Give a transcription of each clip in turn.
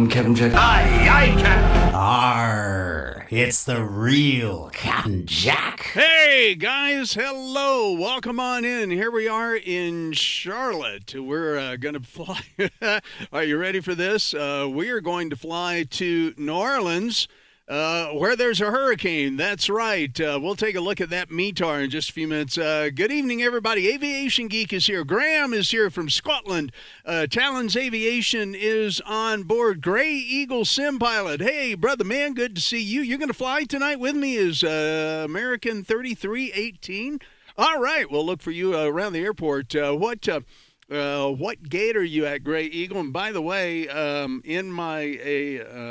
Captain Jack. Aye, aye, Captain. Arr, it's the real Captain Jack. Hey, guys, hello. Welcome on in. Here we are in Charlotte. We're going to fly. Are you ready for this? We are going to fly to New Orleans, where there's a hurricane. That's right. We'll take a look at that METAR in just a few minutes. Good evening, everybody. Aviation Geek is here. Graham is here from Scotland. Talon's Aviation is on board. Gray Eagle Sim Pilot. Hey, brother man, good to see you. You're going to fly tonight with me as American 3318. All right, we'll look for you around the airport. What gate are you at, Gray Eagle? And by the way, in my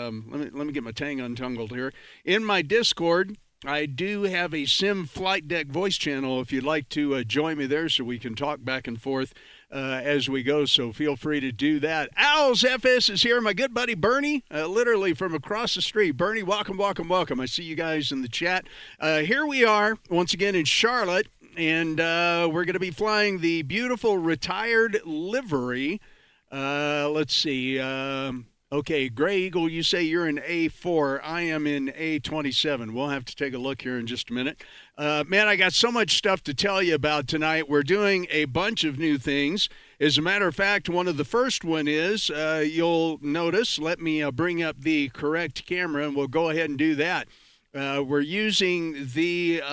let me get my tang untangled here. In my Discord, I do have a Sim Flight Deck voice channel. If you'd like to join me there, so we can talk back and forth as we go. So feel free to do that. Owls FS is here. My good buddy Bernie, literally from across the street. Bernie, welcome, welcome, welcome. I see you guys in the chat. Here we are once again in Charlotte. And we're going to be flying the beautiful retired livery. Let's see. Okay, Gray Eagle, you say you're in A4. I am in A27. We'll have to take a look here in just a minute. Man, I got so much stuff to tell you about tonight. We're doing a bunch of new things. As a matter of fact, one of the first one is, you'll notice, let me bring up the correct camera, and we'll go ahead and do that. We're using the...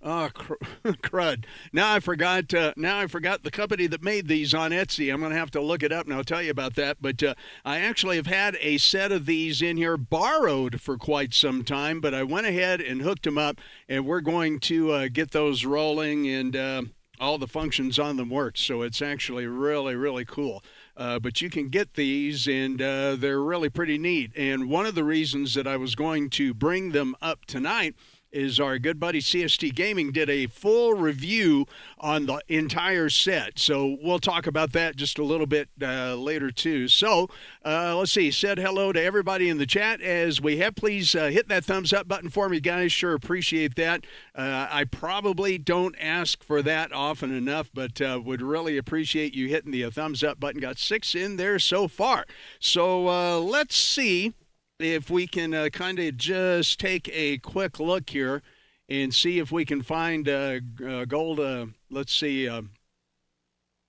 Oh, crud. Now I forgot the company that made these on Etsy. I'm going to have to look it up, and I'll tell you about that. But I actually have had a set of these in here borrowed for quite some time, but I went ahead and hooked them up, and we're going to get those rolling, and all the functions on them work. So it's actually really, really cool. But you can get these, and they're really pretty neat. And one of the reasons that I was going to bring them up tonight is our good buddy CST Gaming did a full review on the entire set. So we'll talk about that just a little bit later, too. So let's see. Said hello to everybody in the chat as we have. Please hit that thumbs up button for me, guys. Sure appreciate that. I probably don't ask for that often enough, but would really appreciate you hitting the thumbs up button. Got 6 in there so far. So let's see if we can kind of just take a quick look here and see if we can find gold. Let's see.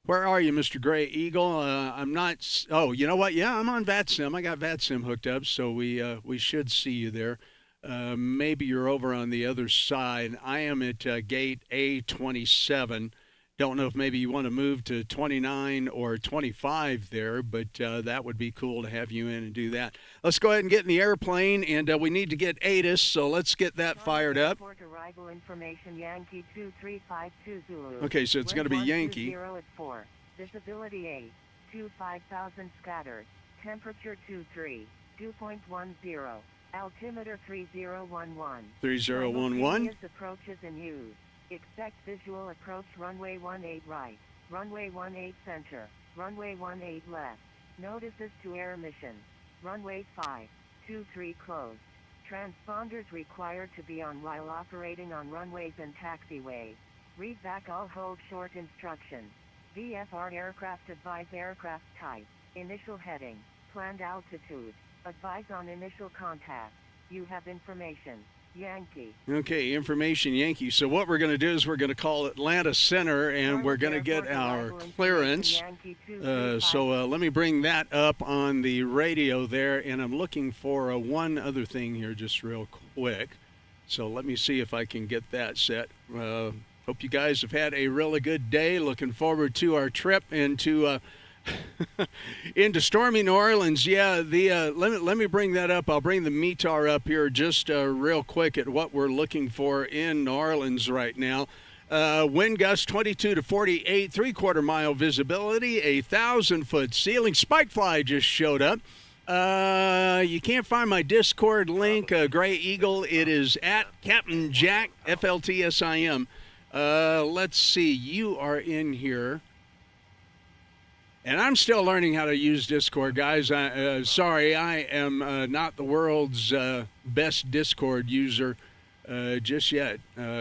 Where are you, Mr. Gray Eagle? I'm not. Oh, you know what? Yeah, I'm on VATSIM. I got VATSIM hooked up, so we should see you there. Maybe you're over on the other side. I am at gate A27. Don't know if maybe you want to move to 29 or 25 there, but that would be cool to have you in and do that. Let's go ahead and get in the airplane, and we need to get ATIS, so let's get that fired up. Arrival information, Yankee 2352 Zulu. Okay, so it's going to be Yankee. 0 at 4. Visibility 8. 25,000 scattered. Temperature 23. Dew point 10. Altimeter 3011. 3011. Approaches in use. Expect visual approach runway 18 right, runway 18 center, runway 18 left. Notices to air emissions. Runway 523 closed. Transponders required to be on while operating on runways and taxiways. Read back all hold short instructions. VFR aircraft advise aircraft type. Initial heading. Planned altitude. Advise on initial contact. You have information. Yankee. Okay, information Yankee. So what we're going to do is we're going to call Atlanta Center, and we're going to get our clearance. So let me bring that up on the radio there, and I'm looking for one other thing here just real quick. So let me see if I can get that set. Hope you guys have had a really good day. Looking forward to our trip into stormy New Orleans. Yeah, let me bring that up. I'll bring the METAR up here just real quick at what we're looking for in New Orleans right now. Wind gust 22 to 48, 3/4 mile visibility, 1,000-foot ceiling. Spike Fly just showed up. You can't find my Discord link, Gray Eagle. It is at Captain Jack, FLTSIM. Let's see. You are in here. And I'm still learning how to use Discord, guys. Sorry, I am not the world's best Discord user just yet.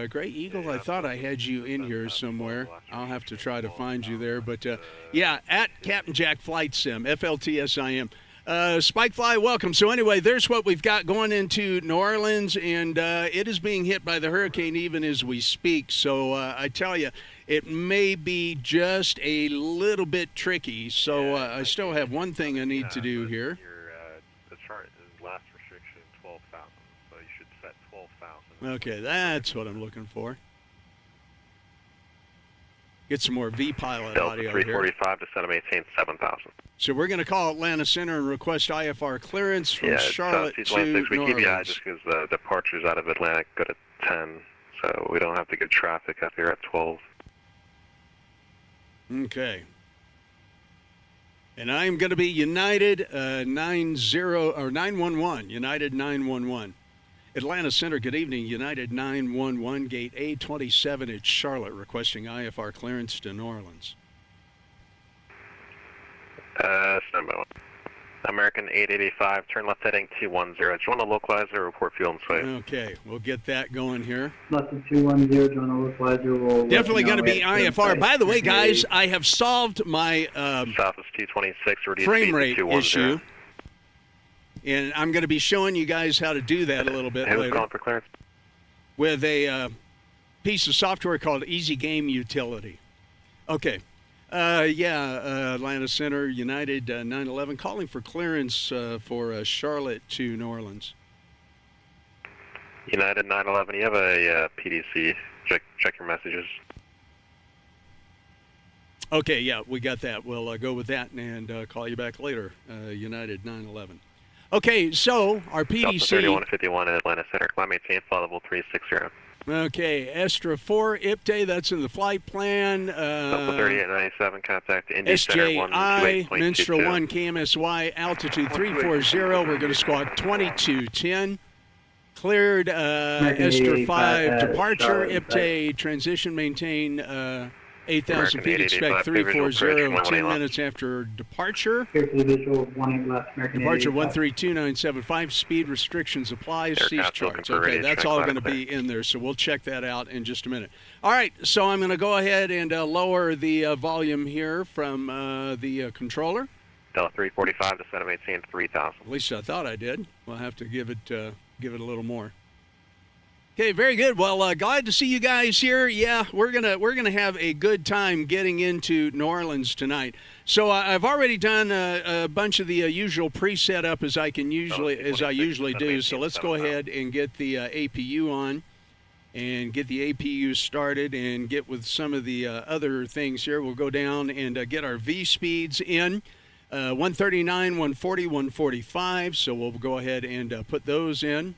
Gray Eagle, I thought I had you in here somewhere. I'll have to try to find you there. But, yeah, at Captain Jack Flight Sim, FLTSIM. Spikefly, welcome. So anyway, there's what we've got going into New Orleans, and it is being hit by the hurricane even as we speak. So I tell you, it may be just a little bit tricky. So I still have one thing I need to do here. The chart is last restriction 12,000, so you should set 12,000. Okay, that's what I'm looking for. Get some more V-pilot audio here. 345 to set and maintain 7,000. So we're going to call Atlanta Center and request IFR clearance from Charlotte to New we keep you high Orleans. just because the departures out of Atlantic go to 10, so we don't have to get traffic up here at 12. Okay. And I'm going to be United 911. United 911. Atlanta Center, good evening. United 911, gate A27 at Charlotte, requesting IFR clearance to New Orleans. Standby one. American 885, turn left heading 210. Do you want to localize or report fuel in sight? Okay, we'll get that going here. Left 210, do you want to localizer? We'll Definitely going to be let you know IFR. at By the way, guys, 8. I have solved my Southwest 226, reduce frame speed rate to 210. issue. And I'm going to be showing you guys how to do that a little bit Who's later calling for clearance? with a piece of software called Easy Game Utility. Okay. Atlanta Center, United 911, calling for clearance for Charlotte to New Orleans. United 911, you have a PDC. Check your messages. Okay, yeah, we got that. We'll go with that and call you back later, United 911. Okay, so our Delta PDC. 3151 at Atlanta Center, climb maintain, flight level 360. Okay, Estra 4, IPTE, that's in the flight plan. Delta 3897, contact Indy Center SJI, 128.22. Minstrel 1, KMSY, altitude 340. We're going to squawk 2210. Cleared Estra 5 departure, Charlotte, IPTE, transition, maintain 8,000 feet, American expect 885, 340, 10 left. minutes after departure. Here to the visual, 18 left, American Departure 885. 132975, speed restrictions apply, cease Aircraft looking charts. for Okay, radio that's check, all line going to clear. be in there, so we'll check that out in just a minute. All right, so I'm going to go ahead and lower the volume here from the controller. Delta 345 to set and maintain 3,000. At least I thought I did. We'll have to give it a little more. Okay, very good. Well, glad to see you guys here. Yeah, we're gonna have a good time getting into New Orleans tonight. So I've already done a bunch of the usual pre-setup as I usually do. So let's go ahead and get the APU on, and get the APU started, and get with some of the other things here. We'll go down and get our V speeds in. 139, 140, 145. So we'll go ahead and put those in.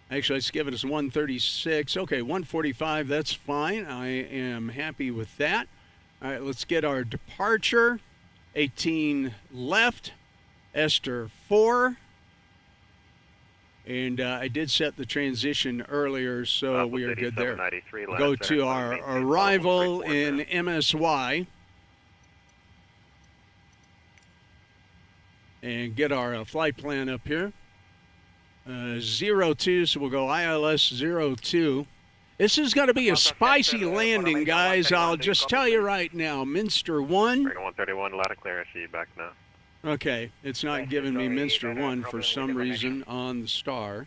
Actually, let's give it as 136. Okay, 145, that's fine. I am happy with that. All right, let's get our departure. 18 left, Esther 4. And I did set the transition earlier, so we are good there. Go to our arrival in MSY. And get our flight plan up here. 02, so we'll go ILS 02. This is going to be a spicy landing, guys. I'll just tell you right now. Minster 1. 131, loud and clear. I see you back now. Okay, it's not giving me Minster 1 for some reason on the star.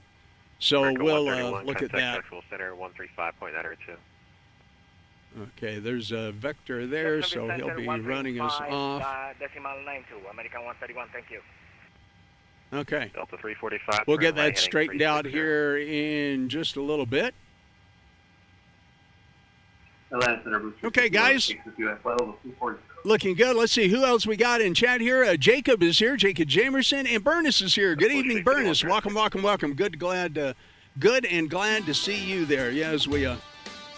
So we'll look at that. Center 135.902. Okay, there's a vector there, so he'll be running us off. Decimal 92, American 131, thank you. Okay. Delta 345. We'll get turn right that heading straightened out 360. here in just a little bit. Atlanta Center, Bruce. Okay, guys. 652 at flight level 240. Looking good. Let's see who else we got in chat here. Jacob is here. Jacob Jamerson, and Burness is here. Good evening, Burness. Welcome, welcome, welcome. Good and glad to see you there. Yeah, as we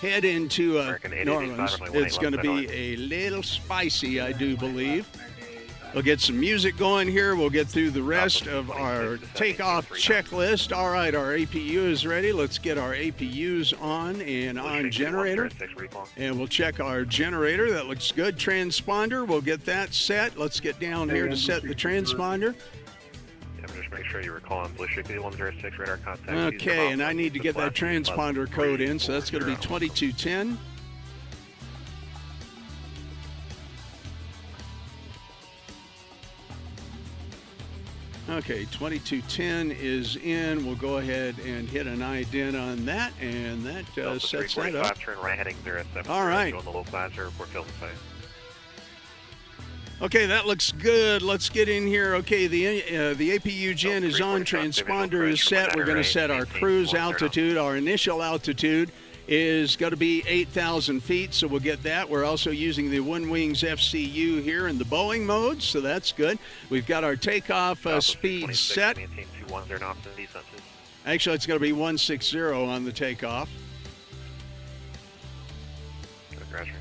head into New Orleans, it's going to be a little spicy, I do believe. We'll get some music going here. We'll get through the rest of our takeoff checklist. All right, our APU is ready. Let's get our APUs on and on generator. And we'll check our generator. That looks good. Transponder, we'll get that set. Let's get down here to set the transponder. Yeah, just make sure you recall on Blue Strictly 106 radar contact. Okay, and I need to get that transponder code in, so that's going to be 2210. Okay, 2210 is in. We'll go ahead and hit an ident on that, and that Delta sets that 345, up. turn right heading 070. All right. On the localizer, report field in sight. Okay, that looks good. Let's get in here. Okay, the APU gen is on. 345, Transponder is set. We're going to set our cruise altitude. Our initial altitude is going to be 8,000 feet, so we'll get that. We're also using the One Wings FCU here in the Boeing mode, so that's good. We've got our takeoff speed set. Maintain 210 knots and descent. Actually, it's going to be 160 on the takeoff. Roger.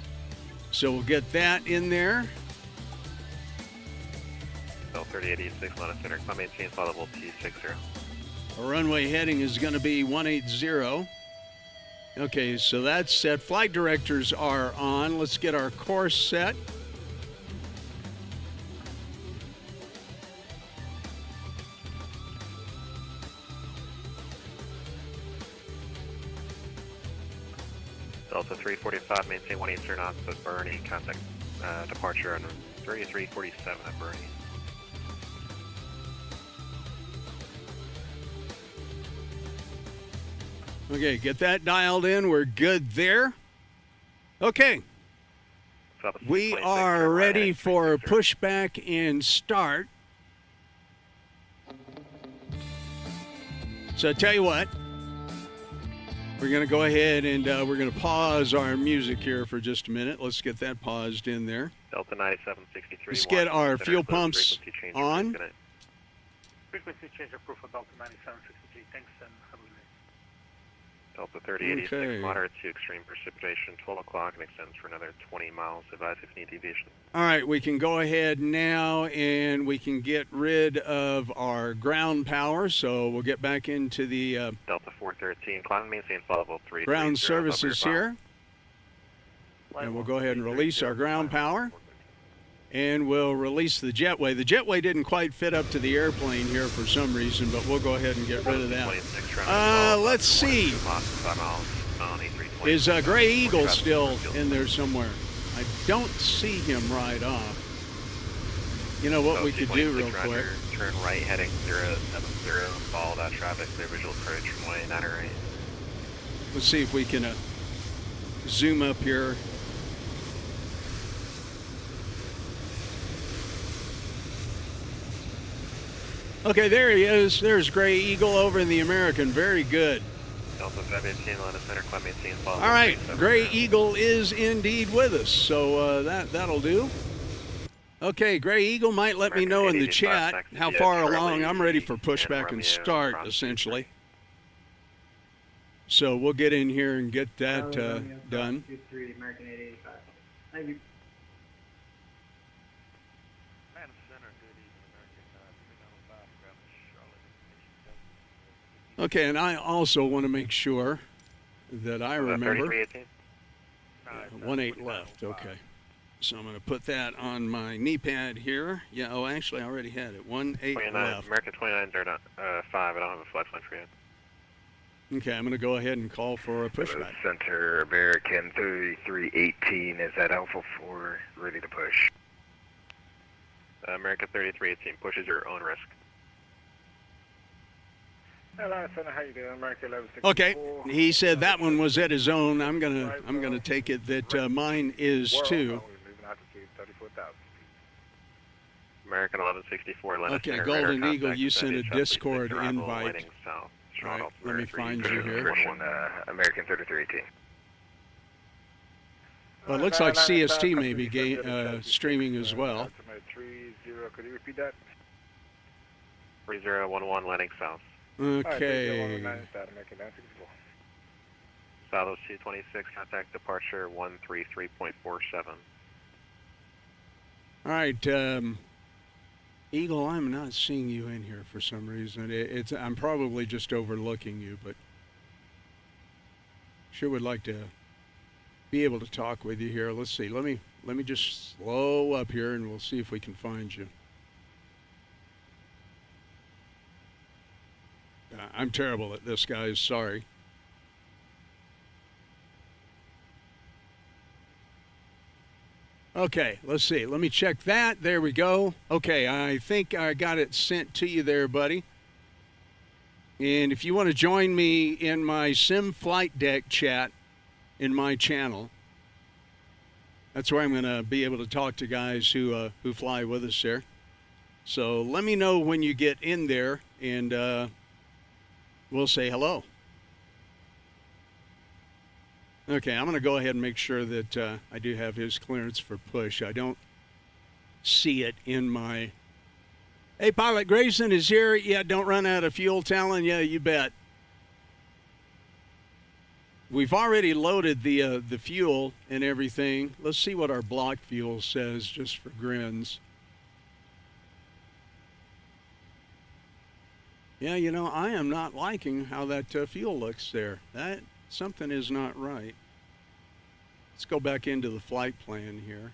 So we'll get that in there. Bell 3886, line of center, climb maintain, flight level T60. Our runway heading is going to be 180. Okay, so that's set. Flight directors are on. Let's get our course set. Delta 345, maintain 180 knots at Bernie, contact departure on 3347 at Bernie. Okay, get that dialed in. We're good there. Okay, we are ready for pushback and start. So I tell you what, we're going to go ahead and we're going to pause our music here for just a minute. Let's get that paused in there. Delta 9763. Let's get our fuel pumps on. Frequency change approved for Delta 9763. Thanks and have a good night. Delta 3086, Okay. moderate to extreme precipitation, 12 o'clock, and extends for another 20 miles. Advise if need deviation. All right, we can go ahead now and we can get rid of our ground power. So we'll get back into the Delta 413, climb and maintain flight level 3. ground services here. And we'll go ahead and release our ground power. And we'll release the jetway. The jetway didn't quite fit up to the airplane here for some reason, but we'll go ahead and get rid of that. Let's see. Is Gray Eagle still in there somewhere? I don't see him right off. You know what we could do real quick? Turn right heading 070, follow that traffic, clear visual approach from way 908. Let's see if we can zoom up here. Okay, there he is. There's Gray Eagle over in the American. Very good. Delta 518, line of center, climb maintain, follow. All right, Gray Eagle is indeed with us, so that'll do. Okay, Gray Eagle might let me know in the chat how far along. I'm ready for pushback and start, essentially. So we'll get in here and get that done. 23, American 885. Thank you. Okay, and I also want to make sure that I remember. 1-8 left, okay. So I'm going to put that on my knee pad here. Yeah, oh, actually, I already had it. 1-8 left. American 2905, I don't have a flight plan for you. Okay, I'm going to go ahead and call for a pushback. Center, American 3318, is that Alpha 4 ready to push? American 3318, pushes your own risk. Hello, Center, how you doing? American 1164. Okay, he said that one was at his own. I'm gonna take it that mine is too. American 1164. Okay, Golden Eagle, you sent a Discord invite. All right, let me find you here. American 3318. Well, it looks like CST may be streaming as well. 30, could you repeat that? 3011, landing south. Okay. Southwest 226, contact departure 133.47. All right, Eagle, I'm not seeing you in here for some reason. I'm probably just overlooking you, but sure would like to be able to talk with you here. Let's see. Let me just slow up here, and we'll see if we can find you. I'm terrible at this, guys. Sorry. Okay, let's see. Let me check that. There we go. Okay, I think I got it sent to you there, buddy. And if you want to join me in my Sim Flight Deck chat in my channel, that's where I'm going to be able to talk to guys who fly with us there. So let me know when you get in there, and we'll say hello. Okay, I'm going to go ahead and make sure that I do have his clearance for push. I don't see it in my... Hey, Pilot Grayson is here. Yeah, don't run out of fuel, Talon. Yeah, you bet. We've already loaded the fuel and everything. Let's see what our block fuel says, just for grins. Yeah, you know, I am not liking how that fuel looks there. Something is not right. Let's go back into the flight plan here.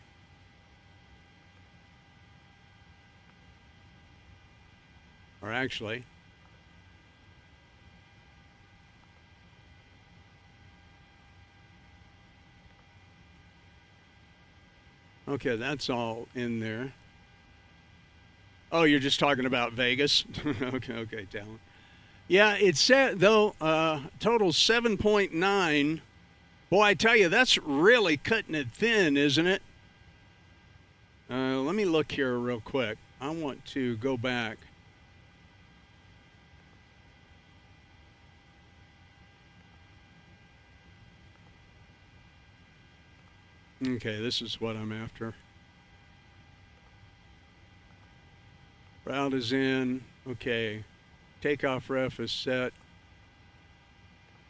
Or actually, okay, that's all in there. Oh, you're just talking about Vegas? okay, Talon. Yeah, it said, though, total 7.9. Boy, I tell you, that's really cutting it thin, isn't it? Let me look here real quick. I want to go back. Okay, this is what I'm after. Route is in. Okay. Takeoff ref is set.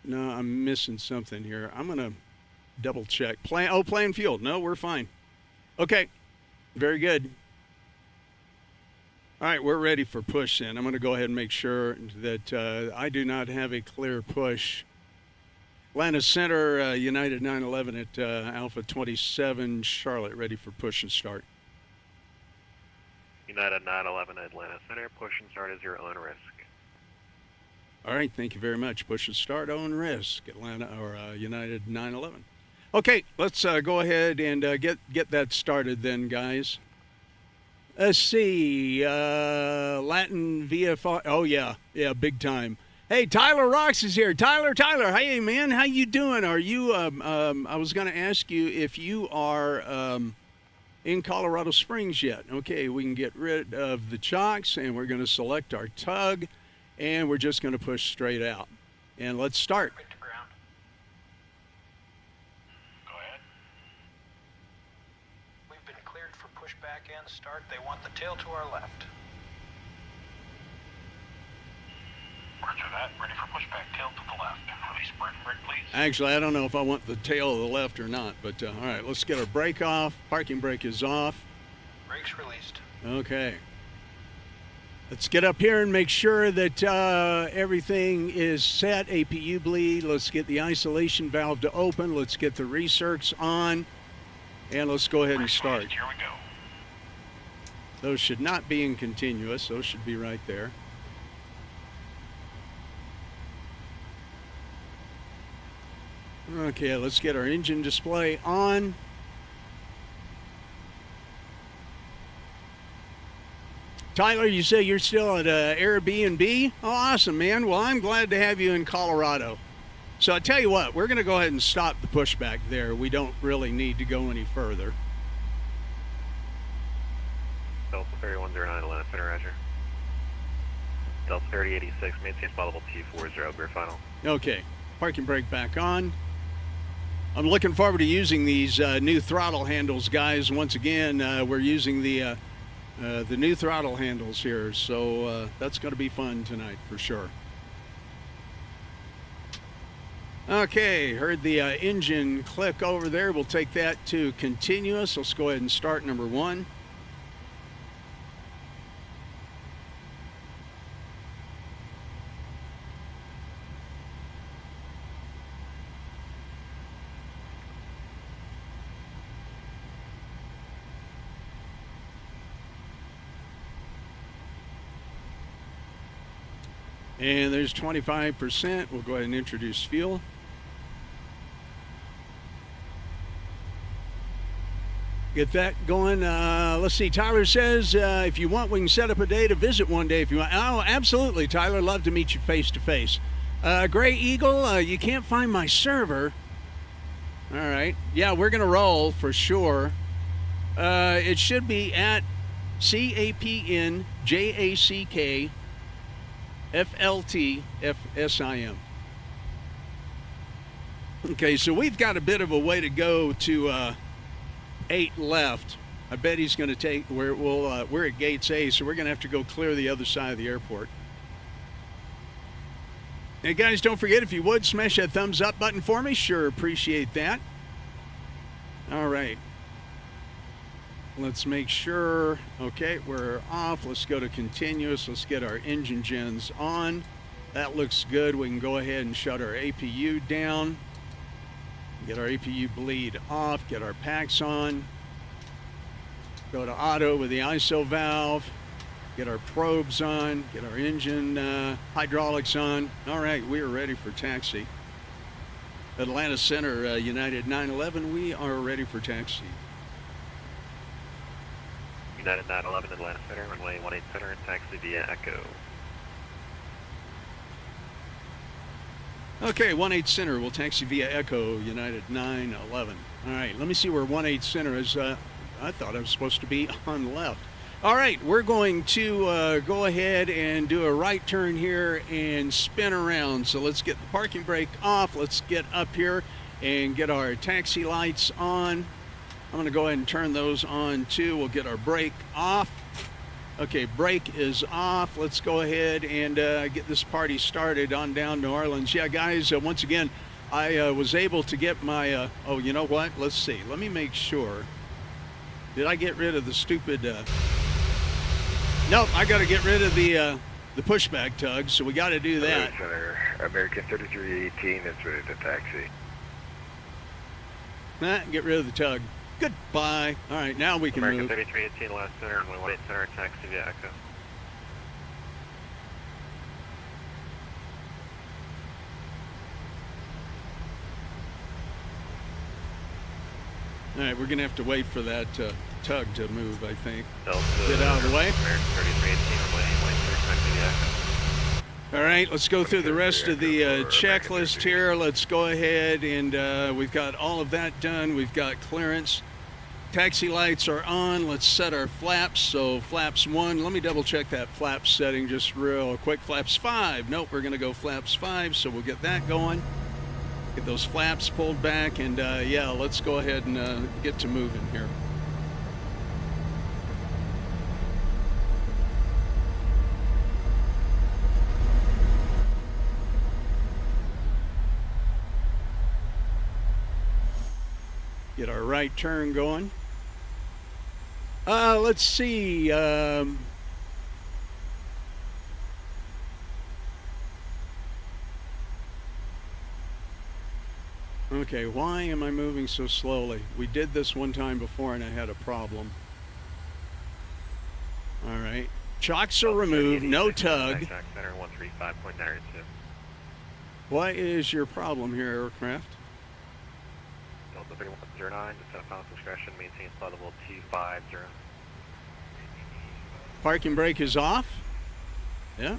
No, I'm missing something here. I'm going to double check. Plane fuel. No, we're fine. Okay. Very good. All right, we're ready for push then. I'm going to go ahead and make sure that I do not have a clear push. Atlanta Center, United 911 at Alpha 27, Charlotte, ready for push and start. United 911 Atlanta Center, push and start is your own risk. All right, thank you very much. Push and start, own risk, Atlanta or United 911. Okay, let's go ahead and get that started then, guys. Let's see, Latin VFR. Oh yeah, big time. Hey, Tyler Rocks is here. Tyler, hey man, how you doing? Are you? I was going to ask you if you are in Colorado Springs yet. Okay, we can get rid of the chocks, and we're going to select our tug, and we're just going to push straight out. And let's start. Right to ground. Go ahead. We've been cleared for pushback and start. They want the tail to our left. Roger that. Ready for pushback. Tail to the left. Release brake, please. Actually, I don't know if I want the tail to the left or not, but all right, let's get our brake off. Parking brake is off. Brakes released. Okay. Let's get up here and make sure that everything is set. APU bleed. Let's get the isolation valve to open. Let's get the recircs on. And let's go ahead and start. Here we go. Those should not be in continuous. Those should be right there. Okay, let's get our engine display on. Tyler, you say you're still at Airbnb? Oh, awesome, man. Well, I'm glad to have you in Colorado. So I tell you what, we're going to go ahead and stop the pushback there. We don't really need to go any further. Delta 3109 Atlanta Center, Roger. Delta 3086, maintain followable T40, clear final. Okay, parking brake back on. I'm looking forward to using these new throttle handles, guys. Once again, we're using the new throttle handles here, so that's going to be fun tonight for sure. Okay, heard the engine click over there. We'll take that to continuous. Let's go ahead and start number one. And there's 25%. We'll go ahead and introduce fuel. Get that going. Let's see. Tyler says, if you want, we can set up a day to visit one day if you want. Oh, absolutely, Tyler. Love to meet you face to face. Gray Eagle, you can't find my server. All right. Yeah, we're going to roll for sure. It should be at CAPNJACKFLTFSIM. Okay, so we've got a bit of a way to go to 8 left. I bet he's going to take. We're at Gates A, so we're going to have to go clear the other side of the airport. Hey guys, don't forget, if you would, smash that thumbs up button for me. Sure, appreciate that. All right. Let's make sure. Okay, we're off. Let's go to continuous. Let's get our engine gens on. That looks good. We can go ahead and shut our APU down. Get our APU bleed off. Get our packs on. Go to auto with the ISO valve. Get our probes on. Get our engine hydraulics on. All right, we are ready for taxi. Atlanta Center, United 911, we are ready for taxi. United 911 Atlanta Center, runway 18 center, taxi via Echo. Okay, 18 center, we'll taxi via Echo, United 911. All right, let me see where 18 center is. I thought I was supposed to be on left. All right, we're going to go ahead and do a right turn here and spin around. So let's get the parking brake off. Let's get up here and get our taxi lights on. I'm going to go ahead and turn those on too. We'll get our brake off. Okay, brake is off. Let's go ahead and get this party started on down New Orleans. Yeah, guys, once again, I was able to get my, oh, you know what? Let's see. Let me make sure. Did I get rid of the stupid... Nope, I got to get rid of the pushback tug, so we got to do that. Center, American 3318 is ready to taxi. Get rid of the tug. Goodbye. All right, now we can American move. 3318 last center, runway 18 center, taxi via Echo. All right, we're going to have to wait for that tug to move, I think. Delta, Get out of the way. American 3318, runway 18 center, taxi via Echo. All right, let's go through the rest of the checklist here. Let's go ahead and we've got all of that done. We've got clearance. Taxi lights are on. Let's set our flaps. So flaps 1. Let me double check that flaps setting just real quick. Flaps 5. Nope, we're going to go flaps 5. So we'll get that going. Get those flaps pulled back. And yeah, let's go ahead and get to moving here. Get our right turn going. Let's see. Okay, why am I moving so slowly? We did this one time before and I had a problem. All right. Chocks are removed, no tug. Center 135.92. What is your problem here, aircraft? Delta 3109, descent upon discretion, maintain flight level 250. Parking brake is off. Yeah.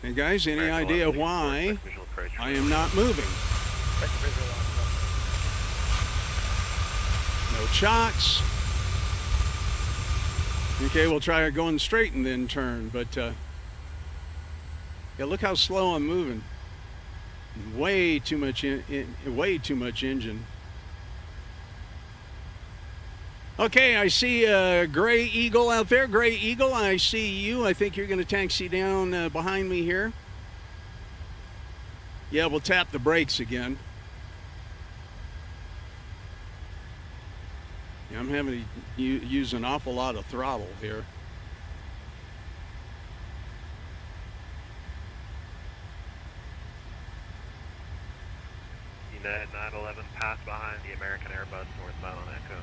Hey guys, any idea why I am not moving? No chocks. Okay, we'll try going straight and then turn, but yeah, look how slow I'm moving. Way too much way too much engine. Okay, I see Gray Eagle out there. Gray Eagle, I see you. I think you're going to taxi down behind me here. Yeah, we'll tap the brakes again. Yeah, I'm having to use an awful lot of throttle here. United 911, pass behind the American Airbus northbound on Echo.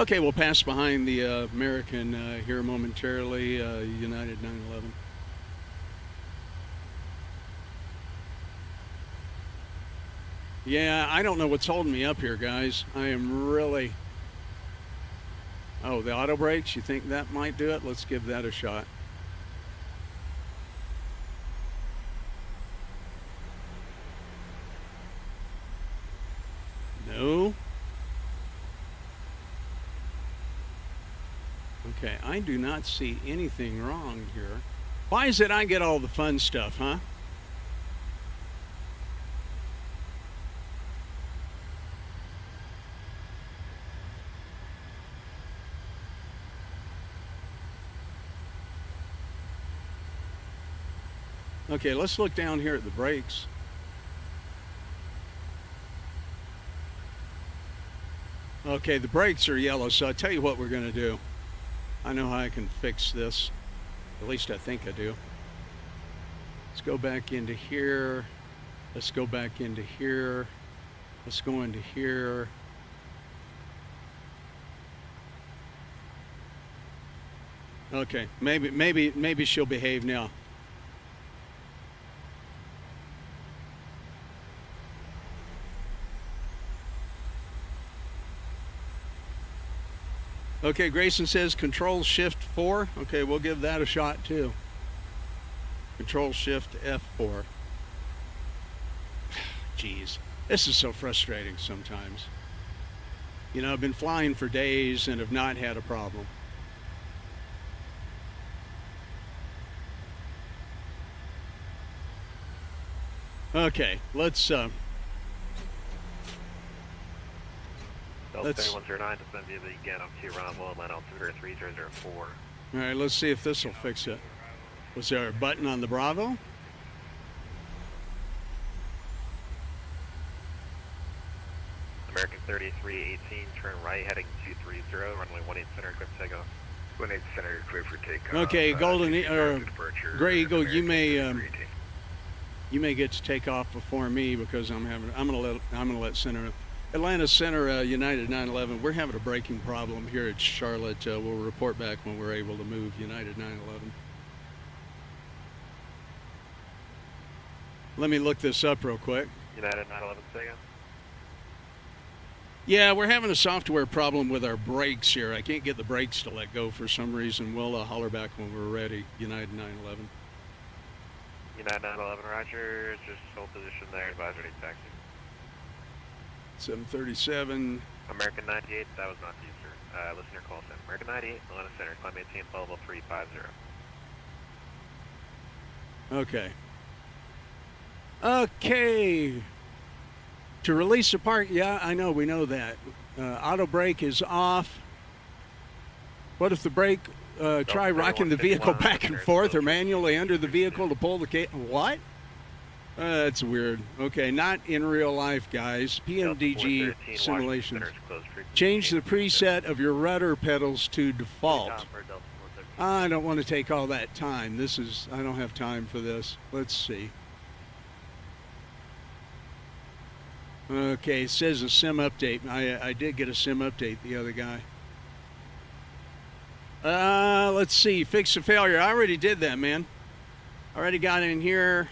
Okay, we'll pass behind the American here momentarily, United 911. Yeah, I don't know what's holding me up here, guys. I am really... Oh, the auto brakes, you think that might do it? Let's give that a shot. No. Okay, I do not see anything wrong here. Why is it I get all the fun stuff, huh? Okay, let's look down here at the brakes. Okay, the brakes are yellow, so I'll tell you what we're going to do. I know how I can fix this. At least I think I do. Let's go back into here. Let's go back into here. Let's go into here. Okay, maybe she'll behave now. Okay, Grayson says Control Shift 4. Okay, we'll give that a shot too. Control Shift F4. Jeez, this is so frustrating sometimes. You know, I've been flying for days and have not had a problem. Okay, let's Delta 3109 to send you the again up to Ronville and let altimeter 3004. All right, let's see if this will fix it. Was there a button on the Bravo? American 3318, turn right, heading 230, runway 18 center, equipped for takeoff. 18 center, equipped for takeoff. Okay, Golden departure, Gray Eagle, you American may get to take off before me because I'm gonna let Center Atlanta Center United 911. We're having a braking problem here at Charlotte. We'll report back when we're able to move United 911. Let me look this up real quick. United 911, say again. Yeah, we're having a software problem with our brakes here. I can't get the brakes to let go for some reason. We'll holler back when we're ready. United 911. United 911, roger. Just hold position there. Advisory taxi. 737. American 98, that was not you, sir. Listener call center. American 98, Atlanta Center. Climb 18, level 350. Okay. Okay. To release the park, yeah, I know, we know that. Auto brake is off. What if the brake, try rocking the vehicle back and forth or manually under the vehicle to pull the what? That's weird. Okay, not in real life, guys. PMDG simulation. Change the preset of your rudder pedals to default. I don't want to take all that time. I don't have time for this. Let's see. Okay, it says a sim update. I did get a sim update the other guy. Let's see. Fix the failure. I already did that, man. Already got in here.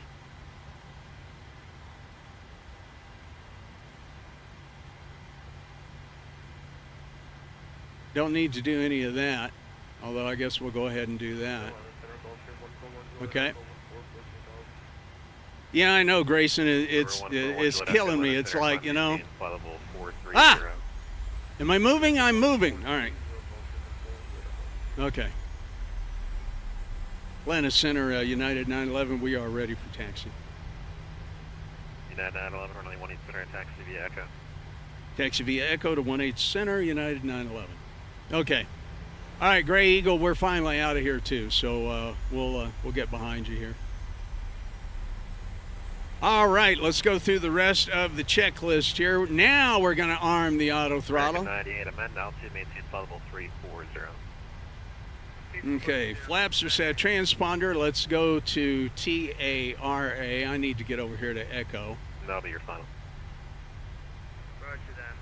Don't need to do any of that, although I guess we'll go ahead and do that. Okay. Yeah, I know, Grayson. It's killing me. It's like, you know. Ah! Am I moving? I'm moving. All right. Okay. Atlanta Center, United 911, we are ready for taxi. United 911, runway 18 center, taxi via Echo. Taxi via Echo to 18 Center, United 911. Okay. All right, Gray Eagle, we're finally out of here too, so we'll get behind you here. All right, let's go through the rest of the checklist here. Now we're going to arm the auto throttle. American 98, amend altitude, maintain level 340. Okay, flaps are set. Transponder, let's go to TARA. I need to get over here to Echo. That'll be your final. Roger that,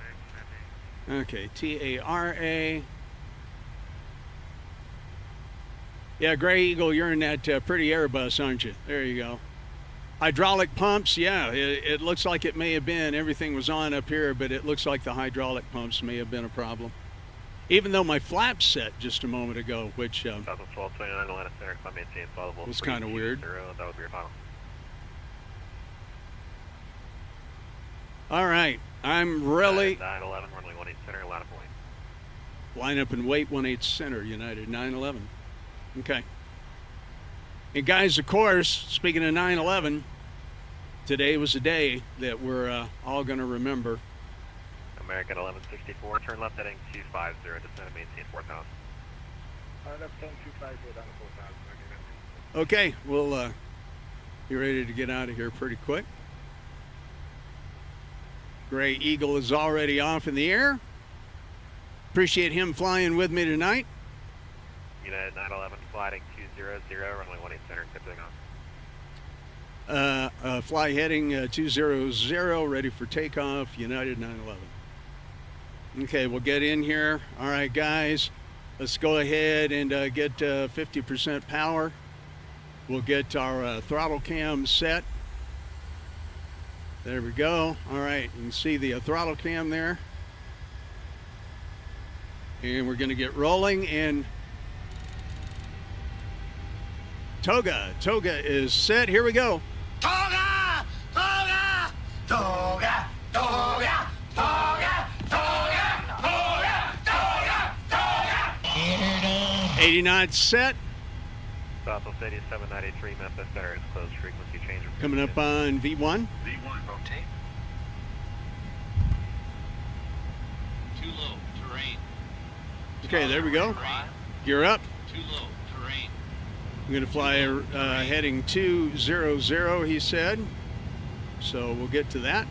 Max. Okay, TARA. Yeah, Gray Eagle, you're in that pretty Airbus, aren't you? There you go. Hydraulic pumps, yeah, it looks like it may have been. Everything was on up here, but it looks like the hydraulic pumps may have been a problem. Even though my flaps set just a moment ago, which Southwest 1229 Atlanta Center, climb maintain followable. was kind of weird. That would be your final. All right, I'm really 911, runway 18 center, line up and wait. line up and wait 18 center, United 911. Okay. And guys, of course, speaking of 9/11, today was a day that we're all going to remember. American 1164, turn left heading 250, descend and maintain 4000. Left 10, 250 down to 4000. Okay, we'll be ready to get out of here pretty quick. Gray Eagle is already off in the air. Appreciate him flying with me tonight. United 911, flighting 200, runway 18 center, tipping on. Fly heading 200, ready for takeoff, United 911. Okay, we'll get in here. All right, guys, let's go ahead and get 50% power. We'll get our throttle cam set. There we go. All right, you can see the throttle cam there. And we're going to get rolling, and Toga is set. Here we go. Toga! Toga! Toga! Toga! Toga! Toga! Toga! Toga! Toga! 80 knots set. Southwest 8793, Memphis Center is closed, frequency change. Coming up on V1. V1, rotate. Too low, terrain. Okay, there we go. Terrain. Gear up. Too low, terrain. I'm going to fly heading 200, he said. So we'll get to that.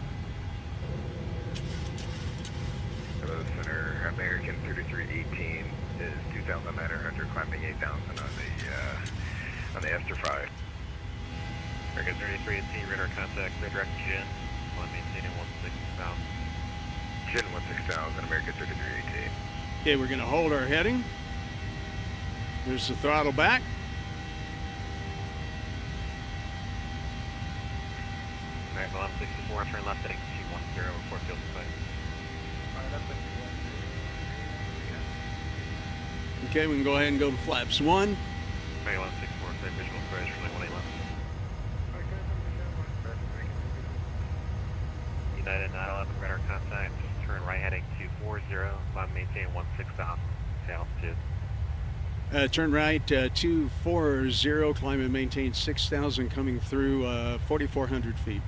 Hello, Center. American 3318 is 2,900, climbing 8,000 on the Esther 5. American 3318, radar contact, redirect Gin, one maintaining 16,000. Gin 16,000, American 3318. Okay, we're going to hold our heading. There's the throttle back. American 1164, turn left heading 210, report field of sight. Okay, we can go ahead and go to flaps 1. American 1164, say visual approach, runway 18 left. United 911, radar contact, turn right heading 240, climb maintain 16,000, to altitude. Turn right 240, climb and maintain 6,000, coming through 4,400 feet.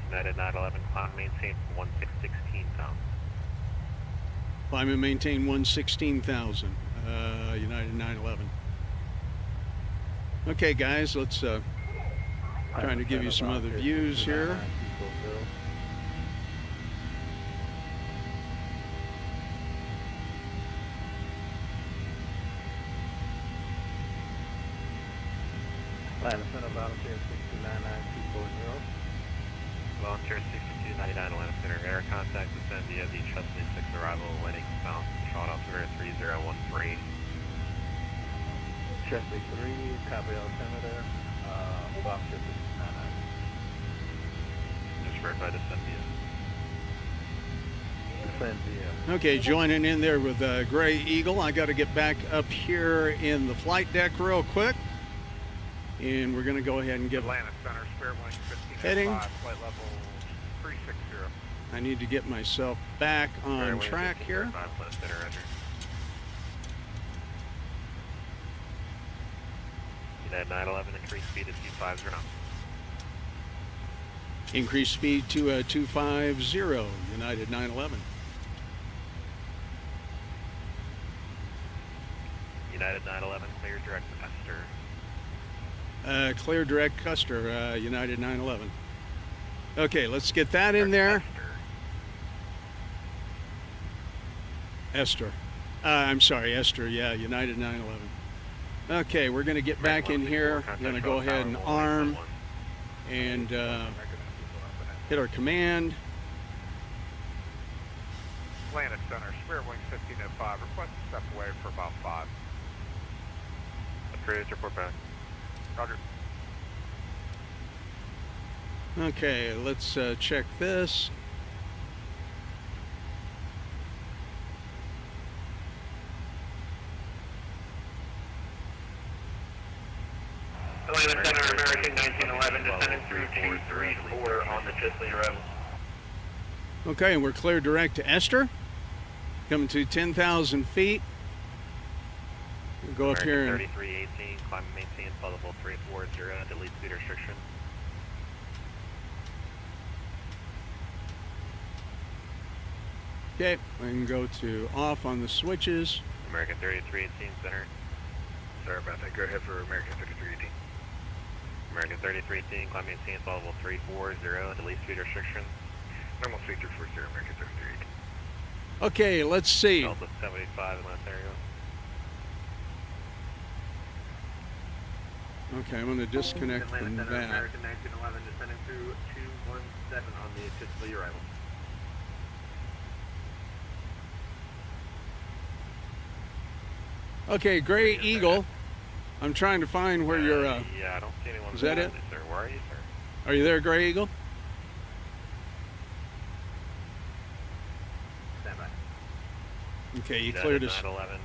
United 911, climb maintain 16,000. Climb and maintain 116,000, United 911. Okay, guys, let's trying to give you some other views here. Volunteer 6299 Atlanta Center, air contact, descend via the Chesley 6 arrival, landing south, shot altimeter 3013. Chesley 3, copy altimeter, Volunteer 6299. Just verified descend via. Descend via. Okay, joining in there with Gray Eagle. I got to get back up here in the flight deck real quick. And we're going to go ahead and get Atlanta Center, spare wing 1505, heading. flight level 360. I need to get myself back on track here. United 911, increase speed to 250 knots. Increase speed to 250, United 911. United 911, clear direct Esther. Clear direct Custer, United 911. Okay, let's get that in there. Esther. I'm sorry, Esther, yeah, United 911. Okay, we're going to get back in here. I'm going to go ahead and arm and hit our command. Atlanta Center, spare wing 1505, request to step away for about 5. Approved, report back. Roger. Okay, let's check this. Atlanta Center, American 1911, descending through 234 on the Chisley arrival. Okay, and we're clear direct to Esther. Coming to 10,000 feet. We'll go up here and 3318, climb and maintain flight level 340, delete speed restriction. okay, we can go to off on the switches. American 3318, center. Sorry about that. Go ahead for American 3318. American 3318, climb and maintain flight level 340, delete speed restriction. Normal speed 340, American 3318. Okay, let's see. Delta 75 in Ontario. Okay, I'm going to disconnect from that. American 1911, descending through 217 on the Chisley arrival. Okay, Gray Eagle. I'm trying to find where you're. Yeah, I don't see anyone. Is that it? Sir, where are you, sir? Are you there, Gray Eagle? Stand by. Okay, you cleared us. 911.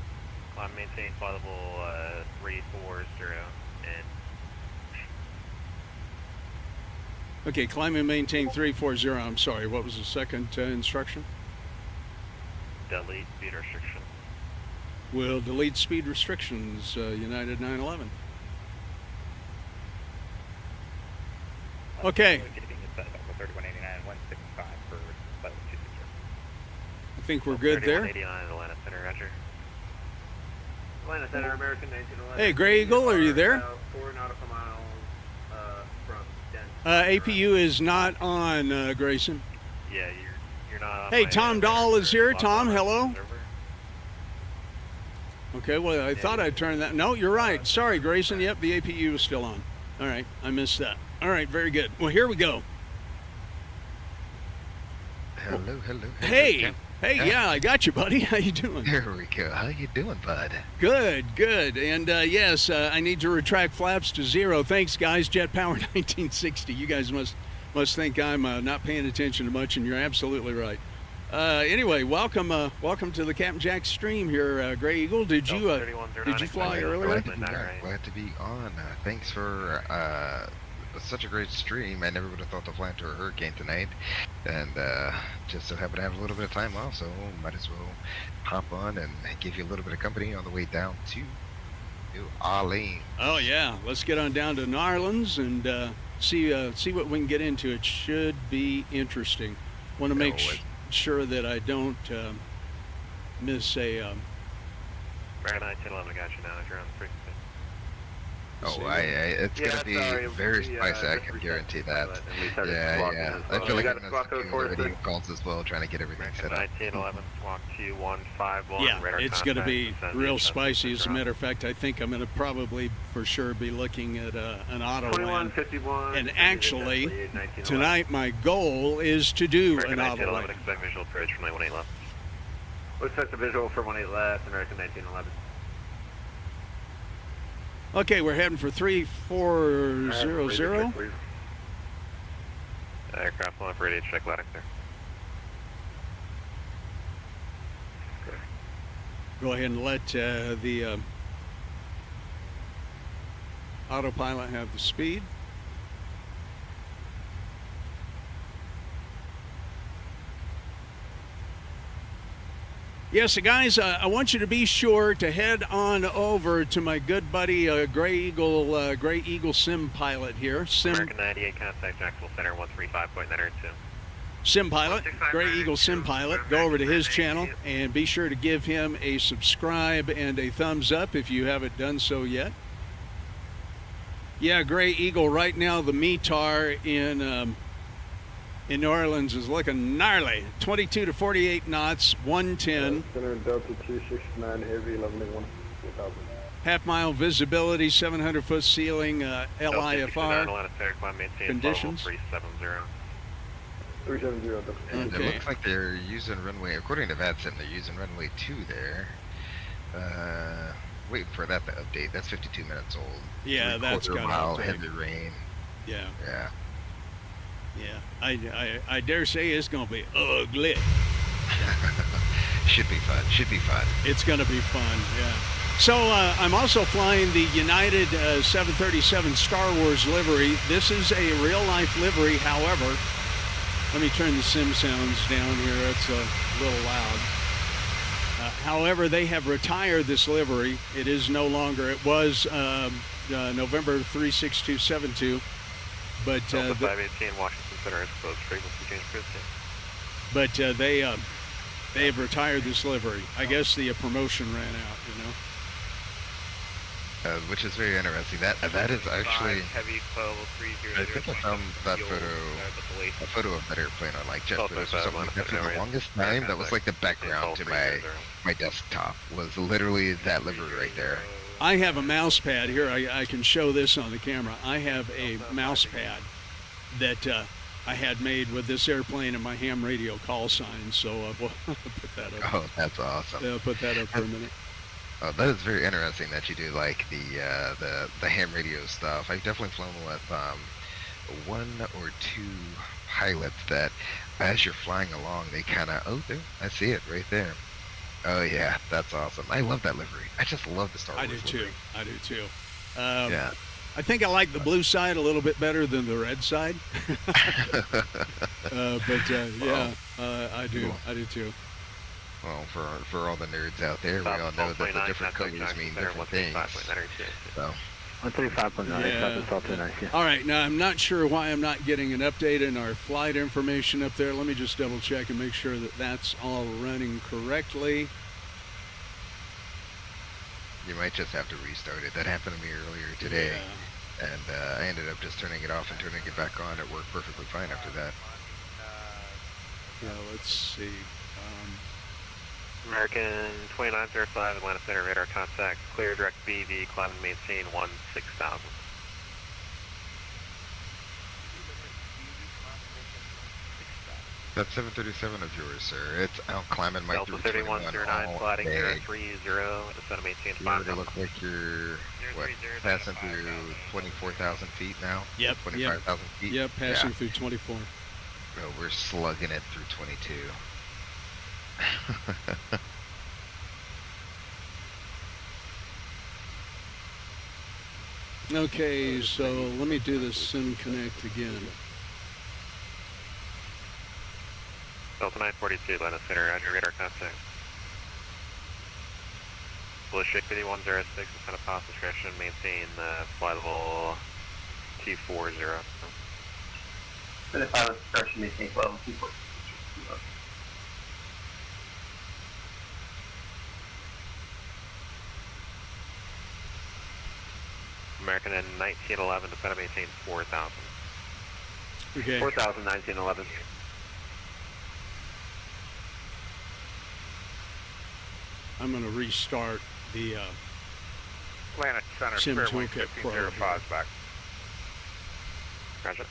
Climb, maintain flight level 340 and. Okay, climb and maintain 340. I'm sorry, what was the second instruction? Delete speed restriction. We'll delete speed restrictions, United 911. Okay. I think we're good there. 3189 Atlanta Center, roger. Atlanta Center, American 1911. Hey, Gray Eagle, are you there? 4 nautical miles from Denver. APU is not on, Grayson. Yeah, you're not on. Hey, my, Tom Dahl is here. lock Tom, on hello. server. Okay, well, I thought I'd turn that. No, you're right. Sorry, Grayson. Yep, the APU is still on. All right, I missed that. All right, very good. Well, here we go. Hello. Hey, yeah, I got you, buddy. How you doing? There we go. How you doing, bud? Good. And yes, I need to retract flaps to 0. Thanks, guys. Jet Power 1960. You guys must think I'm not paying attention to much, and you're absolutely right. Anyway, welcome to the Captain Jack stream here, Gray Eagle. Did you fly earlier? Glad to be on. Thanks for such a great stream. I never would have thought to fly into a hurricane tonight, and just so happen to have a little bit of time off, so might as well hop on and give you a little bit of company on the way down to New Orleans. Oh yeah, let's get on down to New Orleans and see what we can get into. It should be interesting. Want to make sure that I don't miss a. American 1911, I got you now. You're on the frequency. It's gonna be very spicy. I can guarantee that. Yeah. I feel like I'm gonna calls as well, trying to get everything set up. 1911, squawk 2151. Yeah, it's gonna be real spicy. As a matter of fact, I think I'm gonna probably for sure be looking at an auto land. 2151. And actually, tonight my goal is to do American an auto 1911, land. expect visual approach from 18 left. Looks like the visual from 18 left, American 1911. Okay, we're heading for 3400. Aircraft 1 for radio check Lattic there. Go ahead and let the autopilot have the speed. Yes, guys, I want you to be sure to head on over to my good buddy Gray Eagle Sim Pilot here. American 98, contact Jacksonville Center 135.902. Sim Pilot, Gray Eagle Sim Pilot. Go over to his channel and be sure to give him a subscribe and a thumbs up if you haven't done so yet. Yeah, Gray Eagle, right now the METAR in New Orleans is looking gnarly. 22 to 48 knots, 110. Center Delta 269 heavy, 1181. Half mile visibility, 700 foot ceiling, LIFR conditions. 370. And it looks like they're using runway, according to VATSIM, they're using runway 2 there. Waiting for that to update. That's 52 minutes old. Yeah, that's got mile heavy rain. Yeah. Yeah, I dare say it's going to be ugly. Should be fun. Should be fun. It's going to be fun, yeah. So I'm also flying the United 737 Star Wars livery. This is a real-life livery, however. Let me turn the sim sounds down here. It's a little loud. However, they have retired this livery. It is no longer. It was November 36272. But Delta 518 Washington Center is closed. Frequency change cruise. But they have retired this livery. I guess the promotion ran out, you know. Which is very interesting. That is actually. Heavy 1230. I think I found that photo of that airplane on like jet photos or something like that for the longest time. That was like the background to my desktop. Was literally that livery right there. I have a mouse pad here. I can show this on the camera. I have a mouse pad that I had made with this airplane and my ham radio call sign. So we'll put that up. Oh, that's awesome. I'll put that up for a minute. Oh, that is very interesting that you do like the ham radio stuff. I've definitely flown with one or two pilots that, as you're flying along, they kind of, oh, there, I see it right there. Oh yeah, that's awesome. I love that livery. I just love the Star Wars livery. I do too. Yeah. I think I like the blue side a little bit better than the red side. Yeah, I do. Cool. I do too. Well, for all the nerds out there, we all know that the different colors mean different things. So. 135.9, yeah. All right, now I'm not sure why I'm not getting an update in our flight information up there. Let me just double check and make sure that that's all running correctly. You might just have to restart it. That happened to me earlier today, and I ended up just turning it off and turning it back on. It worked perfectly fine after that. Yeah, let's see. American 2905, Atlanta Center, radar contact, clear, direct BV, climb and maintain 16,000. That 737 of yours, sir. It's out climbing my Delta 3109, sliding 030, descend and maintain 5,000. It looks like you're, what, passing through 24,000 feet now? Yep. 25,000 feet? Yep, passing through 24. No, we're slugging it through 22. Okay, so let me do this sim connect again. Delta 942, Atlanta Center, roger, radar contact. Ballistic 5106, descend a pass discretion, maintain flight level 240. Descend a pass discretion, maintain flight level 240. American in 1911, descend and maintain 4,000. Okay. 4,000, 1911. I'm going to restart the Atlanta Center, Sim Fairway Toolkit Pro. 1505 back. Roger.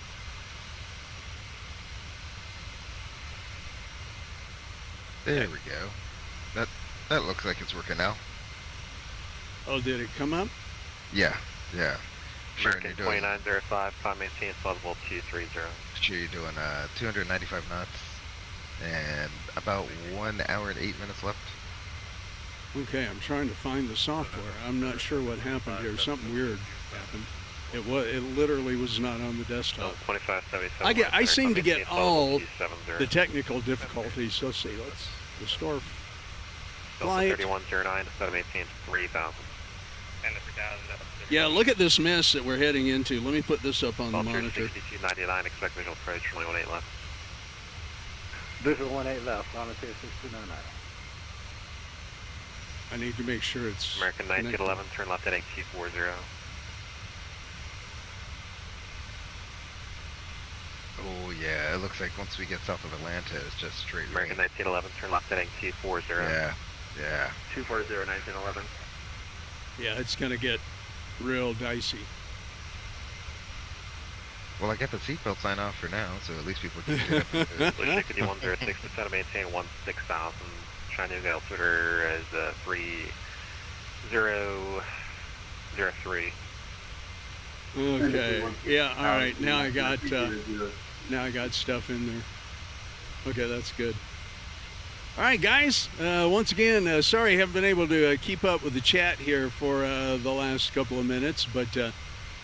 There we go. That looks like it's working now. Oh, did it come up? Yeah. Sure, American 2905, climb maintain flight level 230. Sure, you're doing 295 knots and about 1 hour and 8 minutes left. Okay, I'm trying to find the software. I'm not sure what happened here. Something weird happened. It literally was not on the desktop. 2577. I seem to get all the technical difficulties. Let's see. Let's restore flight. 3109, descend and maintain 3,000. Yeah, look at this mess that we're heading into. Let me put this up on the monitor. 6299, expect visual approach, runway 18 left. Visual 18 left, longitude 6299. I need to make sure it's American 1911, turn left heading 240. Oh yeah, it looks like once we get south of Atlanta, it's just straight American rain. 1911, turn left heading 240. Yeah. 240, 1911. Yeah, it's going to get real dicey. Well, I got the seatbelt sign off for now, so at least people can get up. Ballistic 5106, descend and maintain 16,000. Chinese altimeter is 3003. Okay. Yeah. All right. Now I got Now I got stuff in there. Okay, that's good. All right, guys. Once again, sorry I haven't been able to keep up with the chat here for the last couple of minutes, but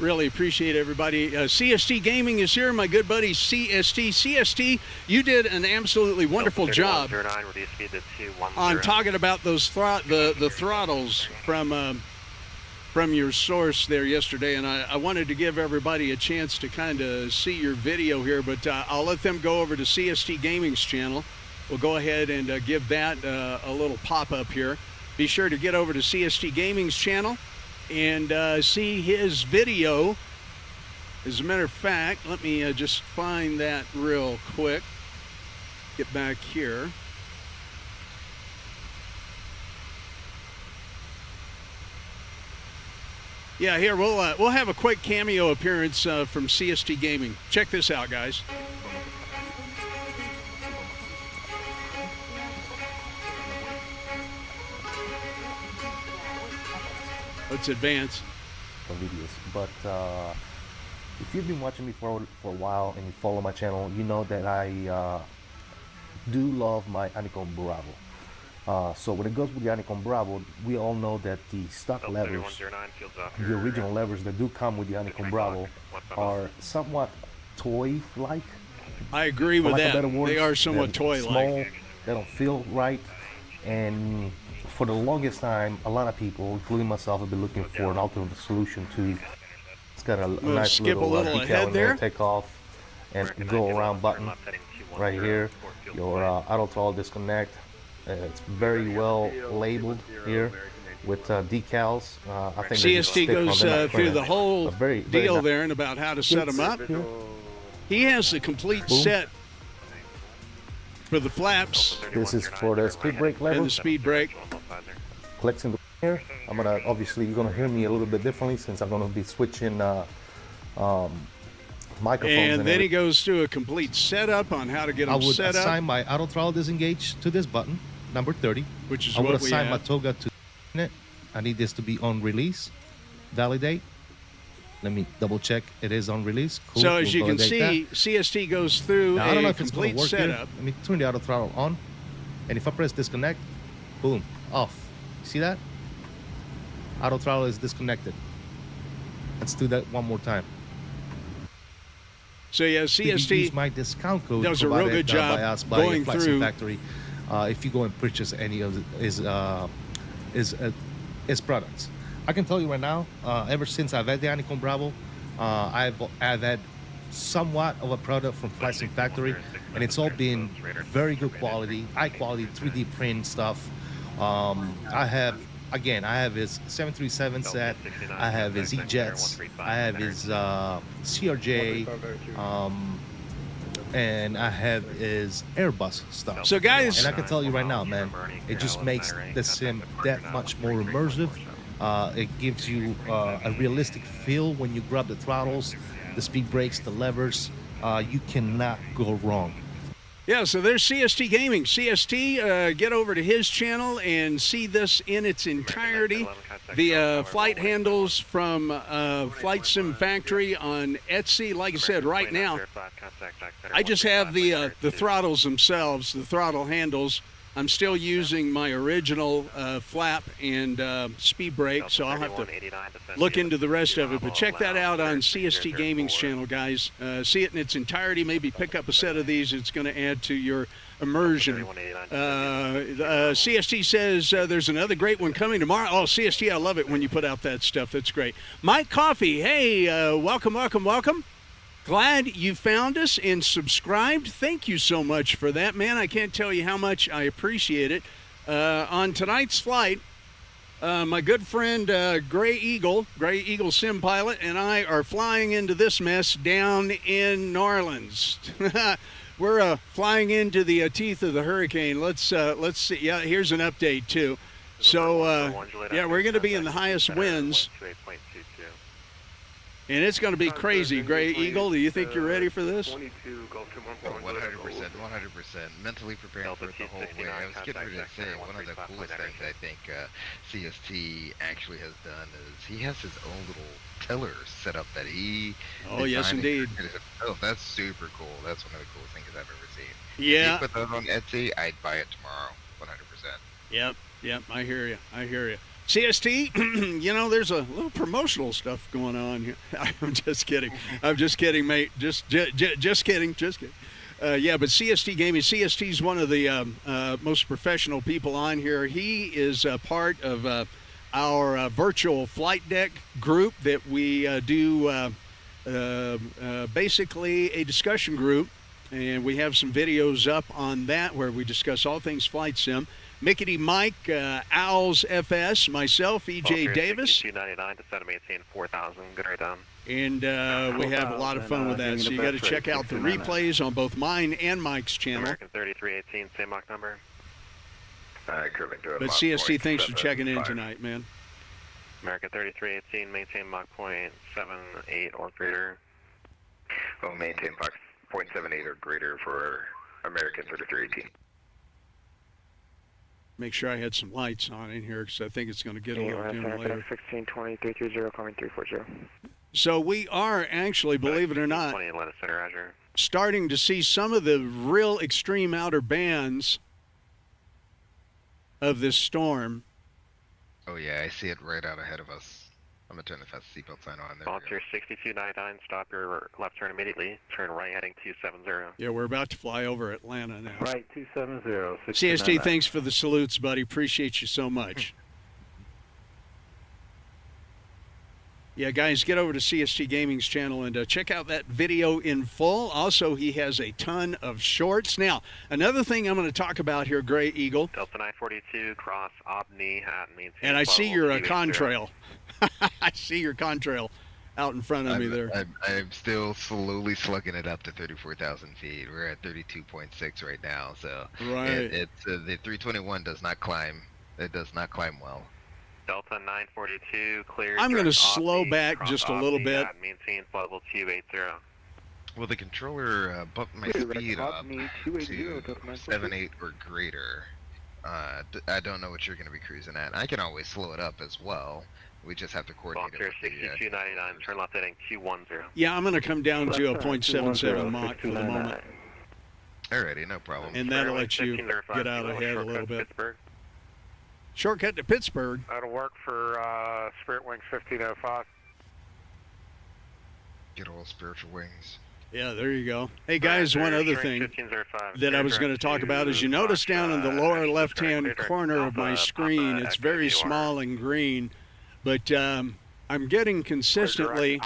really appreciate everybody. CST Gaming is here, my good buddy CST. CST, you did an absolutely wonderful job on talking about those the throttles from your source there yesterday, and I wanted to give everybody a chance to kind of see your video here, but I'll let them go over to CST Gaming's channel. We'll go ahead and give that a little pop-up here. Be sure to get over to CST Gaming's channel and see his video. As a matter of fact, let me just find that real quick. Get back here. Yeah, here we'll have a quick cameo appearance from CST Gaming. Check this out, guys. Let's advance. Videos, but if you've been watching me for a while and you follow my channel, you know that I do love my Honeycomb Bravo. So when it goes with the Honeycomb Bravo, we all know that the stock levers, the original levers that do come with the Honeycomb Bravo, are somewhat toy-like. I agree with that. They are somewhat toy-like. Small, they don't feel right, and for the longest time, a lot of people, including myself, have been looking for an alternative solution to. It's got a nice little decal in there, take off, and go around button right here. Your auto throttle disconnect. It's very well labeled here with decals. I think CST goes through the whole deal there and about how to set them up. He has the complete set for the flaps. This is for the speed brake lever. And the speed brake. Clicks into here. I'm gonna obviously you're gonna hear me a little bit differently since I'm gonna be switching microphones. And then he goes through a complete setup on how to get them set up. I would assign my auto throttle disengage to this button, number 30. Which is I would what we assign have. my toga to it. I need this to be on release. Validate. Let me double check. It is on release. Cool. So as you can see, CST goes through now, I don't know a if it's gonna complete work setup. Here. Let me turn the auto throttle on, and if I press disconnect, boom, off. See that? Auto throttle is disconnected. Let's do that one more time. So yeah, CST use my discount code does a real good job by us, going by through. Factory. If you go and purchase any of his products, I can tell you right now. Ever since I've had the Honeycomb Bravo, I've had somewhat of a product from FRANCINE Factory, and it's all been very good quality, high quality 3D print stuff. I have his 737 set, I have his E-Jets, I have his CRJ, and I have his Airbus stuff. So guys, and I can tell you right now, man, it just makes the sim that much more immersive. It gives you a realistic feel when you grab the throttles, the speed brakes, the levers. You cannot go wrong. Yeah, so there's CST Gaming. CST, get over to his channel and see this in its entirety. The flight handles from Flight Sim Factory on Etsy. Like I said, right now, I just have the throttles themselves, the throttle handles. I'm still using my original flap and speed brake, so I'll have to look into the rest of it. But check that out on CST Gaming's channel, guys. See it in its entirety. Maybe pick up a set of these. It's going to add to your immersion. CST says there's another great one coming tomorrow. Oh, CST, I love it when you put out that stuff. That's great. Mike Coffee, hey, welcome, welcome, welcome. Glad you found us and subscribed. Thank you so much for that, man. I can't tell you how much I appreciate it. On tonight's flight, my good friend Gray Eagle Sim Pilot, and I are flying into this mess down in New Orleans. We're flying into the teeth of the hurricane. Let's see. Yeah, here's an update too. So yeah, we're going to be in the highest winds. And it's going to be crazy. Gray Eagle, do you think you're ready for this? 22, Gulf 21. 100%, 100%. Mentally preparing for it the whole way. I was getting ready to say, one of the coolest things I think CST actually has done is he has his own little tiller set up that he... Oh, yes, indeed. Oh, that's super cool. That's one of the coolest things I've ever seen. Yeah. If you put those on Etsy, I'd buy it tomorrow, 100%. Yep, I hear you. CST, you know, there's a little promotional stuff going on here. I'm just kidding, mate. Just kidding. Yeah, but CST Gaming, CST's one of the most professional people on here. He is part of our virtual flight deck group that we do basically a discussion group, and we have some videos up on that where we discuss all things flight sim. Mickety Mike, Owls FS, myself, EJ Davis. 299 to 718 4000. Good right down. And we have a lot of fun with that. So you got to check out the replays on both mine and Mike's channel. American 3318, same Mach number. But CST, thanks for checking in tonight, man. American 3318, maintain Mach point 78 or greater. Well, maintain Mach 0.78 or greater for American 3318. Make sure I had some lights on in here because I think it's going to get a little dim later. 1620, 330, calling 340. So we are actually, believe it or not, 20 Atlanta Center, Roger. starting to see some of the real extreme outer bands of this storm. Oh yeah, I see it right out ahead of us. I'm going to turn the fast seatbelt sign on. There Volunteer 6299, stop your left turn immediately. Turn right heading 270. Yeah, we're about to fly over Atlanta now. Right, 270. CST, thanks for the salutes, buddy. Appreciate you so much. Yeah, guys, get over to CST Gaming's channel and check out that video in full. Also, he has a ton of shorts. Now, another thing I'm going to talk about here, Gray Eagle. Delta 942, cross Obney, hat, maintain. And I see your contrail. I see your contrail out in front of me there. I'm still slowly slugging it up to 34,000 feet. We're at 32.6 right now, so right. It's the 321 does not climb. It does not climb well. Delta 942, clear. I'm going to slow back just a little bit. Maintain flight level 280. Well, the controller bumped my speed up to 78 or greater. I don't know what you're going to be cruising at. I can always slow it up as well. We just have to coordinate it. 6299, turn left heading 210. Yeah, I'm going to come down to a 0.77 Mach for the moment. Alrighty, no problem. And that'll let you get out ahead a little bit. Shortcut to Pittsburgh. That'll work for Spirit Wings 1505. Get all spiritual wings. Yeah, there you go. Hey, guys, one other thing that I was going to talk about is you notice down in the lower left-hand corner of my screen, it's very small and green, but I'm getting consistently,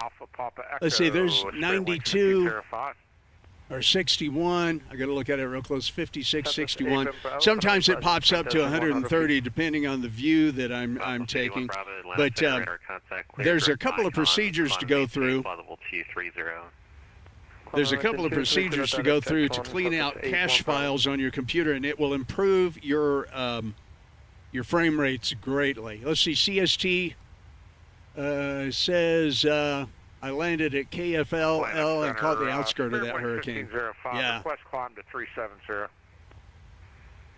let's see, there's 92 or 61. I got to look at it real close, 56, 61. Sometimes it pops up to 130 depending on the view that I'm taking. But there's a couple of procedures to go through. There's a couple of procedures to go through to clean out cache files on your computer, and it will improve your frame rates greatly. Let's see, CST says I landed at KFLL and caught the outskirt of that hurricane. Yeah. Request climb to 370.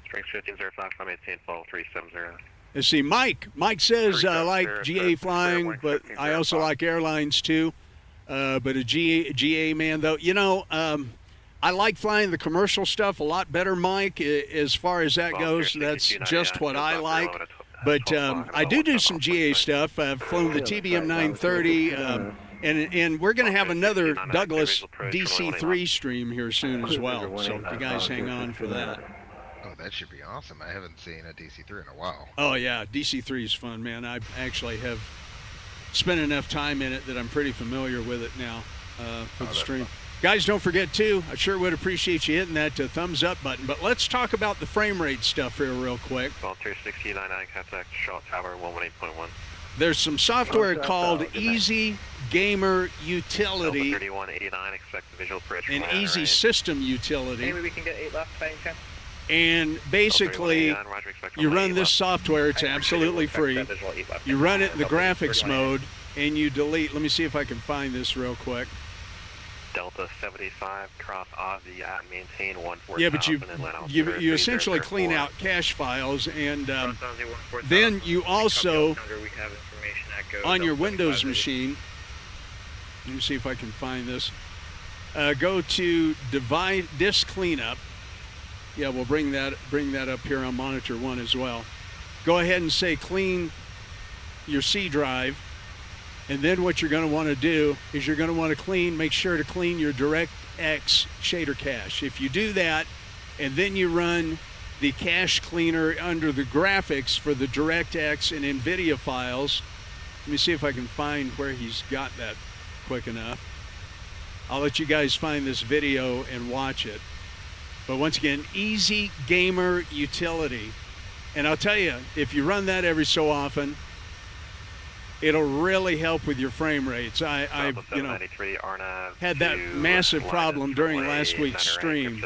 Strength 1505, climb 18, fall 370. Let's see, Mike says I like GA flying, but I also like airlines too. But a GA man, though, you know, I like flying the commercial stuff a lot better, Mike, as far as that goes. That's just what I like. But I do some GA stuff. I've flown the TBM 930, and we're going to have another Douglas DC-3 stream here soon as well. So you guys hang on for that. Oh, that should be awesome. I haven't seen a DC-3 in a while. Oh, yeah, DC-3 is fun, man. I actually have spent enough time in it that I'm pretty familiar with it now for the stream. Guys, don't forget, too, I sure would appreciate you hitting that thumbs up button. But let's talk about the frame rate stuff here real quick. Volunteer 6299, contact Charlotte Tower 118.1. There's some software called Easy Gamer Utility 3189, expect the visual bridge and Easy System Utility. Maybe we can get 8 left by any chance? And basically, you run this software. It's absolutely free. You run it in the graphics mode, and you delete. Let me see if I can find this real quick. Delta 75, cross Aussie at maintain 14,000. Yeah, but you essentially clean out cache files, and then you also, on your Windows machine, let me see if I can find this, go to disk cleanup. Yeah, we'll bring that up here on monitor 1 as well. Go ahead and say clean your C drive. And then what you're going to want to do is you're going to want to make sure to clean your DirectX shader cache. If you do that, and then you run the cache cleaner under the graphics for the DirectX and NVIDIA files, let me see if I can find where he's got that quick enough. I'll let you guys find this video and watch it. But once again, Easy Gamer Utility. And I'll tell you, if you run that every so often, it'll really help with your frame rates. I had that massive problem during last week's stream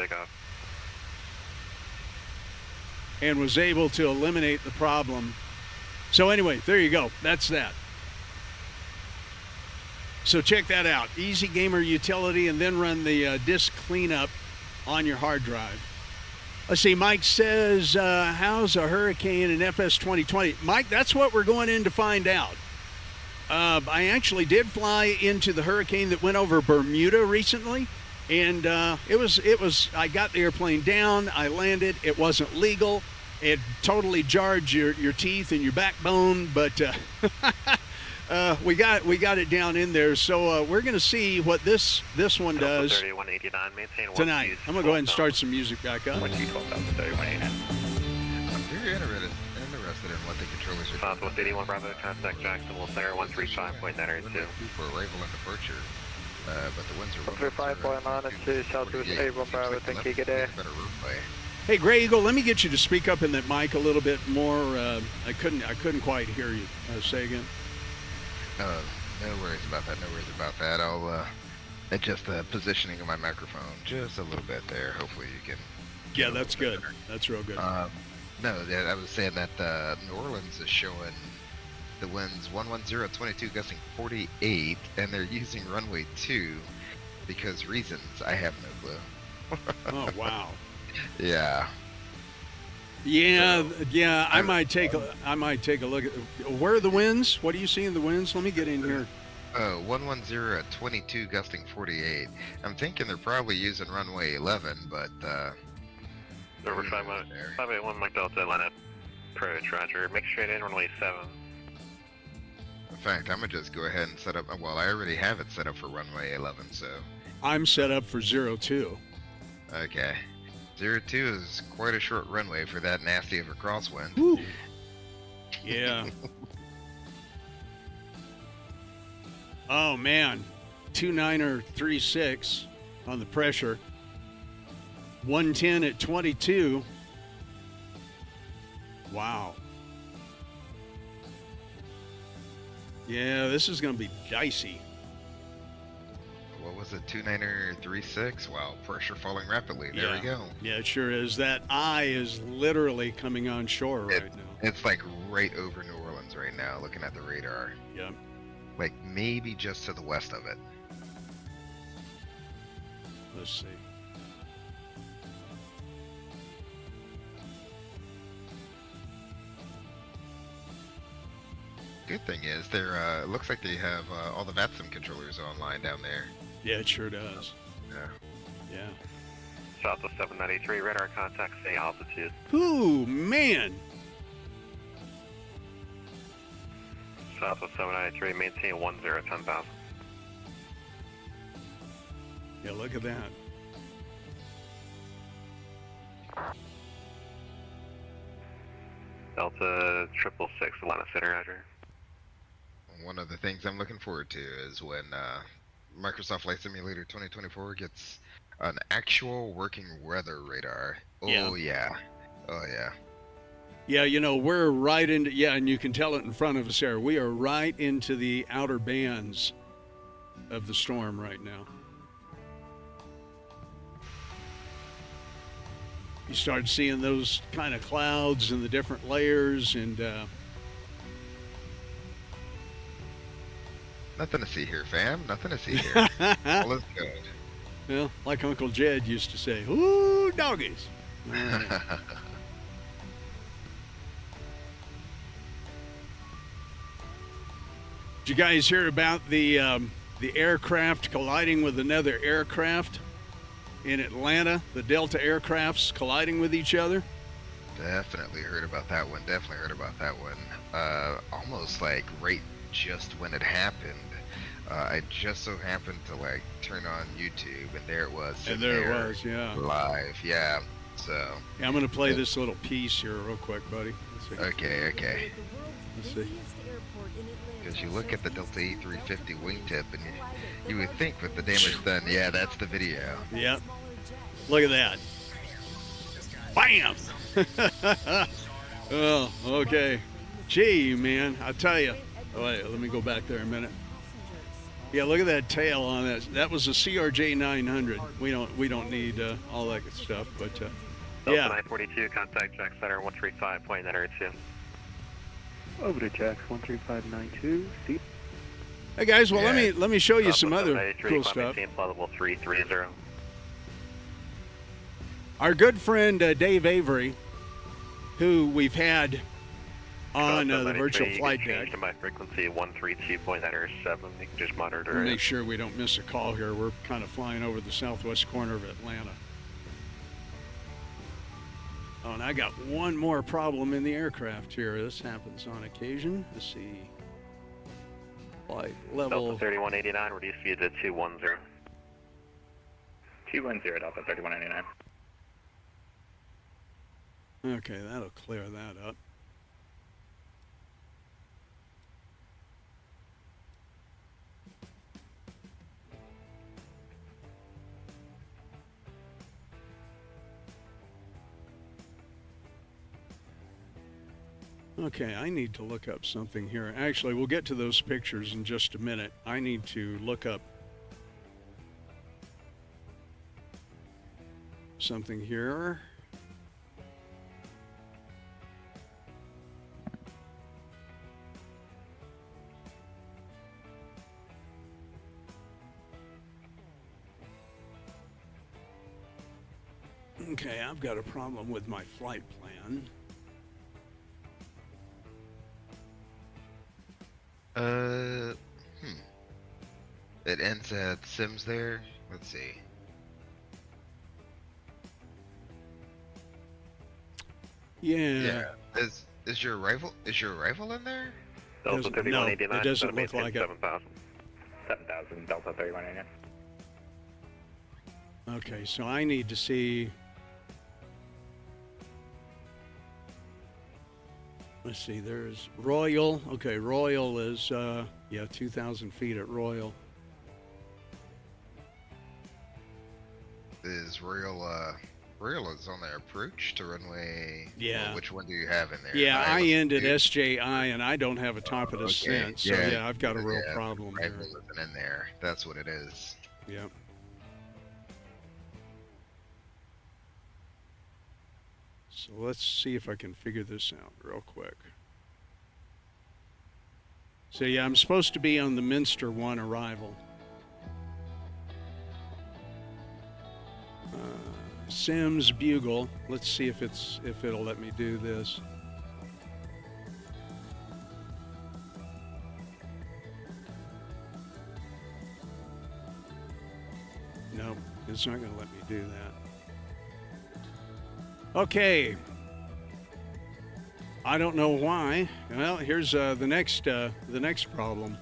and was able to eliminate the problem. So anyway, there you go. That's that. So check that out. Easy Gamer Utility, and then run the disk cleanup on your hard drive. Let's see, Mike says, how's a hurricane in FS 2020? Mike, that's what we're going in to find out. I actually did fly into the hurricane that went over Bermuda recently, and it was. I got the airplane down, I landed. It wasn't legal. It totally jarred your teeth and your backbone, but we got it down in there. So we're gonna see what this one does tonight. I'm gonna go ahead and start some music back up. I'm very interested in what the controllers are doing. Southwest 81 Bravo, contact Jacksonville Center 135.982. For arrival and departure, but the winds are 135.9 Southwest 81 Bravo, thank you, good day. Hey, Gray Eagle, let me get you to speak up in that mic a little bit more. I couldn't quite hear you. Say again. No worries about that. No worries about that. I'll adjust the positioning of my microphone just a little bit there. Hopefully you can. Yeah, that's good. That's real good. No, I was saying that New Orleans is showing the winds 110-22 gusting 48, and they're using runway 2 because reasons I have no clue. Oh wow. Yeah. Yeah, yeah. I might take a look at where are the winds. What are you seeing the winds? Let me get in here. 110 at 22 gusting 48. I'm thinking they're probably using runway 11, but Over 581 Mike Delta Atlanta approach, roger. Make straight in runway 7. In fact, I'm gonna just go ahead and set up. Well, I already have it set up for runway 11, so. I'm set up for 02. Okay. 02 is quite a short runway for that nasty of a crosswind. Ooh. Yeah. Oh man, 29er36 on the pressure. 110 at 22. Wow. Yeah, this is going to be dicey. What was it? 29er36? Wow, pressure falling rapidly. There we go. Yeah, it sure is. That eye is literally coming on shore right now. It's like right over New Orleans right now, looking at the radar. Yeah. Like maybe just to the west of it. Let's see. Good thing is, they're looks like they have all the VATSIM controllers online down there. Yeah, it sure does. Yeah. Yeah. Southwest 793, radar contact, stay altitude. Ooh, man. Southwest 793, maintain 10,000. Yeah, look at that. Delta 666, Atlanta Center, roger. One of the things I'm looking forward to is when Microsoft Flight Simulator 2024 gets an actual working weather radar. Oh yeah. Oh yeah. Yeah, you know, we're right into, and you can tell it in front of us there. We are right into the outer bands of the storm right now. You start seeing those kind of clouds and the different layers, and Nothing to see here, fam. Nothing to see here. All is good. Well, like Uncle Jed used to say, "Ooh, doggies." All right. Did you guys hear about the aircraft colliding with another aircraft in Atlanta? The Delta aircrafts colliding with each other? Definitely heard about that one. Almost like right just when it happened. I just so happened to like turn on YouTube, and there it was. And there it was, yeah. Live, yeah. So. Yeah, I'm gonna play this little piece here real quick, buddy. Let's see. Okay. Let's see. Because you look at the Delta A350 wingtip, and you would think with the damage done, yeah, that's the video. Yep. Look at that. Bam! Oh, okay. Gee, man, I tell you. Oh, wait, let me go back there a minute. Yeah, look at that tail on that. That was a CRJ 900. We don't need all that good stuff, but Delta yeah. 942, contact Jack Center 135.902. Over to Jax 13592. See. Hey guys, well Yeah. let me show you some other 783, cool stuff. maintain level 330. Our good friend Dave Avery, who we've had on the virtual flight deck. Change to my frequency 132.907. You can just monitor Make it. sure we don't miss a call here. We're kind of flying over the southwest corner of Atlanta. Oh, and I got one more problem in the aircraft here. This happens on occasion. Let's see. Flight level. Delta 3189, reduce you to 210. 210, Delta 3189. Okay, that'll clear that up. Okay, I need to look up something here. Actually, we'll get to those pictures in just a minute. I need to look up something here. Okay, I've got a problem with my flight plan. It ends at Sims there. Let's see. Yeah. Is your arrival in there? Delta Doesn't- 3189. no, it doesn't look like it. 7,000. 7,000, Delta 3189. Okay, so I need to see. Let's see, there's Royal. Okay, Royal is, 2,000 feet at Royal. Is Royal is on their approach to runway? Yeah. Well, which one do you have in there? Yeah, I Arrival ended two? SJI, and I don't have a top of the Okay, scent, so yeah, I've got a real yeah, problem here. Arrival isn't in there. That's what it is. Yep. So let's see if I can figure this out real quick. So yeah, I'm supposed to be on the Minster 1 arrival. Sims Bugle. Let's see if it'll let me do this. No, it's not going to let me do that. Okay. I don't know why. Well, here's the next problem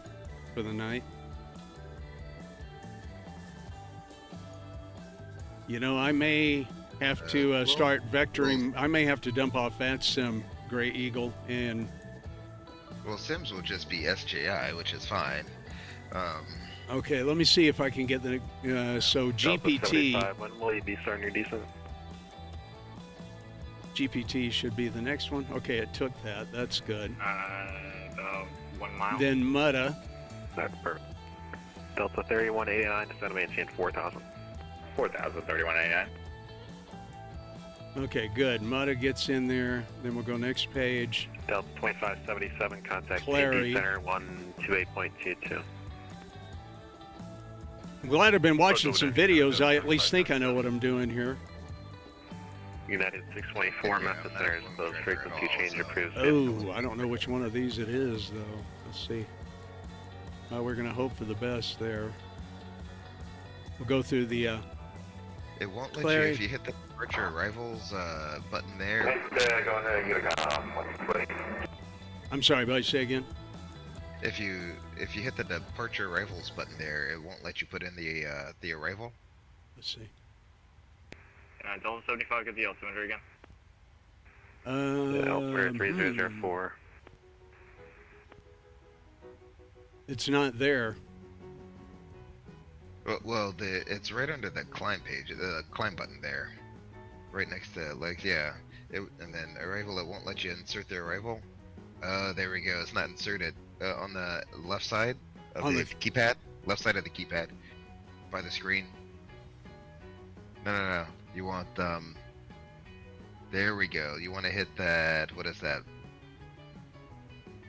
for the night. You know, I may have to start vectoring. I may have to dump off that sim Gray Eagle and. Well, Sims will just be SJI, which is fine. Okay, let me see if I can get the so GPT. Delta 75, when will you be starting your descent? GPT should be the next one. Okay, it took that. That's good. About 1 mile. Then Mutta. That's perfect. Delta 3189, descend to maintain 4,000. 4,000, 3189. Okay, good. Mutta gets in there. Then we'll go next page. Delta 2577, contact Clary. KD Center 128.22. I'm glad I've been watching some videos. I at least think I know what I'm doing here. United 624 Memphis Center, those frequency change approved. Oh, I don't know which one of these it is, though. Let's see. We're going to hope for the best there. We'll go through the... it won't let you, if you hit the departure arrivals button there. I'm sorry, buddy, say again. If you hit the departure arrivals button there, it won't let you put in the arrival. Let's see. Delta 75, get the altimeter again. Yeah, Altimeter 3004. It's not there. Well, it's right under the climb page, the climb button there, right next to and then arrival. It won't let you insert the arrival. There we go. It's not inserted on the left side of the keypad. Left side of the keypad, by the screen. No. You want there we go. You want to hit that. What is that?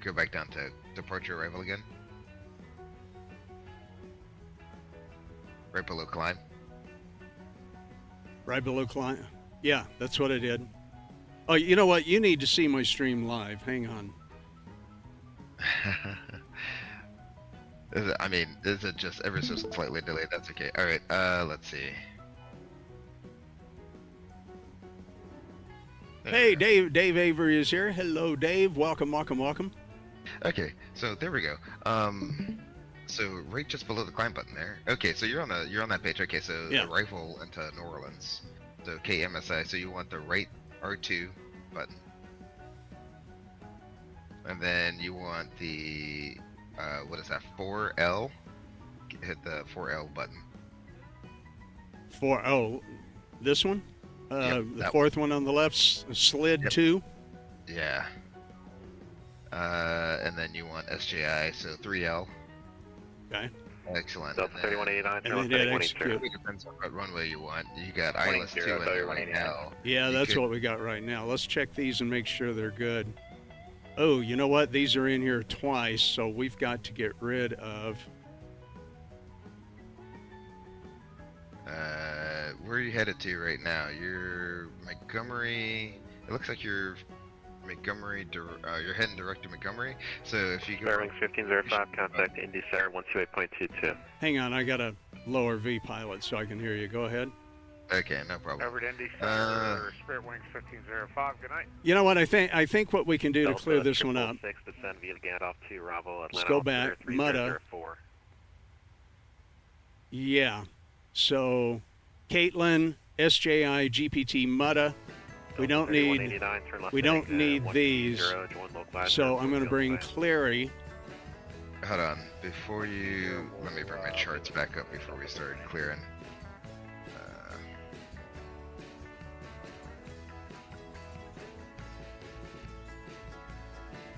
Go back down to departure arrival again. Right below climb. Right below climb? Yeah, that's what I did. Oh, you know what? You need to see my stream live. Hang on. I mean, is it just ever so slightly delayed? That's okay. All right, let's see. Hey, Dave Avery is here. Hello, Dave. Welcome. Okay, so there we go. So right just below the climb button there. Okay, so you're on that page. Okay, so yeah. Arrival into New Orleans. So KMSI. So you want the right R2 button, and then you want the what is that? 4L. Hit the 4L button. 4L. This one. The fourth one on the left, slid 2. Yeah. And then you want SJI, so 3L. Okay. Excellent. Delta 3189. And then hit execute. It depends on what runway you want. You got ILS 2 in there right now. Yeah, that's what we got right now. Let's check these and make sure they're good. Oh, you know what? These are in here twice, so we've got to get rid of... where are you headed to right now? You're Montgomery. It looks like you're Montgomery. You're heading direct to Montgomery. So if you go. Bearing 1505, contact Indy Center 128.22. Hang on, I got a lower V pilot so I can hear you. Go ahead. Okay, no problem. Over to Indy Center, Spirit Wings 1505. Good night. You know what? I think what we can do to clear this one up. Descend via Gandalf to Bravo, Atlanta. Let's go back. Mutta. Yeah. So, Caitlin, SJI, GPT, Mutta. We don't need these. So I'm going to bring Clary. Hold on. Before you, let me bring my charts back up before we start clearing.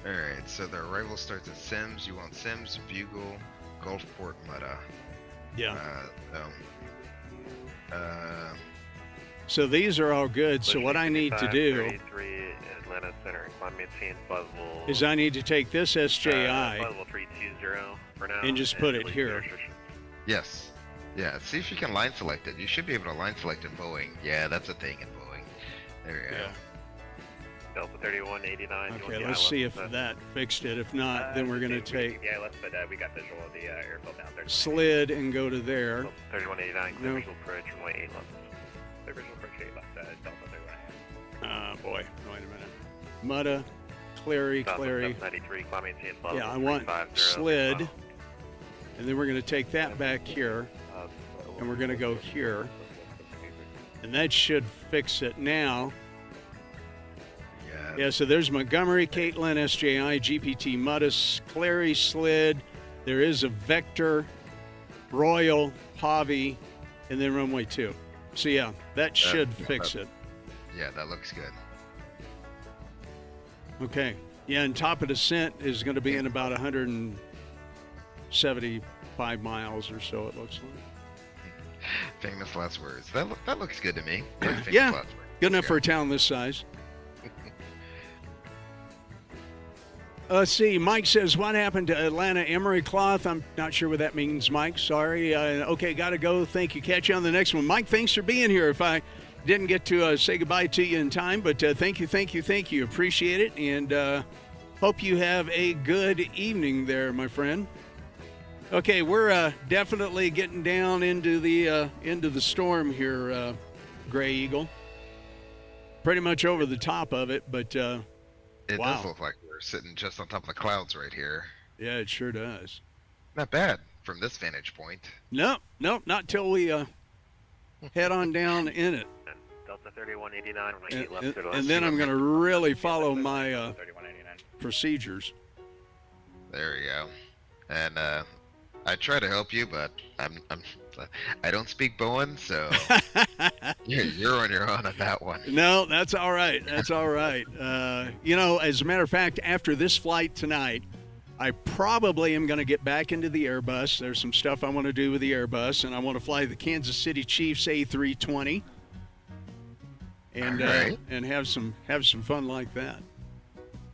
All right. So the arrival starts at Sims. You want Sims, Bugle, Gulfport, Mutta. Yeah. So these are all good. So what I need to do Atlanta Center, is I need to take this SJI for now, and just put it here. Yes. Yeah. See if you can line select it. You should be able to line select in Boeing. Yeah, that's a thing in Boeing. There you go. Delta 3189. Okay, let's see if that fixed it. If not, then we're going to take we got visual of the airfield down there. slid and go to there. 3189, clear visual approach, runway 8 left. Clear visual approach 8 left, Delta 31. Boy, wait a minute. Mutta, Clary. 93, Yeah, I want slid, and then we're going to take that back here, and we're going to go here, and that should fix it now. Yeah, so there's Montgomery, Caitlin, SJI, GPT, Mutta, Clary, slid. There is a Vector, Royal, Pavi, and then runway 2. So yeah, that should fix it. Yeah, that looks good. Okay. Yeah, and top of descent is going to be in about 175 miles or so, it looks like. Famous last words. That looks good to me. Yeah, good enough for a town this size. Let's see. Mike says, what happened to Atlanta Emery cloth? I'm not sure what that means, Mike. Sorry. Okay, got to go. Thank you. Catch you on the next one. Mike, thanks for being here. If I didn't get to say goodbye to you in time, but thank you. Appreciate it, and hope you have a good evening there, my friend. Okay, we're definitely getting down into the storm here, Gray Eagle. Pretty much over the top of it, but it wow. does look like we're sitting just on top of the clouds right here. Yeah, it sure does. Not bad from this vantage point. Nope, not till we head on down in it. Delta 3189, and then I'm going to really follow my procedures. There we go. And I try to help you, but I don't speak Bowen, so you're on your own on that one. No, that's all right. That's all right. As a matter of fact, after this flight tonight, I probably am going to get back into the Airbus. There's some stuff I want to do with the Airbus, and I want to fly the Kansas City Chiefs A320, and right. And have some fun like that.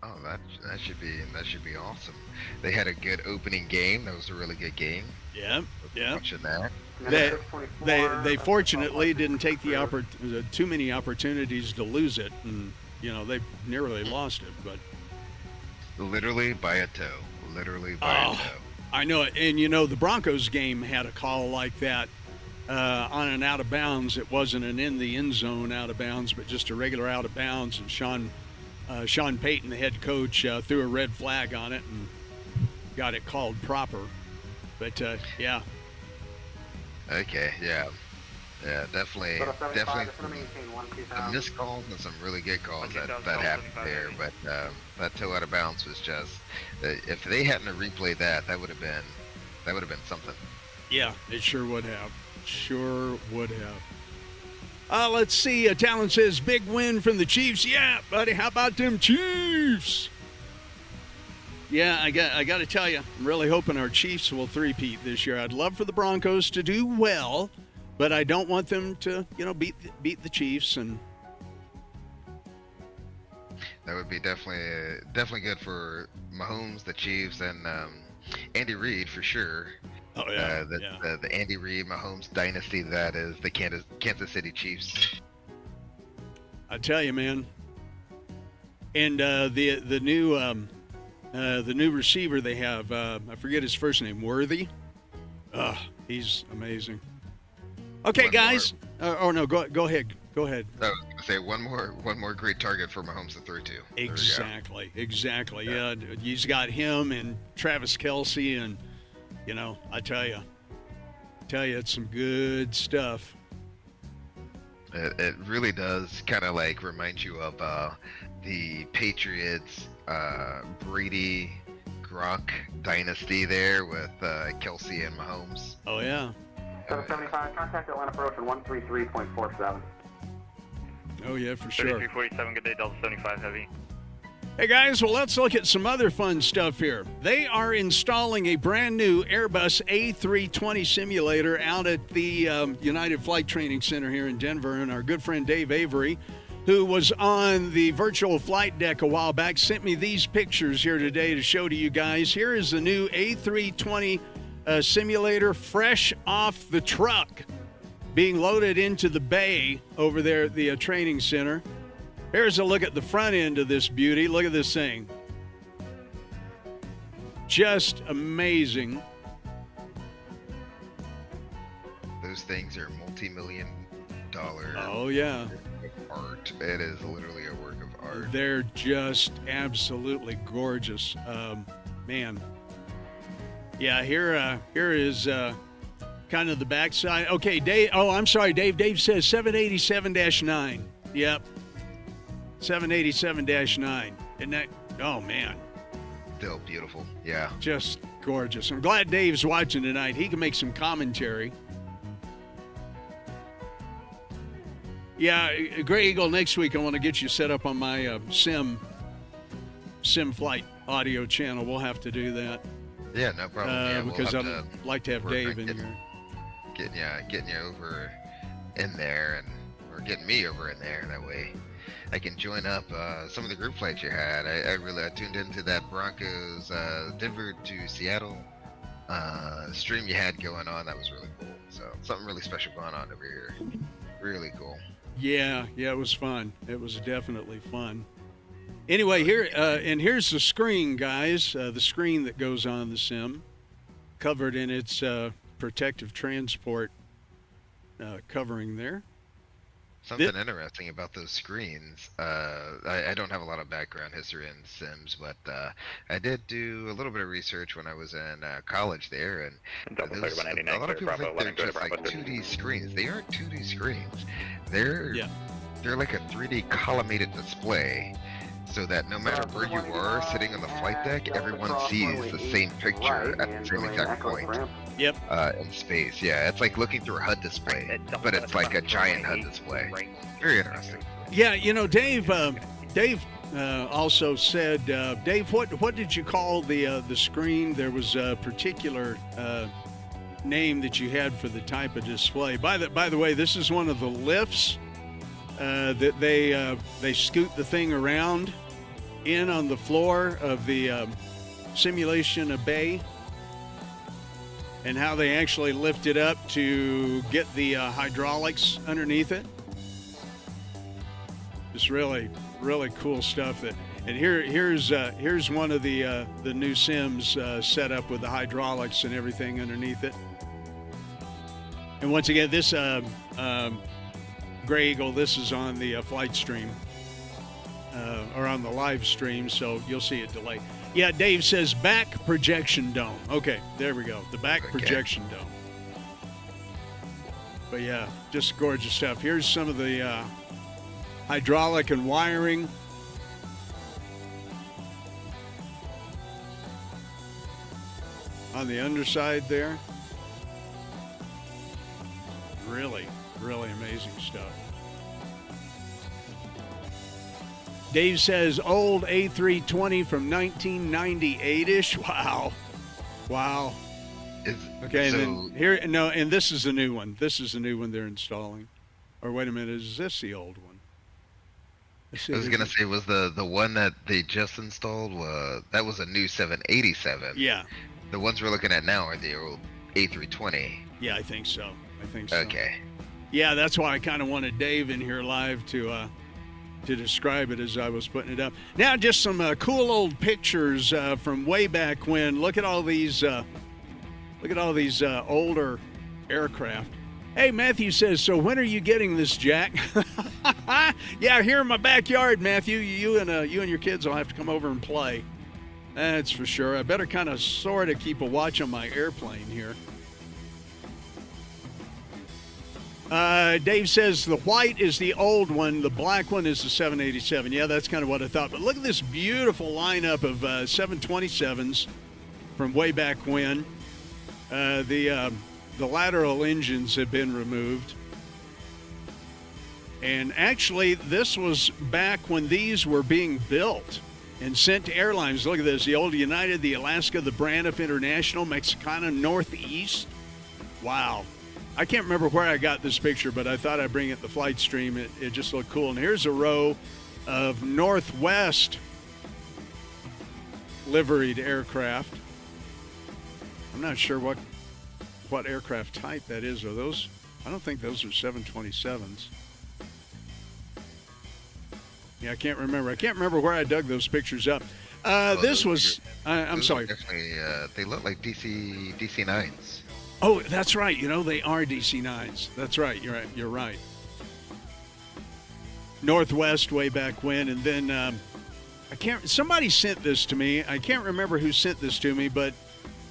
Oh, that should be awesome. They had a good opening game. That was a really good game. Yeah. Watching that. They fortunately didn't take too many opportunities to lose it, and they nearly lost it, but literally by a toe. A toe. I know it. And the Broncos game had a call like that on an out of bounds. It wasn't an in the end zone out of bounds, but just a regular out of bounds, and Sean Payton, the head coach, threw a red flag on it and got it called proper. But yeah. Okay, yeah, definitely some missed calls and some really good calls that happened there. But that toe out of bounds was just, if they hadn't replayed that would have been something. Yeah, it sure would have. Let's see. Talon says, big win from the Chiefs. Yeah, buddy, how about them Chiefs? Yeah, I got to tell you, I'm really hoping our Chiefs will three-peat this year. I'd love for the Broncos to do well, but I don't want them to, beat the Chiefs. And that would be definitely good for Mahomes, the Chiefs, and Andy Reid for sure. Oh yeah, the Andy Reid Mahomes dynasty that is the Kansas City Chiefs. I tell you, man. And the new receiver they have, I forget his first name, Worthy. He's amazing. Okay, guys. No, go ahead. I was gonna say one more great target for Mahomes to throw to. Exactly. Yeah, he's got him and Travis Kelce, and I tell you, it's some good stuff. It really does kind of like remind you of the Patriots, Brady, Gronk dynasty there with Kelce and Mahomes. Oh yeah. 775, contact Atlanta approach on 133.47. Oh yeah, for sure. 3347, good day, Delta 75 Heavy. Hey guys, well, let's look at some other fun stuff here. They are installing a brand new Airbus A320 simulator out at the United Flight Training Center here in Denver, and our good friend Dave Avery, who was on the virtual flight deck a while back, sent me these pictures here today to show to you guys. Here is the new A320 simulator, fresh off the truck, being loaded into the bay over there at the training center. Here's a look at the front end of this beauty. Look at this thing. Just amazing. Those things are multi-million-dollar. Oh, yeah. Art. It is literally a work of art. They're just absolutely gorgeous. Man. Yeah, here is kind of the backside. Okay, Dave. Oh, I'm sorry, Dave. Dave says 787-9. Yep. 787-9. Isn't that? Oh, man. Still beautiful. Yeah. Just gorgeous. I'm glad Dave's watching tonight. He can make some commentary. Yeah, Gray Eagle, next week I want to get you set up on my sim flight audio channel. We'll have to do that. Yeah, no problem. Yeah, because I'd like to have Dave in here. Getting you over in there, and or getting me over in there. That way I can join up some of the group flights you had. I tuned into that Broncos Denver to Seattle stream you had going on. That was really cool. So something really special going on over here. Really cool. Yeah, it was fun. It was definitely fun. Anyway, here and here's the screen, guys. The screen that goes on the sim, covered in its protective transport covering there. Something interesting about those screens. I don't have a lot of background history in Sims, but I did do a little bit of research when I was in college there, and a lot of people think they're just like 2D screens. They aren't 2D screens. They're like a 3D collimated display, so that no matter where you are sitting on the flight deck, everyone sees the same picture at the same exact point. Yep. In space, yeah, it's like looking through a HUD display, but it's like a giant HUD display. Very interesting. Yeah, you know, Dave also said, Dave, what did you call the screen? There was a particular name that you had for the type of display. By the way, this is one of the lifts that they scoot the thing around in on the floor of the simulation bay, and how they actually lift it up to get the hydraulics underneath it. It's really, really cool stuff. And here's one of the new sims set up with the hydraulics and everything underneath it. And once again, this Gray Eagle, this is on the flight stream or on the live stream, so you'll see it delay. Yeah, Dave says back projection dome. Okay, there we go. The back projection dome. But yeah, just gorgeous stuff. Here's some of the hydraulic and wiring. On the underside there. Really, really amazing stuff. Dave says old A320 from 1998-ish. Wow. Okay, so, and then here, no, and this is the new one. This is the new one they're installing. Or wait a minute, is this the old one? I was gonna say, was the one that they just installed? That was a new 787. Yeah. The ones we're looking at now are the old A320. Yeah, I think so. Okay. Yeah, that's why I kind of wanted Dave in here live to describe it as I was putting it up. Now, just some cool old pictures from way back when. Look at all these older aircraft. Hey, Matthew says, so when are you getting this, Jack? Yeah, here in my backyard, Matthew. You and your kids will have to come over and play. That's for sure. I better kind of sort of keep a watch on my airplane here. Dave says the white is the old one. The black one is the 787. Yeah, that's kind of what I thought. But look at this beautiful lineup of 727s from way back when. The lateral engines have been removed. And actually, this was back when these were being built and sent to airlines. Look at this. The old United, the Alaska, the Braniff International, Mexicana Northeast. Wow. I can't remember where I got this picture, but I thought I'd bring it the flight stream. It just looked cool. And here's a row of Northwest liveried aircraft. I'm not sure what aircraft type that is. Are those? I don't think those are 727s. Yeah, I can't remember. I can't remember where I dug those pictures up. This was. I'm sorry. Definitely, they look like DC-9s. Oh, that's right. You know, they are DC-9s. That's right. You're right. Northwest way back when, and then somebody sent this to me. I can't remember who sent this to me, but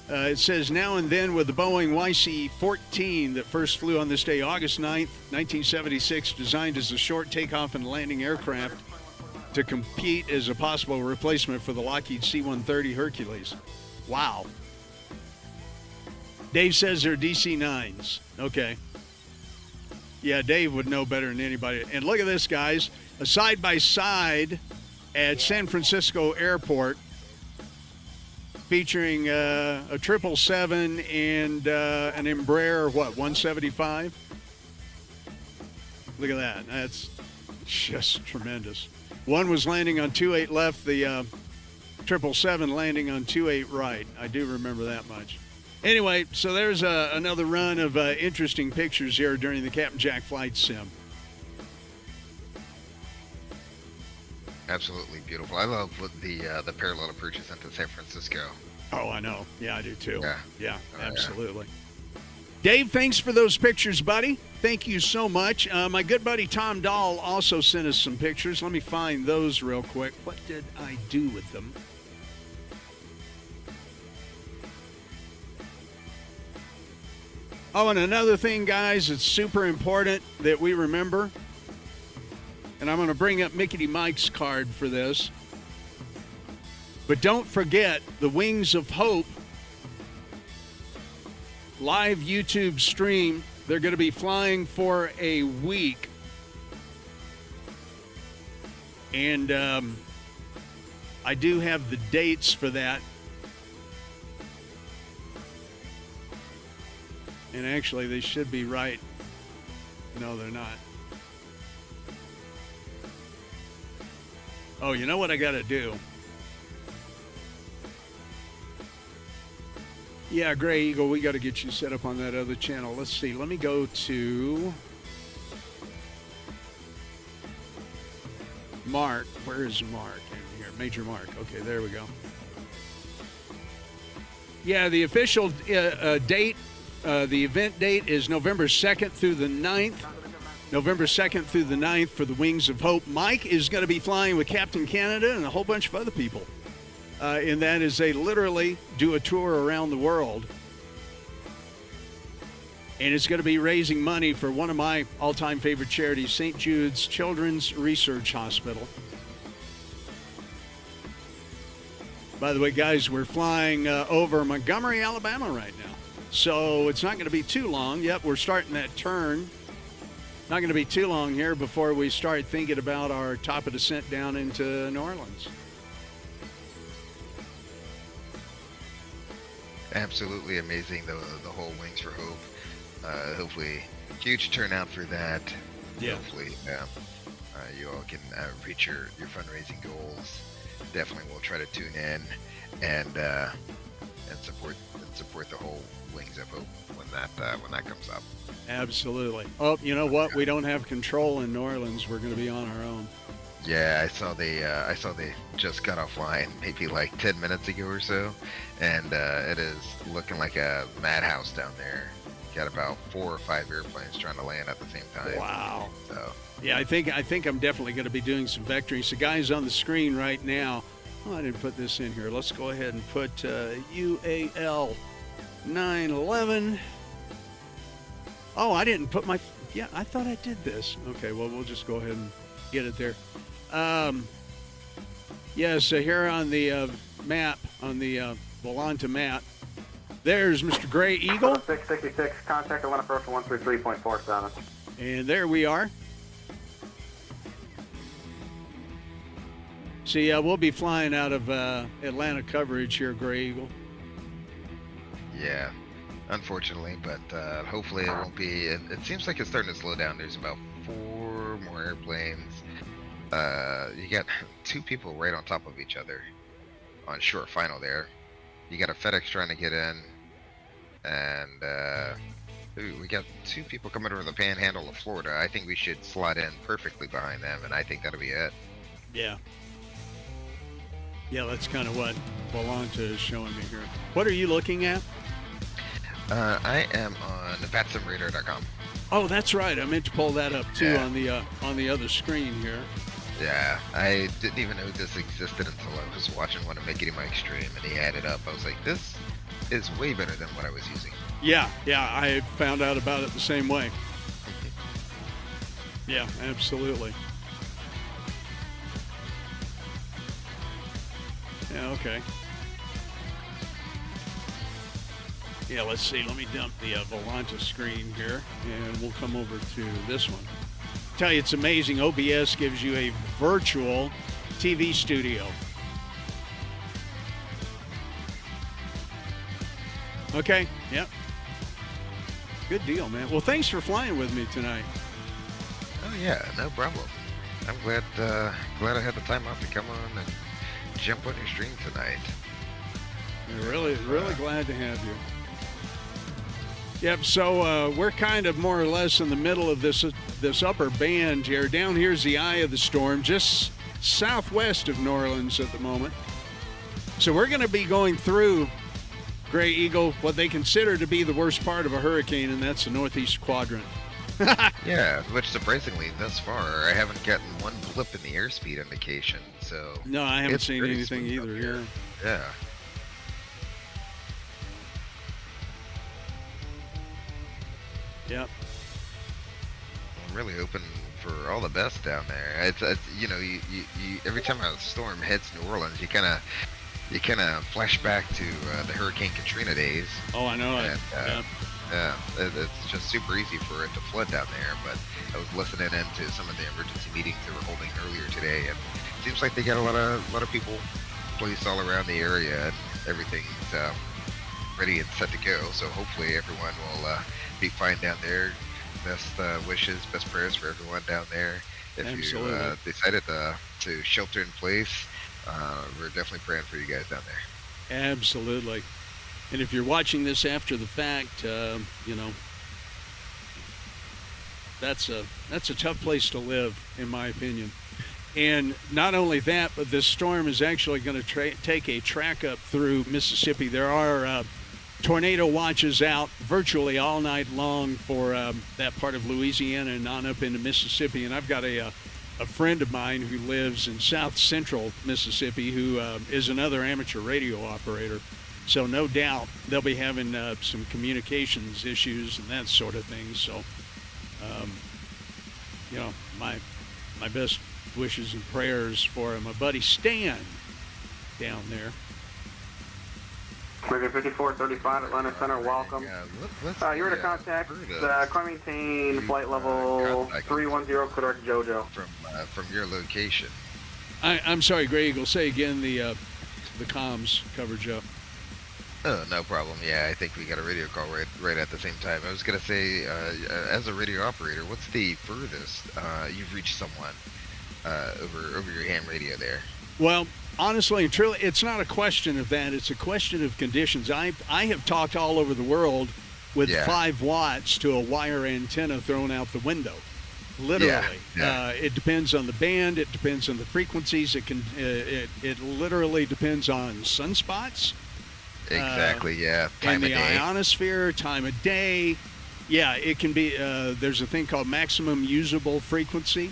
it says now and then with the Boeing YC-14 that first flew on this day, August 9th, 1976, designed as a short takeoff and landing aircraft to compete as a possible replacement for the Lockheed C-130 Hercules. Wow. Dave says they're DC-9s. Okay. Yeah, Dave would know better than anybody. And look at this, guys. A side-by-side at San Francisco Airport featuring a 777 and an Embraer, 175? Look at that. That's just tremendous. One was landing on 28 left, the 777 landing on 28 right. I do remember that much. Anyway, so there's another run of interesting pictures here during the Captain Jack flight sim. Absolutely beautiful. I love the parallel approaches into San Francisco. Oh, I know. Yeah, I do too. Yeah, Oh, absolutely. Dave, thanks for those pictures, buddy. Thank you so much. My good buddy Tom Dahl also sent us some pictures. Let me find those real quick. What did I do with them? Oh, and another thing, guys, it's super important that we remember, and I'm going to bring up Mickey Mike's card for this, but don't forget the Wings of Hope live YouTube stream. They're going to be flying for a week. And I do have the dates for that. And actually, they should be right. No, they're not. Oh, you know what I got to do? Yeah, Gray Eagle, we got to get you set up on that other channel. Let's see. Let me go to Mark. Where is Mark? In here, Major Mark. Okay, there we go. Yeah, the official date, the event date is November 2nd through the 9th. November 2nd through the 9th for the Wings of Hope. Mike is going to be flying with Captain Canada and a whole bunch of other people. And that is they literally do a tour around the world. And it's going to be raising money for one of my all-time favorite charities, St. Jude's Children's Research Hospital. By the way, guys, we're flying over Montgomery, Alabama right now. So it's not going to be too long. Yep, we're starting that turn. Not going to be too long here before we start thinking about our top of descent down into New Orleans. Absolutely amazing, the whole Wings for Hope. Hopefully, huge turnout for that. Yeah. Hopefully, you all can reach your fundraising goals. Definitely, we'll try to tune in and support the whole Wings of Hope when that comes up. Absolutely. Oh, you know what? We don't have control in New Orleans. We're going to be on our own. Yeah, I saw they just got offline maybe like 10 minutes ago or so, and it is looking like a madhouse down there. Got about 4 or 5 airplanes trying to land at the same time. Wow. So yeah, I think I'm definitely going to be doing some vectoring. So guys on the screen right now. Oh, I didn't put this in here. Let's go ahead and put UAL 911. Oh, I didn't put my. Yeah, I thought I did this. Okay, well, we'll just go ahead and get it there. Yes, here on the map, on the Volanta map, there's Mr. Gray Eagle. 666, contact Atlanta approach 133.47. And there we are. See, we'll be flying out of Atlanta coverage here, Gray Eagle. yeah, unfortunately, but hopefully it won't be. It seems like it's starting to slow down. There's about 4 more airplanes. You got 2 people right on top of each other on short final there. You got a FedEx trying to get in, and we got 2 people coming over the panhandle of Florida. I think we should slot in perfectly behind them, and I think that'll be it. Yeah. Yeah, that's kind of what Volanta is showing me here. What are you looking at? I am on vatsimradar.com. Oh, that's right. I meant to pull that up too. Yeah. on the other screen here. Yeah, I didn't even know this existed until I was watching one of Mickey Mike's stream, and he had it up. I was like, this is way better than what I was using. Yeah, I found out about it the same way. Yeah, absolutely. Yeah, okay. Yeah, let's see. Let me dump the Volanta screen here, and we'll come over to this one. Tell you, it's amazing. OBS gives you a virtual TV studio. Okay, yep. Good deal, man. Well, thanks for flying with me tonight. Oh yeah, no problem. I'm glad glad I had the time out to come on and jump on your stream tonight. We're really glad to have you. Yep, so we're kind of more or less in the middle of this upper band here. Down here's the eye of the storm, just southwest of New Orleans at the moment. So we're going to be going through, Gray Eagle, what they consider to be the worst part of a hurricane, and that's the northeast quadrant. Yeah, which surprisingly, thus far, I haven't gotten one blip in the airspeed indication, so... No, I haven't seen anything either, yeah. Yeah. Yep. I'm really hoping for all the best down there. It's you know, you every time a storm hits New Orleans, you kind of flash back to the Hurricane Katrina days. Oh, I know. And, yeah, it's just super easy for it to flood down there. But I was listening into some of the emergency meetings they were holding earlier today, and it seems like they got a lot of people placed all around the area, and everything's ready and set to go. So hopefully everyone will be fine down there. Best wishes, best prayers for everyone down there. If Absolutely. you decided to shelter in place, we're definitely praying for you guys down there. Absolutely. And if you're watching this after the fact, you know, that's a tough place to live, in my opinion. And not only that, but this storm is actually going to take a track up through Mississippi. There are tornado watches out virtually all night long for that part of Louisiana and on up into Mississippi. And I've got a friend of mine who lives in south central Mississippi who is another amateur radio operator. So no doubt they'll be having some communications issues and that sort of thing. So, you know, my best wishes and prayers for my buddy Stan down there. American 5435 Atlanta Center, welcome. You're to contact maintain flight level 310, Kodak Jojo. From your location. I'm sorry, Gray Eagle. Say again the comms coverage up. Oh, no problem. Yeah, I think we got a radio call right at the same time. I was going to say, as a radio operator, what's the furthest you've reached someone over your ham radio there? Well, honestly and truly, it's not a question of that. It's a question of conditions. I have talked all over the world with 5 watts to a wire antenna thrown out the window. Literally. Yeah. It depends on the band. It depends on the frequencies. It literally depends on sunspots. Exactly, yeah. Time of day. And the ionosphere, time of day. Yeah, it can be, there's a thing called maximum usable frequency.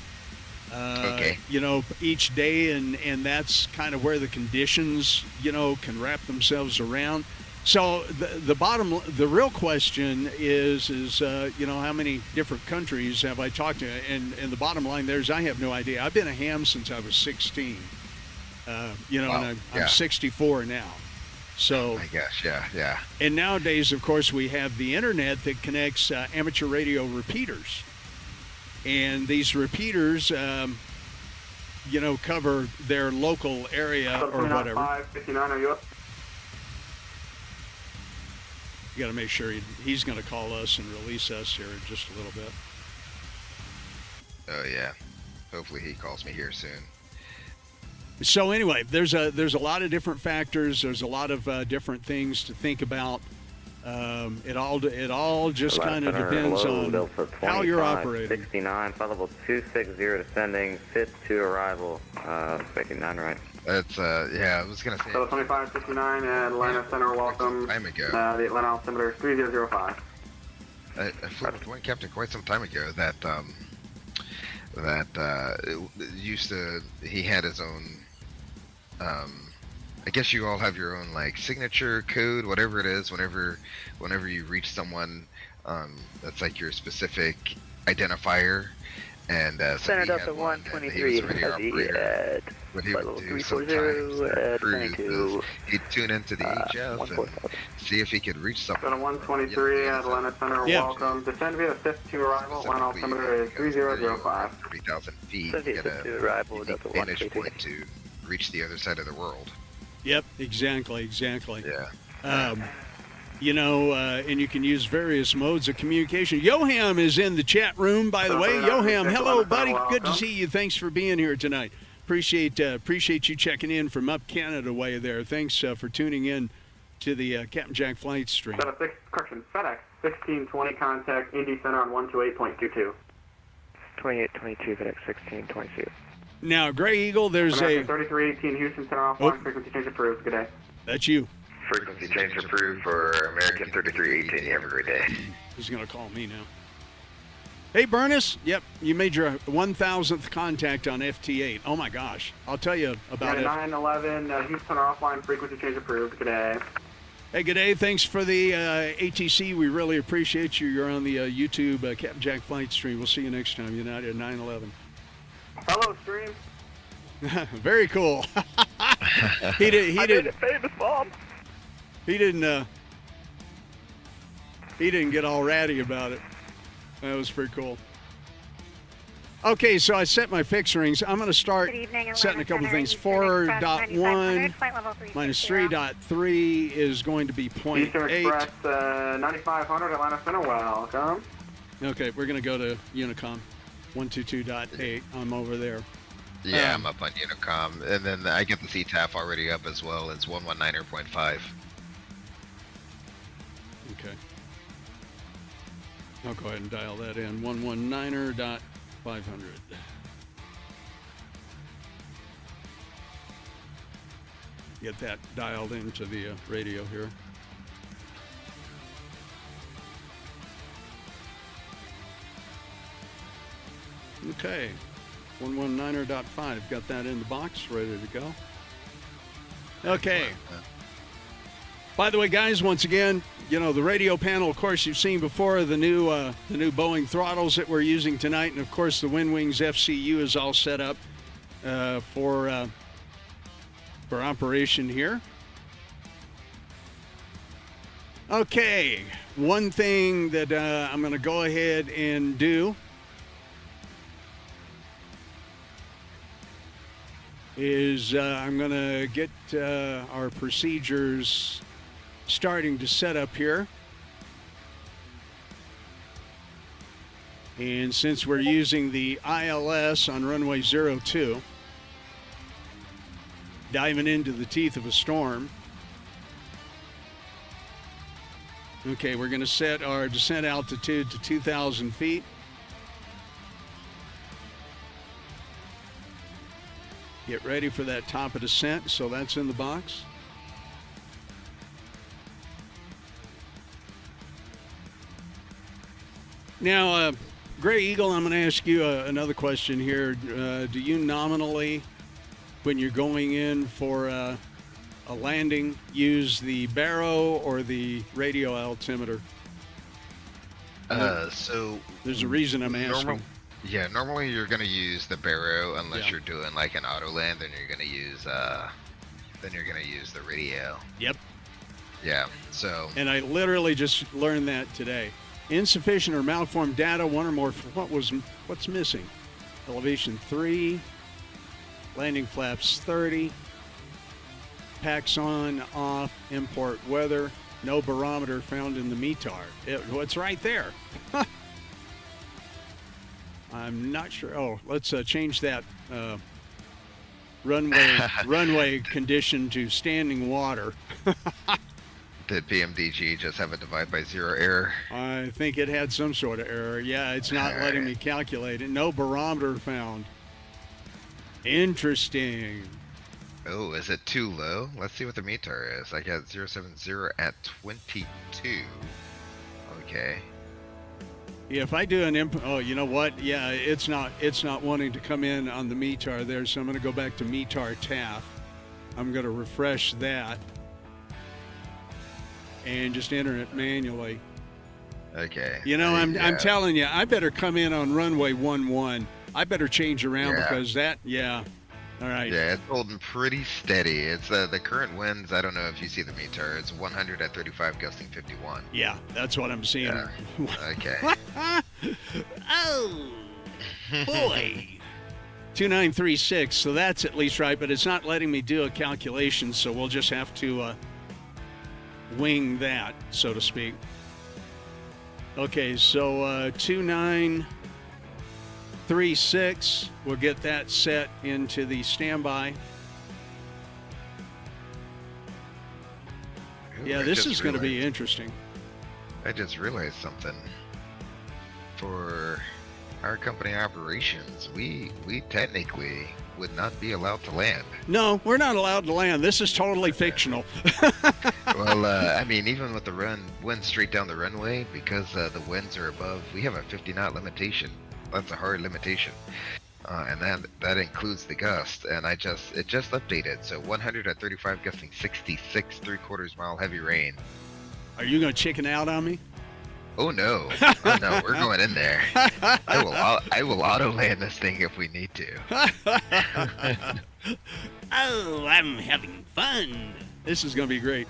Okay. You know, each day, and that's kind of where the conditions, you know, can wrap themselves around. So the real question is you know, how many different countries have I talked to? And the bottom line there is I have no idea. I've been a ham since I was 16. You know, wow. And I'm 64 now. So, oh my gosh, yeah. And nowadays, of course, we have the internet that connects amateur radio repeaters. And these repeaters, you know, cover their local area or whatever. 559, are you up? You got to make sure he's going to call us and release us here in just a little bit. Oh, yeah. Hopefully he calls me here soon. So anyway, there's a lot of different factors. There's a lot of different things to think about. It all just kind of depends on how you're operating. 69, flight level 260 descending, fit to arrival, 59 right. That's yeah, I was gonna say. So 2569 and Atlanta Center, welcome. Time ago. The Atlanta altimeter is 3005. I flew with one captain quite some time ago that used to. He had his own. I guess you all have your own like signature code, whatever it is. Whenever you reach someone, that's like your specific identifier. And Center Delta 123 heavy what he would do sometimes he'd tune into the HF and see if he could reach something. Center 123 at Atlanta Center, welcome. Descend via 52 arrival, Atlanta altimeter is 3005. 3,000 feet, get a vantage point to reach the other side of the world. Yep, exactly. Yeah. You know, and you can use various modes of communication. Yoham is in the chat room, by the way. Yoham, hello, buddy. Good to see you. Thanks for being here tonight. Appreciate you checking in from up Canada way there. Thanks for tuning in to the Captain Jack flight stream. FedEx 1620, contact Indy Center on 128.22. 2822, FedEx 1622. Now, Gray Eagle, there's American 3318 Houston Center offline, frequency change approved. Good day. That's you. Frequency change approved for American 3318. You have a great day. He's going to call me now. Hey, Burness. Yep, you made your 1,000th contact on FT8. Oh, my gosh. I'll tell you about it. 911 Houston Center offline, frequency change approved. Good day. Hey, good day. Thanks for the ATC. We really appreciate you. You're on the YouTube Captain Jack flight stream. We'll see you next time. United at 911. Hello, stream. Very cool. He did. Famous Mom. He didn't get all ratty about it. That was pretty cool. Okay, so I set my fixerings. I'm going to start setting a couple of things. 4.1 minus 3.3 is going to be 0.8. Eastern Express 9500 Atlanta Center, welcome. Okay, we're going to go to Unicom 122.8. I'm over there. Yeah, I'm up on Unicom. And then I get the CTAF already up as well. It's 119.5. Okay. I'll go ahead and dial that in. 119.500. Get that dialed into the radio here. Okay. 119.5. Got that in the box, ready to go. Okay. By the way, guys, once again, you know, the radio panel, of course, you've seen before the new Boeing throttles that we're using tonight. And, of course, the WinWings FCU is all set up for operation here. Okay. One thing that I'm going to go ahead and do is I'm going to get our procedures starting to set up here. And since we're using the ILS on runway 02, diving into the teeth of a storm. Okay, we're going to set our descent altitude to 2,000 feet. Get ready for that top of descent, so that's in the box. Now, Gray Eagle, I'm going to ask you another question here. Do you nominally, when you're going in for a landing, use the baro or the radio altimeter? So there's a reason I'm asking. Yeah, normally you're going to use the baro unless you're doing like an auto land, then you're going to use the radio. Yep. Yeah. So. And I literally just learned that today. Insufficient or malformed data, one or more. What's missing? Elevation 3, landing flaps 30, packs on, off, import weather, no barometer found in the METAR. What's right there? I'm not sure. Oh, let's change that runway condition to standing water. Did PMDG just have a divide by zero error? I think it had some sort of error. Yeah, it's not letting me calculate it. No barometer found. Interesting. Oh, is it too low? Let's see what the METAR is. I got 070 at 22. Okay. Yeah, if I do an oh, you know what? Yeah, it's not wanting to come in on the METAR there, so I'm going to go back to METAR TAF. I'm going to refresh that and just enter it manually. Okay. You know, I'm telling you, I better come in on runway 11. I better change around because that, all right. Yeah, it's holding pretty steady. It's the current winds. I don't know if you see the METAR. It's 100 at 35, gusting 51. Yeah, that's what I'm seeing. Yeah. Okay. Oh, boy. 2936. So that's at least right, but it's not letting me do a calculation. So we'll just have to wing that, so to speak. Okay, so 2936, we'll get that set into the standby. Ooh, Yeah, this is going to be interesting. I just realized something. For our company operations, we technically would not be allowed to land. No, we're not allowed to land. This is totally fictional. Well, I mean, even with the wind straight down the runway, because the winds are above, we have a 50 knot limitation. That's a hard limitation. And that includes the gust, and it just updated. So 100 at 35 gusting 66 3/4 mile heavy rain. Are you going to chicken out on me? Oh no! Oh no! We're going in there. I will auto land this thing if we need to. Oh, I'm having fun. This is going to be great.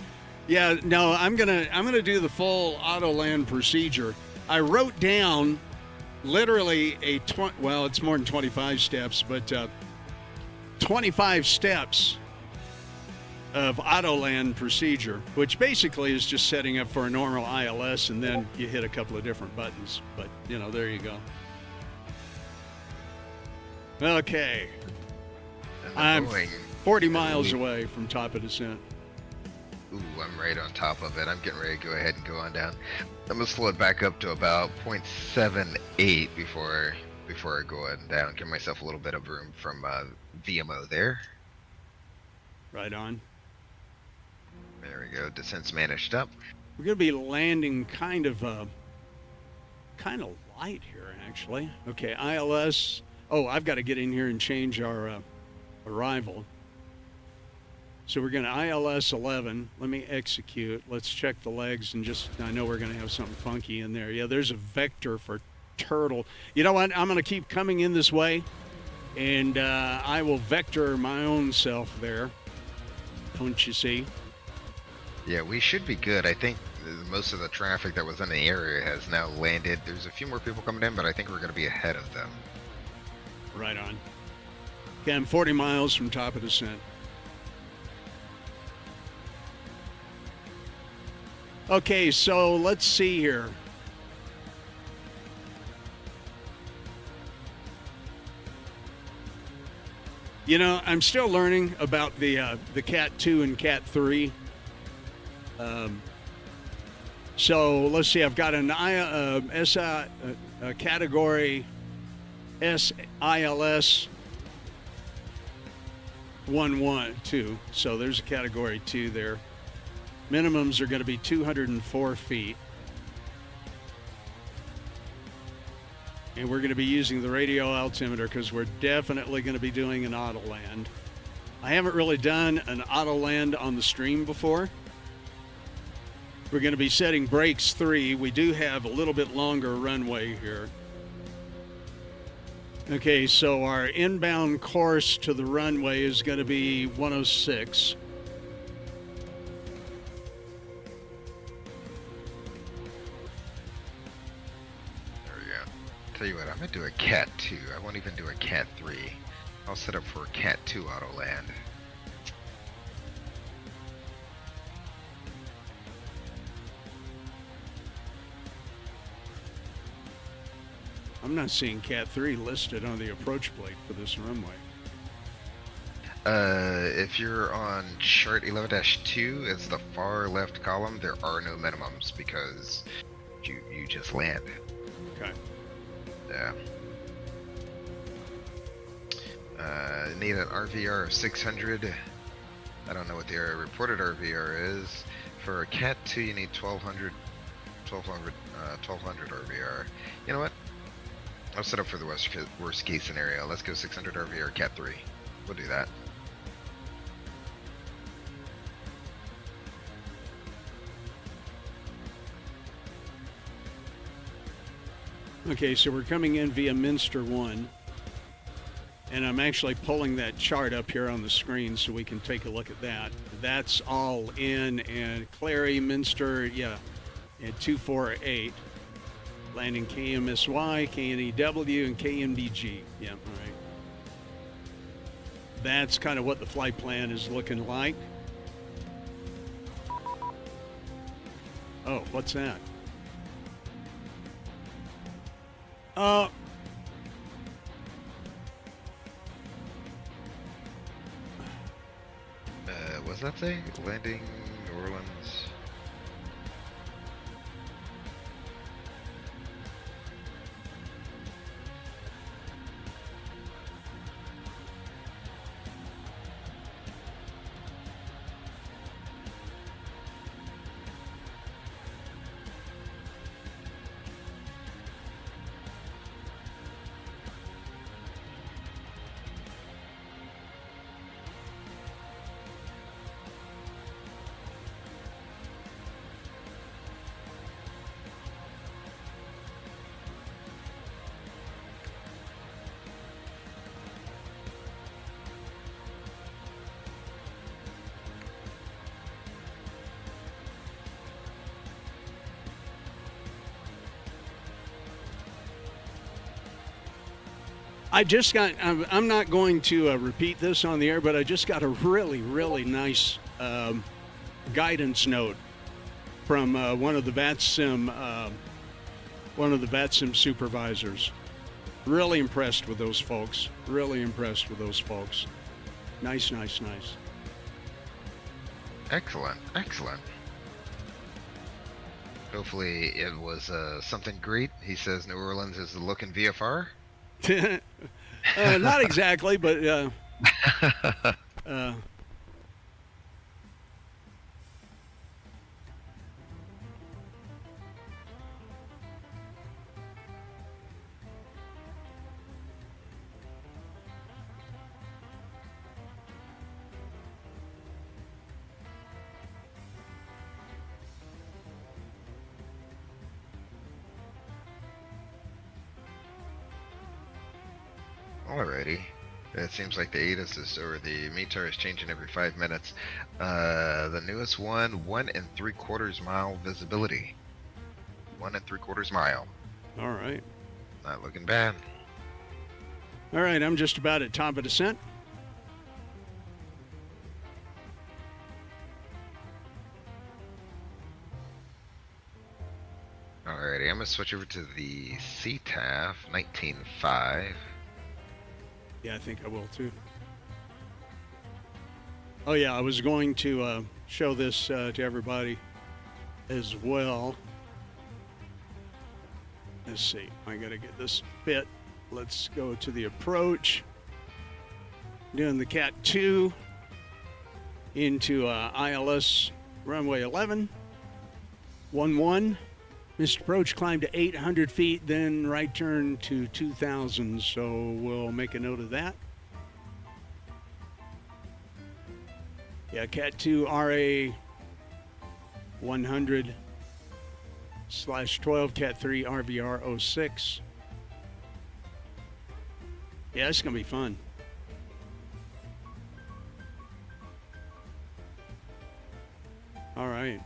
Yeah, no, I'm gonna do the full auto land procedure. I wrote down literally it's more than 25 steps, but 25 steps of auto land procedure, which basically is just setting up for a normal ILS, and then you hit a couple of different buttons. But there you go. Okay, I'm 40 miles away from top of descent. Ooh, I'm right on top of it. I'm getting ready to go ahead and go on down. I'm gonna slow it back up to about 0.78 before I go on down. Give myself a little bit of room from VMO there. Right on. There we go. Descent's managed up. We're gonna be landing kind of light here, actually. Okay, ILS. Oh, I've got to get in here and change our arrival. So we're going to ILS 11. Let me execute. Let's check the legs and I know we're going to have something funky in there. Yeah, there's a vector for turtle. You know what? I'm going to keep coming in this way, and I will vector my own self there. Don't you see? Yeah, we should be good. I think most of the traffic that was in the area has now landed. There's a few more people coming in, but I think we're going to be ahead of them. Right on. Okay, I'm 40 miles from top of descent. Okay, so let's see here. I'm still learning about the Cat 2 and Cat 3. So let's see. I've got a category SILS 112. So there's a category 2 there. Minimums are going to be 204 feet. And we're going to be using the radio altimeter because we're definitely going to be doing an auto land. I haven't really done an auto land on the stream before. We're going to be setting brakes 3. We do have a little bit longer runway here. Okay, so our inbound course to the runway is going to be 106. Tell you what, I'm gonna do a Cat 2. I won't even do a Cat 3. I'll set up for a Cat 2 auto land. I'm not seeing Cat 3 listed on the approach plate for this runway. If you're on chart 11-2, it's the far left column. There are no minimums because you just land. Okay. Yeah. Need an RVR of 600. I don't know what the reported RVR is. For a Cat 2, you need 1200 RVR. You know what? I'll set up for the worst case scenario. Let's go 600 RVR Cat 3. We'll do that. Okay, so we're coming in via Minster 1. And I'm actually pulling that chart up here on the screen so we can take a look at that. That's all in, and Clary, Minster, yeah, and 248. Landing KMSY, KNEW, and KMDG. Yeah, all right. That's kind of what the flight plan is looking like. Oh, what's that? What's that say? Landing New Orleans. I just got, I'm not going to repeat this on the air, but I just got a really, really nice guidance note from one of the VATSIM supervisors. Really impressed with those folks. Really impressed with those folks. Nice, nice, nice. Excellent, excellent. Hopefully it was something great. He says New Orleans is the look in VFR. Not exactly, but Alrighty. It seems like the ATIS is, or the METAR is changing every 5 minutes. The newest one, 1 3/4 mile visibility. 1 3/4 mile. All right. Not looking bad. All right, I'm just about at top of descent. Alrighty, I'm gonna switch over to the CTAF 19.5. Yeah, I think I will too. Oh yeah, I was going to show this to everybody as well. Let's see, I gotta get this fit. Let's go to the approach. Doing the Cat 2 into ILS runway 11. 11. Missed approach, climbed to 800 feet, then right turn to 2,000, so we'll make a note of that. Yeah, Cat 2 RA 100/12, Cat 3 RVR 06. Yeah, it's going to be fun. All right.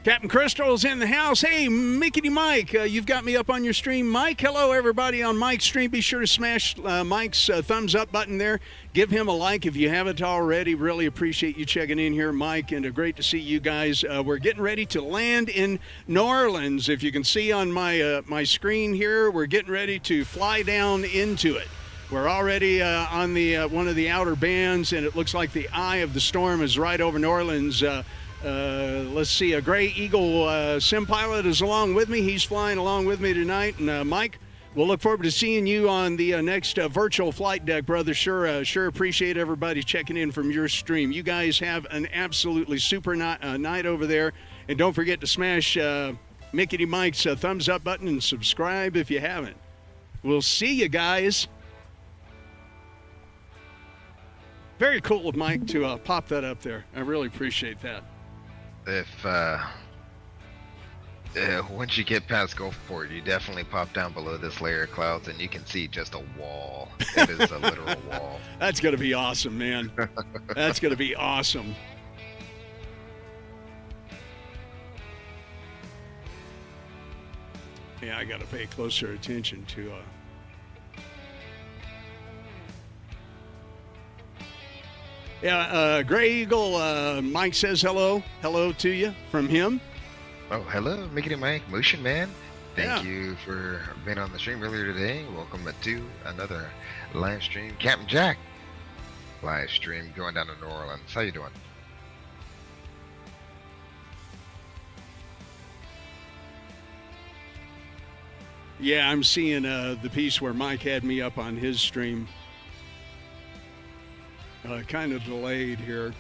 Captain Crystal's in the house. Hey, Mickey Mike, you've got me up on your stream. Mike, hello, everybody on Mike's stream. Be sure to smash Mike's thumbs up button there. Give him a like if you haven't already. Really appreciate you checking in here, Mike, and great to see you guys. We're getting ready to land in New Orleans. If you can see on my screen here, we're getting ready to fly down into it. We're already on the one of the outer bands, and it looks like the eye of the storm is right over New Orleans. Let's see, a Gray Eagle sim pilot is along with me. He's flying along with me tonight. And Mike, we'll look forward to seeing you on the next virtual flight deck, brother. Sure appreciate everybody checking in from your stream. You guys have an absolutely super night over there. And don't forget to smash Mickey Mike's thumbs up button and subscribe if you haven't. We'll see you guys. Very cool of Mike to pop that up there. I really appreciate that. If once you get past Gulfport, you definitely pop down below this layer of clouds and you can see just a wall. It is a literal wall. That's going to be awesome, man. That's going to be awesome. Yeah, I got to pay closer attention to Yeah, Gray Eagle, Mike says hello. Hello to you from him. Oh, hello, Mickey Mike, Motion Man. Thank you for being on the stream earlier today. Welcome to another live stream. Captain Jack, live stream going down to New Orleans. How you doing? Yeah, I'm seeing the piece where Mike had me up on his stream. Kind of delayed here.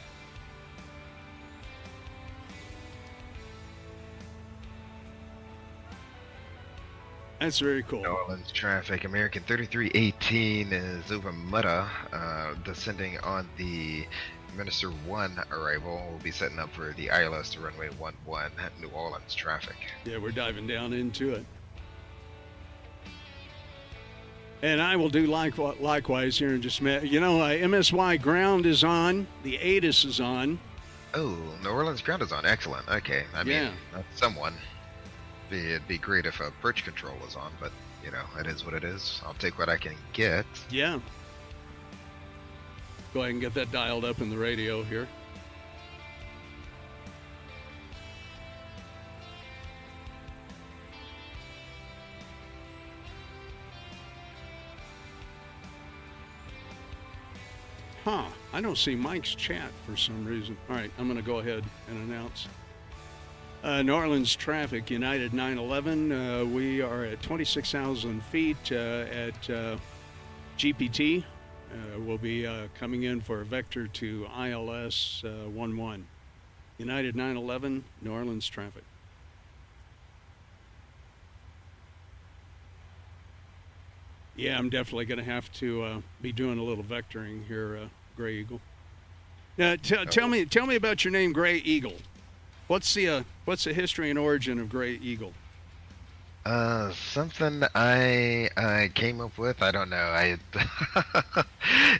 That's very cool. New Orleans traffic. American 3318 is over Mutta, descending on the Minister 1 arrival. We'll be setting up for the ILS to runway 11 at New Orleans traffic. Yeah, we're diving down into it. And I will do likewise here in just a minute. You know, MSY ground is on. The ATIS is on. Oh, New Orleans ground is on. Excellent. Okay. I mean, that's someone. It'd be great if approach control was on, but, you know, it is what it is. I'll take what I can get. Yeah. Go ahead and get that dialed up in the radio here. I don't see Mike's chat for some reason. All right, I'm going to go ahead and announce. New Orleans traffic, United 911. We are at 26,000 feet at GPT. We'll be coming in for a vector to ILS 11. United 911, New Orleans traffic. Yeah, I'm definitely going to have to be doing a little vectoring here, Gray Eagle. Now, tell me about your name, Gray Eagle. What's the history and origin of Gray Eagle? Something I came up with. I don't know.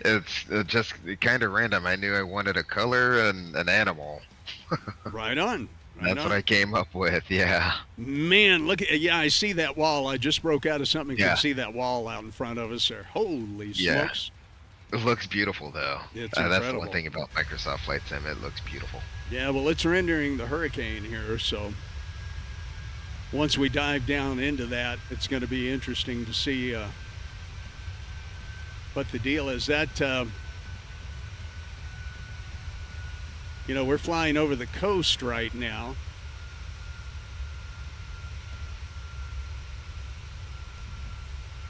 It's just kind of random. I knew I wanted a color and an animal. Right on. That's what I came up with. Yeah. Man, look at I see that wall. I just broke out of something. You can see that wall out in front of us there. Holy smokes! It looks beautiful though. It's that's the one thing about Microsoft Flight Sim. It looks beautiful. Yeah, well, it's rendering the hurricane here, so once we dive down into that, it's going to be interesting to see what the deal is. That, you know, we're flying over the coast right now.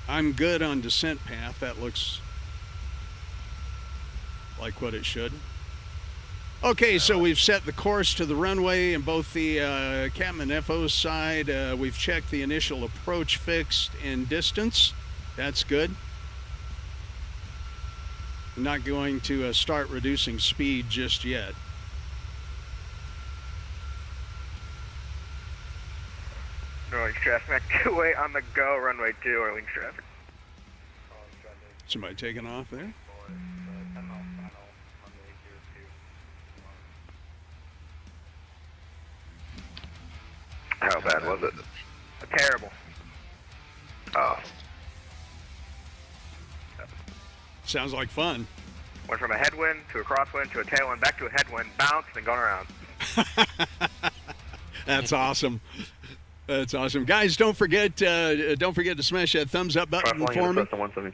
I'm good on descent path. That looks like what it should. Okay, so we've set the course to the runway in both the Captain and FO side. We've checked the initial approach fixed and distance. That's good. I'm not going to start reducing speed just yet. New Orleans traffic, two-way on the go, runway 2, Orleans traffic. Somebody taking off there? How bad was it? Terrible. Oh. Sounds like fun. Went from a headwind to a crosswind to a tailwind, back to a headwind, bounced, and going around. That's awesome. That's awesome. Guys, don't forget to smash that thumbs up button for me.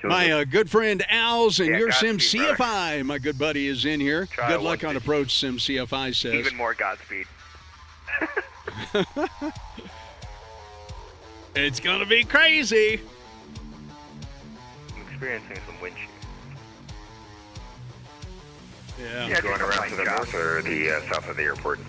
My good friend Al's and your Sim CFI, my good buddy, is in here. Good luck on approach, Sim CFI says. Even more Godspeed. It's going to be crazy. I'm experiencing some wind shear. Yeah. Going around to the north or the south of the airport?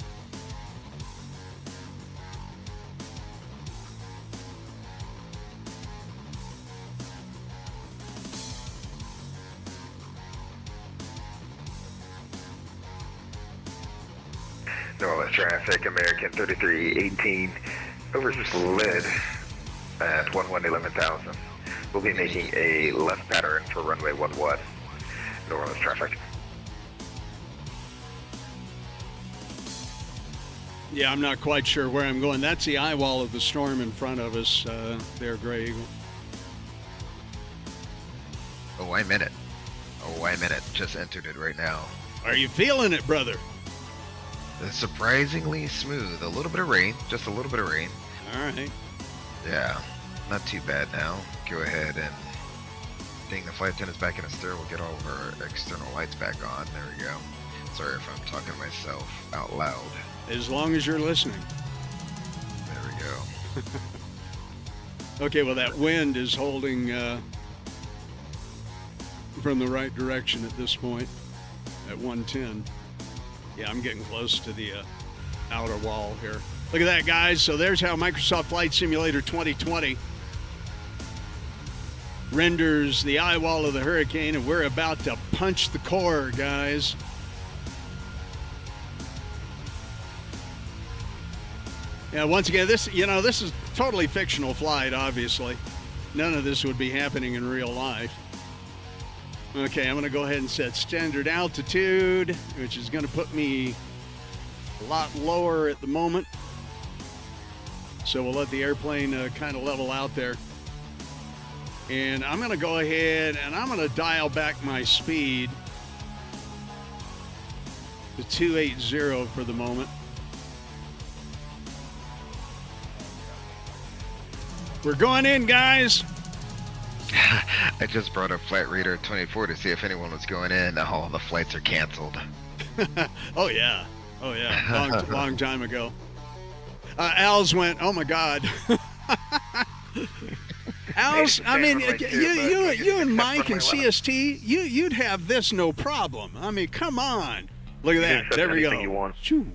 New Orleans traffic, American 3318, over slid at 11,000. We'll be making a left pattern for runway 11, New Orleans traffic. Yeah, I'm not quite sure where I'm going. That's the eye wall of the storm in front of us there, Gray Eagle. Oh, I'm in it. Oh, I'm in it. Just entered it right now. Are you feeling it, brother? It's surprisingly smooth. A little bit of rain, just a little bit of rain. All right. Yeah, not too bad now. Go ahead and ding the flight attendant's back in a stir. We'll get all of our external lights back on. There we go. Sorry if I'm talking to myself out loud. As long as you're listening. There we go. Okay, well, that wind is holding from the right direction at this point at 110. Yeah, I'm getting close to the outer wall here. Look at that, guys. So there's how Microsoft Flight Simulator 2020 renders the eye wall of the hurricane, and we're about to punch the core, guys. Yeah, once again, this is totally fictional flight, obviously. None of this would be happening in real life. Okay, I'm going to go ahead and set standard altitude, which is going to put me a lot lower at the moment. So we'll let the airplane kind of level out there. And I'm going to go ahead and I'm going to dial back my speed to 280 for the moment. We're going in, guys. I just brought up Flight Radar 24 to see if anyone was going in. All the flights are canceled. Oh, yeah. Oh, yeah. Long time ago. Al's went, oh, my God. Al's, I mean, you and Mike and CST, you'd have this no problem. I mean, come on. Look at that. There we go. Shoo.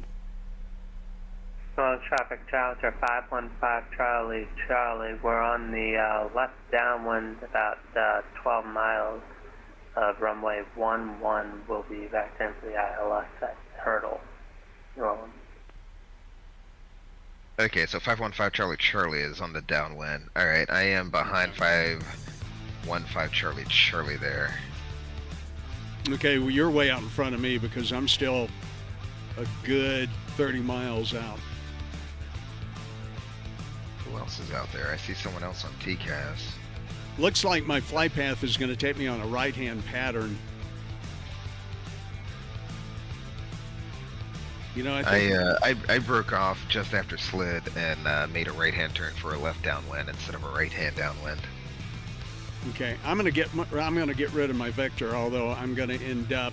Traffic Challenger 515 Charlie. We're on the left downwind about 12 miles of runway 11. We'll be back into the ILS at Hurdle. Rolling. Okay, so 515 Charlie is on the downwind. Alright, I am behind 515 Charlie there. Okay, well, you're way out in front of me because I'm still a good 30 miles out. Who else is out there? I see someone else on TCAS. Looks like my flight path is going to take me on a right-hand pattern. You know, I broke off just after slid and made a right-hand turn for a left downwind instead of a right-hand downwind. Okay, I'm going to get rid of my vector, although I'm going to end up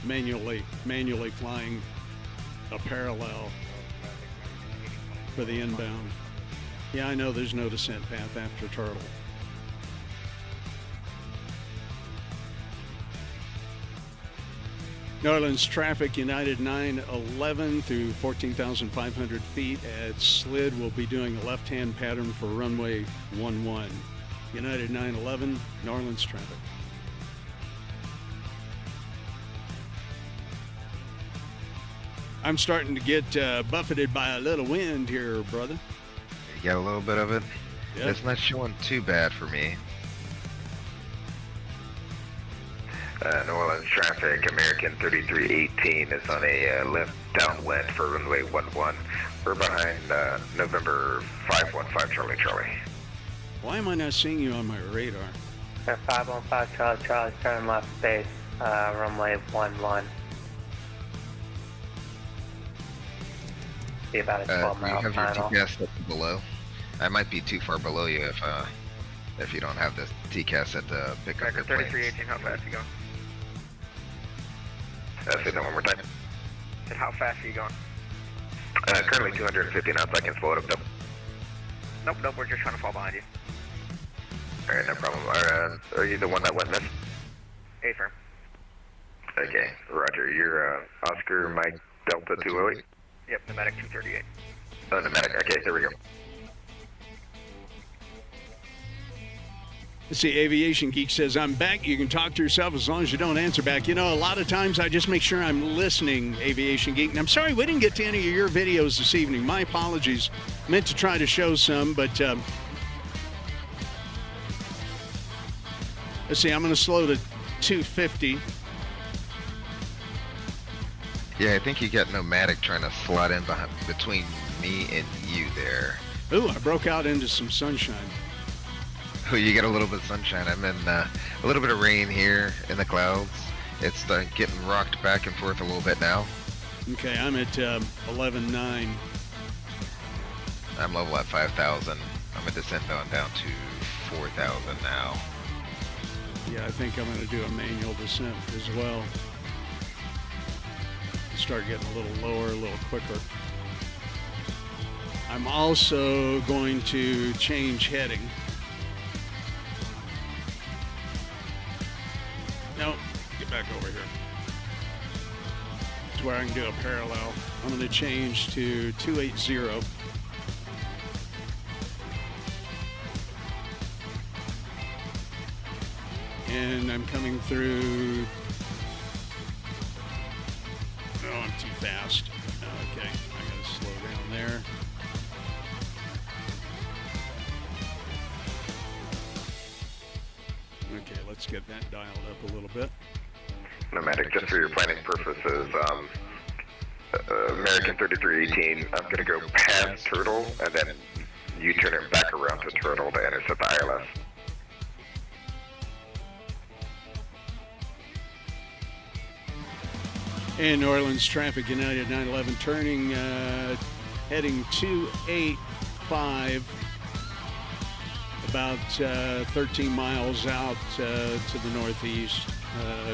manually flying a parallel for the inbound. Yeah, I know there's no descent path after Turtle. New Orleans traffic, United 911 through 14,500 feet at slid. We'll be doing a left-hand pattern for runway 11. United 911, New Orleans traffic. I'm starting to get buffeted by a little wind here, brother. You got a little bit of it? Yep. It's not showing too bad for me. New Orleans traffic, American 3318 is on a left downwind for runway 11. We're behind November 515 Charlie. Why am I not seeing you on my radar? 515 Charlie, turn left base, runway 11. Be about a 12 mile you have final. your TCAS set to below? I might be too far below you if you don't have the TCAS set to pick up your planes. 3318, how fast are you going? Say that one more time. And how fast are you going? Currently 250 knots. I can slow it up though. Nope, we're just trying to fall behind you. Alright, no problem. Are you the one that went missing? A-firm. Okay, Roger. You're Oscar Mike Delta 208? Yep, pneumatic 238. Oh, pneumatic. Okay, there we go. Let's see, Aviation Geek says, I'm back. You can talk to yourself as long as you don't answer back. You know, a lot of times I just make sure I'm listening, Aviation Geek. And I'm sorry we didn't get to any of your videos this evening. My apologies. Meant to try to show some, but let's see, I'm going to slow to 250. Yeah, I think you got Nomadic trying to slot in between me and you there. Ooh, I broke out into some sunshine. Oh, you get a little bit of sunshine. I'm in a little bit of rain here in the clouds. It's getting rocked back and forth a little bit now. Okay, I'm at 11.9. I'm level at 5,000. I'm gonna descend on down to 4,000 now. Yeah, I think I'm going to do a manual descent as well. Start getting a little lower, a little quicker. I'm also going to change heading. No, get back over here. To where I can do a parallel. I'm going to change to 280. And I'm coming through. Oh, I'm too fast. Okay, I gotta slow down there. Okay, let's get that dialed up a little bit. Nomadic, just for your planning purposes, American 3318, I'm gonna go past Turtle and then you turn it back around to Turtle to intercept the ILS. And New Orleans traffic, United 911 turning, heading 285, about 13 miles out to the northeast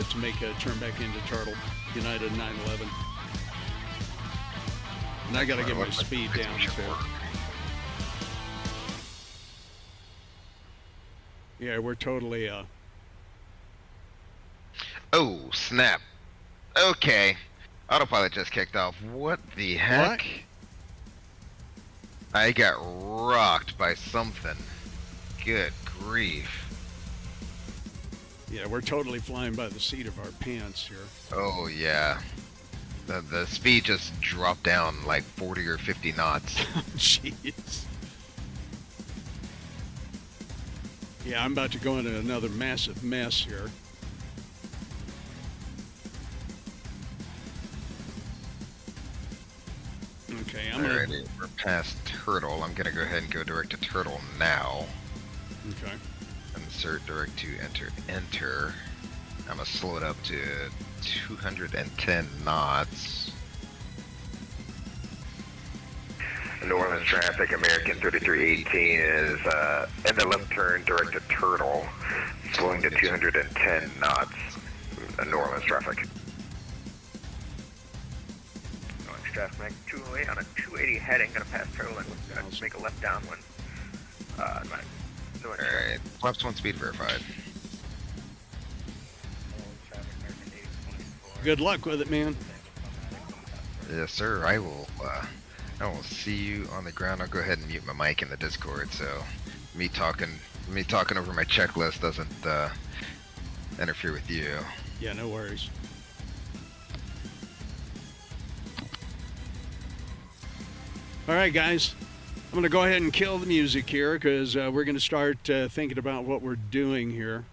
to make a turn back into Turtle, United 911. And I got to get my speed down too. Yeah, we're totally... Oh, snap. Okay. Autopilot just kicked off. What the heck? What? I got rocked by something. Good grief. Yeah, we're totally flying by the seat of our pants here. Oh, yeah. The speed just dropped down like 40 or 50 knots. Jeez. Yeah, I'm about to go into another massive mess here. Okay, Alrighty, we're past Turtle. I'm gonna go ahead and go direct to Turtle now. Okay. Insert direct to enter. I'm gonna slow it up to 210 knots. New Orleans traffic, American 3318 is in the left turn direct to Turtle, slowing to 210 knots. New Orleans traffic. New Orleans traffic, 208 on a 280 heading, gonna pass Turtle and gonna make a left downwind. Alright, flaps 1 speed verified. Good luck with it, man. Yes, sir. I will see you on the ground. I'll go ahead and mute my mic in the Discord, so me talking over my checklist doesn't interfere with you. Yeah, no worries. All right, guys. I'm going to go ahead and kill the music here because we're going to start thinking about what we're doing here.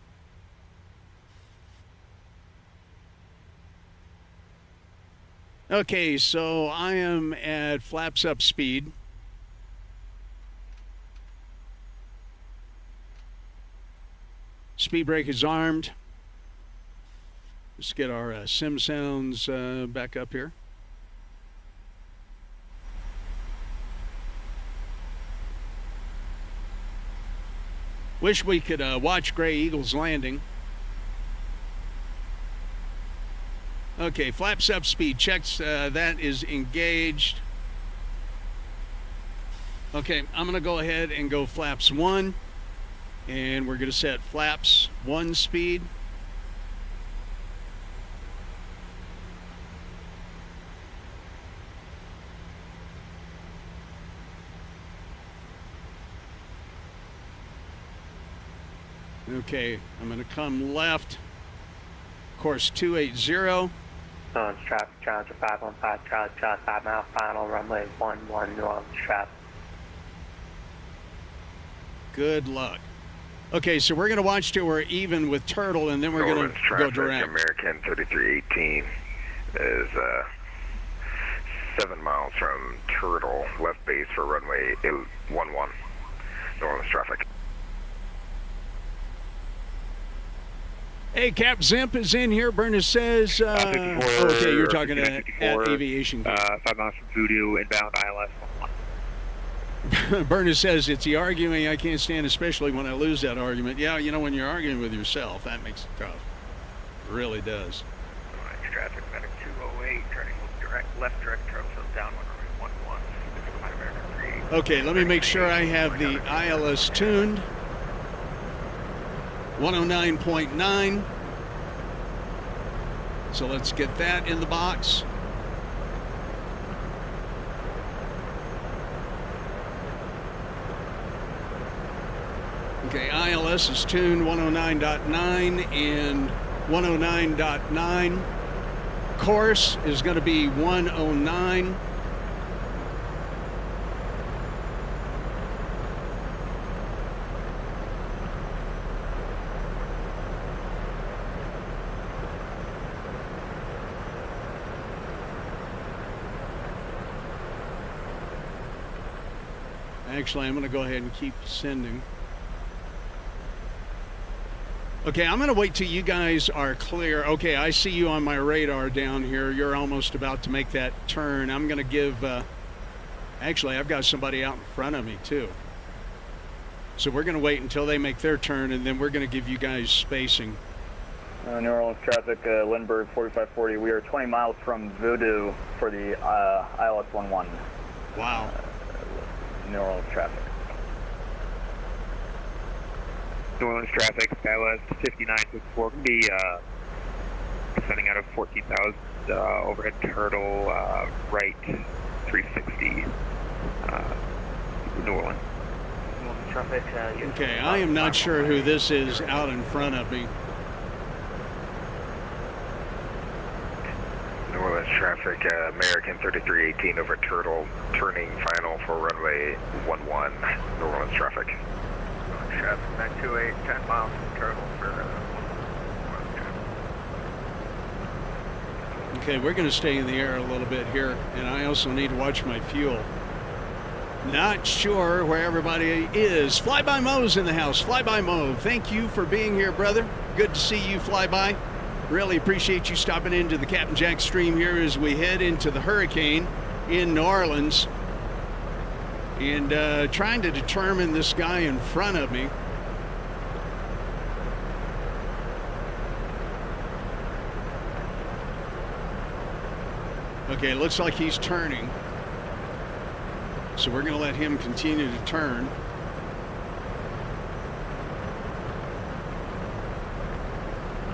Okay, so I am at flaps up speed. Speed brake is armed. Let's get our sim sounds back up here. Wish we could watch Gray Eagle's landing. Okay, flaps up speed checks, that is engaged. Okay, I'm gonna go ahead and go flaps 1, and we're gonna set flaps 1 speed. Okay, I'm gonna come left, course 280. Orleans traffic, Challenger 515, Charlie 5 mile final, runway 11, New Orleans traffic. Good luck. Okay, so we're going to watch till we're even with Turtle, and then we're going to go direct. American 3318 is 7 miles from Turtle, left base for runway 11, New Orleans traffic. Hey, Cap Zimp is in here. Burness says, okay, you're talking at Aviation Gate. 5 miles from Voodoo, inbound ILS 11. Burness says, it's the arguing I can't stand, especially when I lose that argument. Yeah, you know, when you're arguing with yourself, that makes it tough. It really does. Traffic, medic 208, turning left direct turtle, down 111. Okay, let me make sure I have the ILS tuned. 109.9. So let's get that in the box. Okay, ILS is tuned 109.9 and 109.9. Course is going to be 109. Actually, I'm going to go ahead and keep sending. Okay, I'm going to wait till you guys are clear. Okay, I see you on my radar down here. You're almost about to make that turn. I'm going to give... actually, I've got somebody out in front of me, too. So we're going to wait until they make their turn, and then we're going to give you guys spacing. New Orleans traffic, Lindbergh 4540. We are 20 miles from Voodoo for the ILS 11. Wow. New Orleans traffic. New Orleans traffic, ILS 5964, going to be descending out of 14,000, overhead turtle, right 360, New Orleans. Traffic, okay, I am not sure who this is out in front of me. New Orleans traffic, American 3318 over Turtle, turning final for runway 11, New Orleans traffic. Traffic, 928, 10 miles from Turtle for Okay, we're going to stay in the air a little bit here, and I also need to watch my fuel. Not sure where everybody is. Flyby Mo's in the house. Flyby Mo, thank you for being here, brother. Good to see you, Flyby. Really appreciate you stopping into the Captain Jack stream here as we head into the hurricane in New Orleans. And trying to determine this guy in front of me. Okay, looks like he's turning. So we're going to let him continue to turn.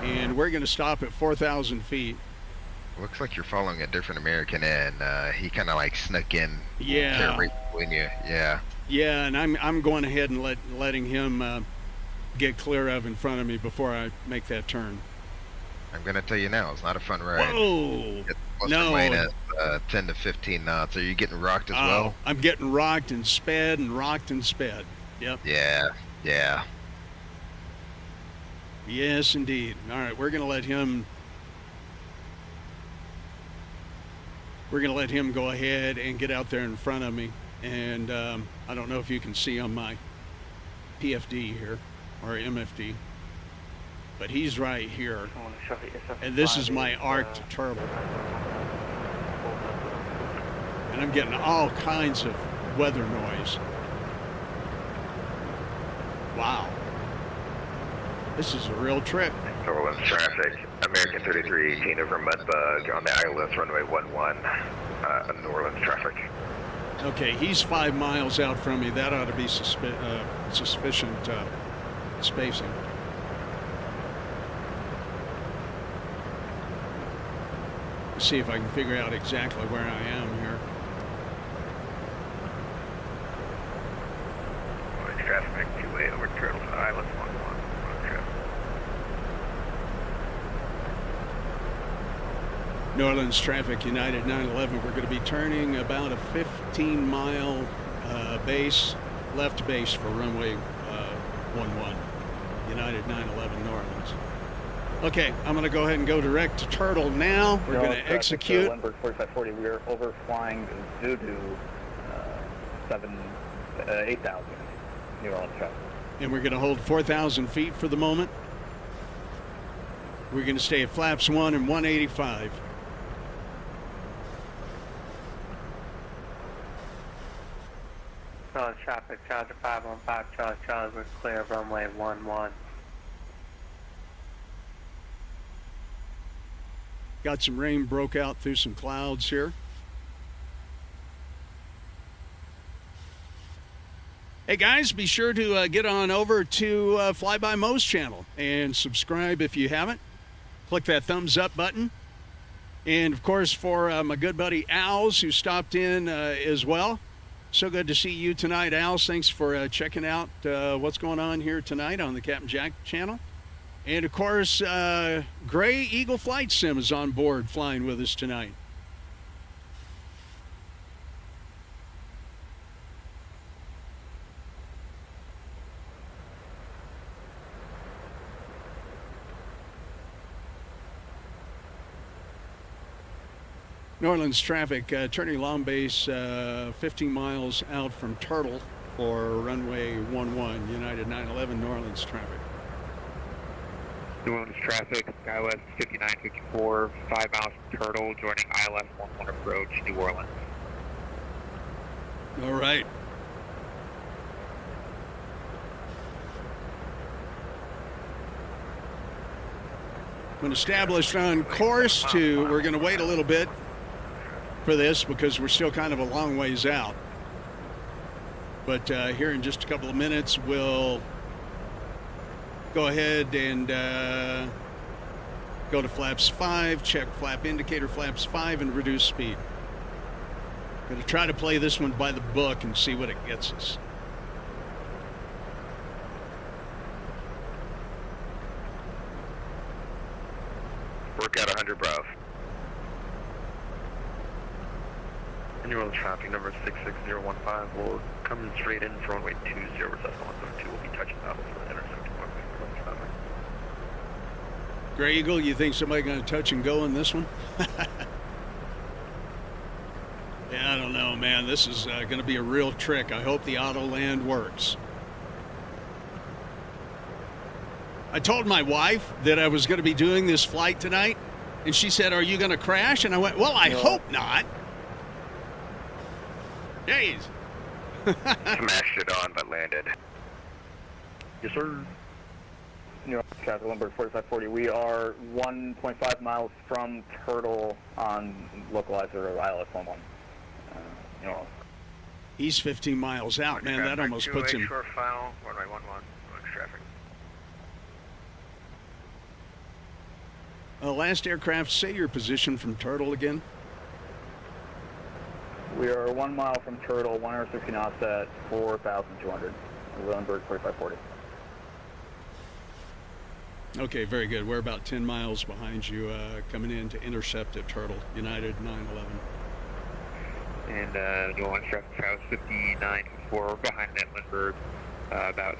And we're going to stop at 4,000 feet. Looks like you're following a different American, and he kind of like snuck in. Yeah. Right between you. Yeah. Yeah, and I'm going ahead and letting him get clear of in front of me before I make that turn. I'm going to tell you now, it's not a fun ride. Whoa! Plus or minus 10 to 15 knots. Are you getting rocked as well? I'm getting rocked and sped and rocked and sped. Yep. Yeah. Yeah. Yes, indeed. All right, we're going to let him. We're going to let him go ahead and get out there in front of me. And I don't know if you can see on my PFD here, or MFD, but he's right here. And this is my arc to turbo. And I'm getting all kinds of weather noise. Wow. This is a real trip. New Orleans traffic, American 3318 over Mudbug on the ILS runway 11, New Orleans traffic. Okay, he's 5 miles out from me. That ought to be sufficient spacing. Let's see if I can figure out exactly where I am here. traffic 28 over Turtle to ILS 11. New Orleans traffic, United 911. We're going to be turning about a 15-mile base, left base for runway 11. United 911 New Orleans. Okay, I'm going to go ahead and go direct to Turtle now. We're going to execute. Lindbergh 4540. We are overflying Voodoo 8,000 New Orleans traffic. And we're going to hold 4,000 feet for the moment. We're going to stay at flaps 1 and 185. Charlie traffic, Charger 515, Charlie Charlie, we're clear of runway 11. Got some rain broke out through some clouds here. Hey guys, be sure to get on over to Fly By Mo's channel and subscribe if you haven't. Click that thumbs up button. And of course, for my good buddy Al's, who stopped in as well. So good to see you tonight, Al's. Thanks for checking out what's going on here tonight on the Captain Jack channel. And of course, Gray Eagle Flight Sim is on board flying with us tonight. New Orleans traffic, turning long base 15 miles out from Turtle for runway 11, United 911 New Orleans traffic. New Orleans traffic, SkyWest 5954, 5 miles from Turtle, joining ILS 11 approach, New Orleans. All right. When established on course we're going to wait a little bit for this because we're still kind of a long ways out. But here in just a couple of minutes, we'll go ahead and go to flaps 5, check flap indicator flaps 5, and reduce speed. Going to try to play this one by the book and see what it gets us. Work out 100 Bravo. New Orleans traffic number 66015 will come straight in for runway 20 with Cessna 172. We'll be touching battle for the intersection. Gray Eagle, you think somebody going to touch and go in this one? Yeah, I don't know, man. This is going to be a real trick. I hope the auto land works. I told my wife that I was going to be doing this flight tonight, and she said, "Are you going to crash?" And I went, "Well, I hope not." Jeez. Smashed it on, but landed. Yes, sir. New York traffic, Lindbergh 4540. We are 1.5 miles from Turtle on localizer of ILS 11. New Orleans. He's 15 miles out, man. That almost puts him. Short final, runway 11, traffic. Last aircraft, say your position from Turtle again. We are 1 mile from Turtle, 160 knots at 4,200. Lindbergh 4540. Okay, very good. We're about 10 miles behind you, coming in to intercept at Turtle, United 911. And New Orleans traffic, Travis 5954, behind that Lindbergh, about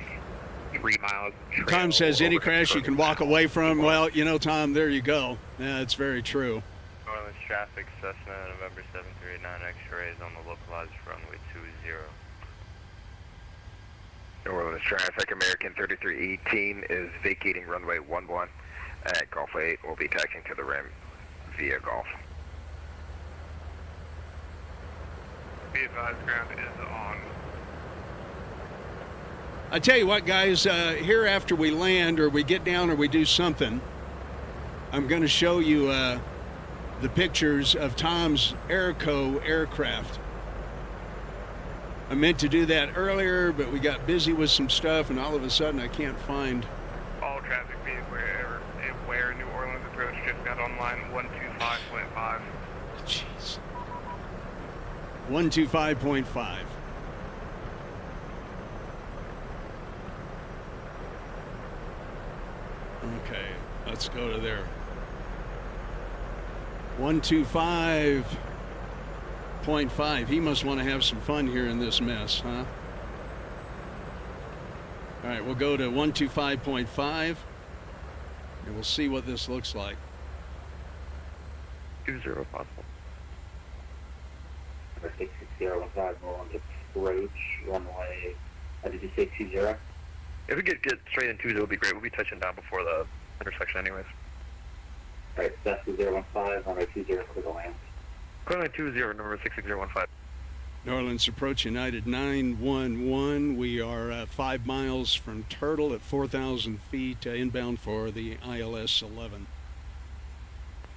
3 miles. Tom says any crash you can walk away from. Well, you know, Tom, there you go. Yeah, it's very true. New Orleans traffic, Cessna November 7389 X-rays on the localized runway 20. New Orleans traffic, American 3318 is vacating runway 11 at Golf 8. We'll be taxiing to the rim via Golf. Be advised, ground is on. I tell you what, guys, here after we land or we get down or we do something, I'm going to show you the pictures of Tom's Airco aircraft. I meant to do that earlier, but we got busy with some stuff, and all of a sudden I can't find. All traffic be aware New Orleans approach just got online 125.5. Jeez. 125.5. Okay, let's go to there. 125.5. He must want to have some fun here in this mess, huh? All right, we'll go to 125.5, and we'll see what this looks like. 20 possible. 66015, roll on approach, runway, did you say 20? If we get straight in 20, it'll be great. We'll be touching down before the intersection anyways. Alright, that's 015, runway 20 clear to land. Runway 20, number 66015. New Orleans approach United 911. We are 5 miles from Turtle at 4,000 feet, inbound for the ILS 11.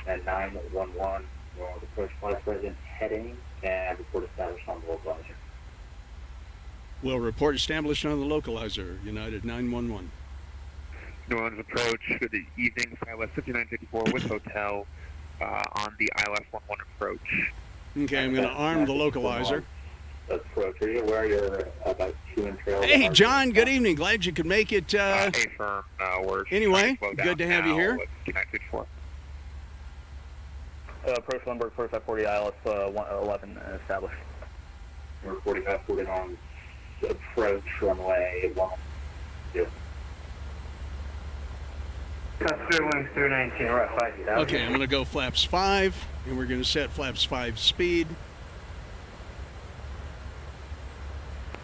At 911, New Orleans approach flight present heading and report established on the localizer. We'll report established on the localizer, United 911. New Orleans approach for the evening, ILS 5954 with hotel on the ILS 11 approach. Okay, I'm going to arm the localizer. Approach. Are you aware you're about 2 in trail? Hey, John, good evening. Glad you could make it. A-firm, Anyway, good to have you here. 5954. Approach Lundberg 4540 ILS 11 established. Number 4540 on approach runway 12. Custer wings 319, we're at 5,000. Okay, I'm going to go flaps 5, and we're going to set flaps 5 speed.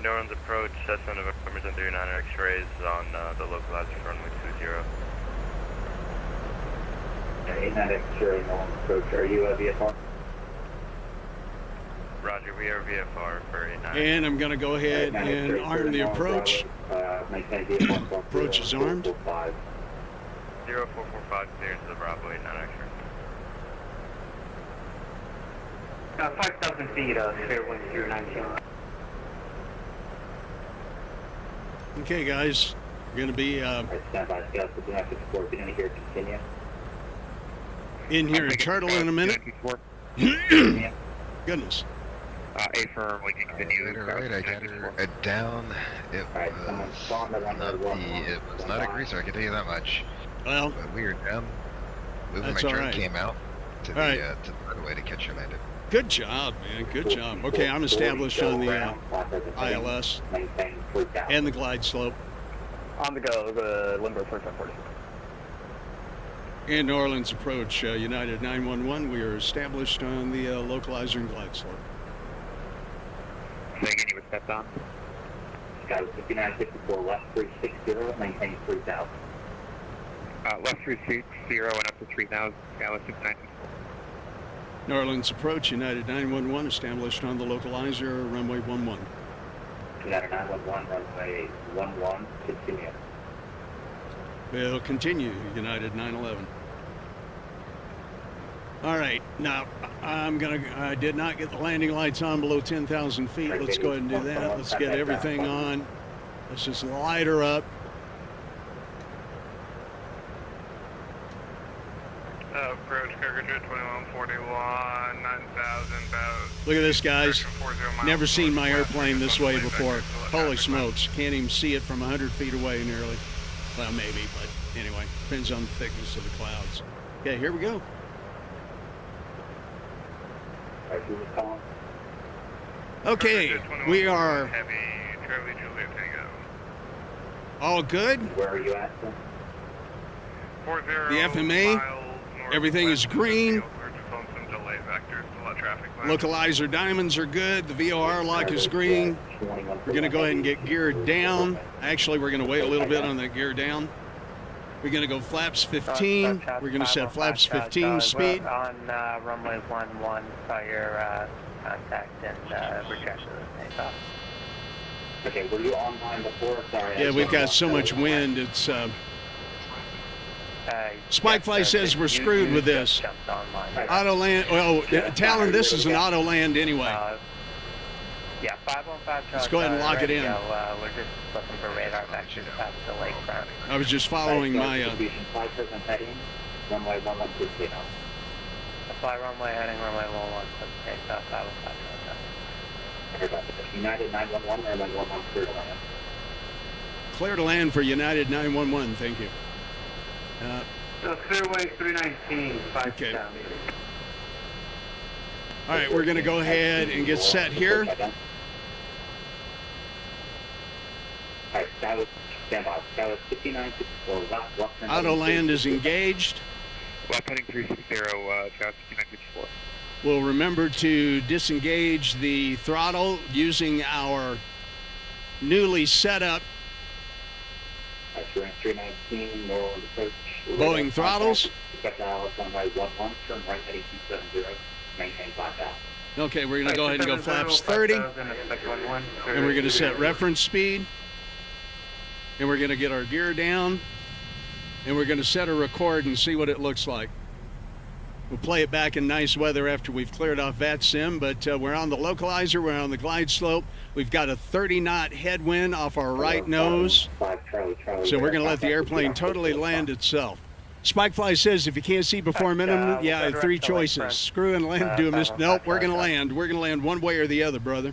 New Orleans approach, Cessna November 39 X-rays on the localizer for runway 20. 89 X-ray, New Orleans approach. Are you a VFR? Roger, we are VFR for 89. And I'm going to go ahead and arm the approach. Approach is armed. 0445 clears the Bravo 89 X-ray. 5,000 feet, clear wings 319. Okay, guys, we're going to be stand by, Scouts, the United 64, be in here, continue. in here in Turtle in a minute. Goodness. A-firm, we can continue. Right, I got her down. It was not a greaser, I can tell you that much. Well, but we are down. Moving my all drone right. came out to the right away to catch her landed. Good job, man. Good job. Okay, I'm established on the ILS and the glide slope. On the go, Limber 4540. And New Orleans approach, United 911. We are established on the localizer and glide slope. Saying you were stepped on. Sky 5954, left 360, maintain 3000. Left 360 and up to 3000, Dallas 694. New Orleans approach, United 911, established on the localizer, runway 11. United 911, runway 11, continue. We'll continue, United 911. All right, now I did not get the landing lights on below 10,000 feet. Let's go ahead and do that. Let's get everything on. Let's just light her up. Approach Carriage 2141, 9,000 about. Look at this, guys. Never seen my airplane this way before. Holy smokes. Can't even see it from 100 feet away nearly. Well, maybe, but anyway, depends on the thickness of the clouds. Okay, here we go. Okay, we are all good. Where are you at, sir? The FMA, everything is green. Localizer diamonds are good. The VOR lock is green. We're going to go ahead and get geared down. Actually, we're going to wait a little bit on the gear down. We're going to go flaps 15. We're going to set flaps 15 speed. On runway 11, saw your contact and rejection of the takeoff. Okay, were you online before? Sorry. Yeah, we've got so much wind. It's Spikefly says we're screwed with this. Auto land. Well, Talon, this is an auto land anyway. Yeah, 515. Let's go ahead and lock it in. We're just looking for radar vectors past the lakefront. I was just following my. Runway 11, please stay down. Fly runway heading runway 11, please take off 515. United 911, runway 11, clear to land. Clear to land for United 911. Thank you. Clearway 319, 5 okay. down. All right, we're going to go ahead and get set here. All right, Skyward, stand by. Skyward 5964, left. Auto land is engaged. Left heading 360, Skyward 5964. We'll remember to disengage the throttle using our newly set up Boeing throttles. Expect Alice runway 11, turn right heading 270, maintain 5,000. Okay, we're going to go ahead and go flaps 30, and we're going to set reference speed, and we're going to get our gear down, and we're going to set a record and see what it looks like. We'll play it back in nice weather after we've cleared off VATSIM, but we're on the localizer, we're on the glide slope. We've got a 30-knot headwind off our right nose, so we're going to let the airplane totally land itself. Spikefly says if you can't see before minimum, yeah, 3 choices. Screw and land, do a miss. Nope, we're going to land. We're going to land one way or the other, brother.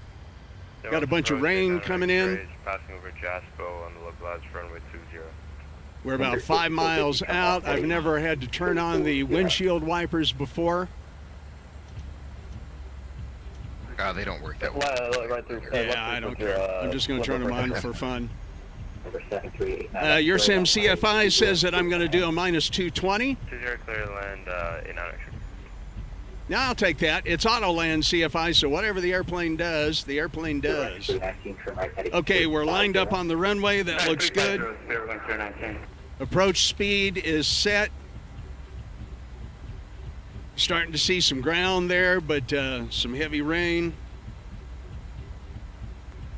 Got a bunch of rain coming in. Passing over Jaspo on the localized runway 20. We're about 5 miles out. I've never had to turn on the windshield wipers before. Oh, they don't work that well. Right through. Yeah, I don't care. I'm just going to turn them on for fun. Your Sim CFI says that I'm going to do a minus 220. 20 clear to land in action. Yeah, I'll take that. It's auto land CFI, so whatever the airplane does, the airplane does. Okay, we're lined up on the runway. That looks good. Approach speed is set. Starting to see some ground there, but some heavy rain.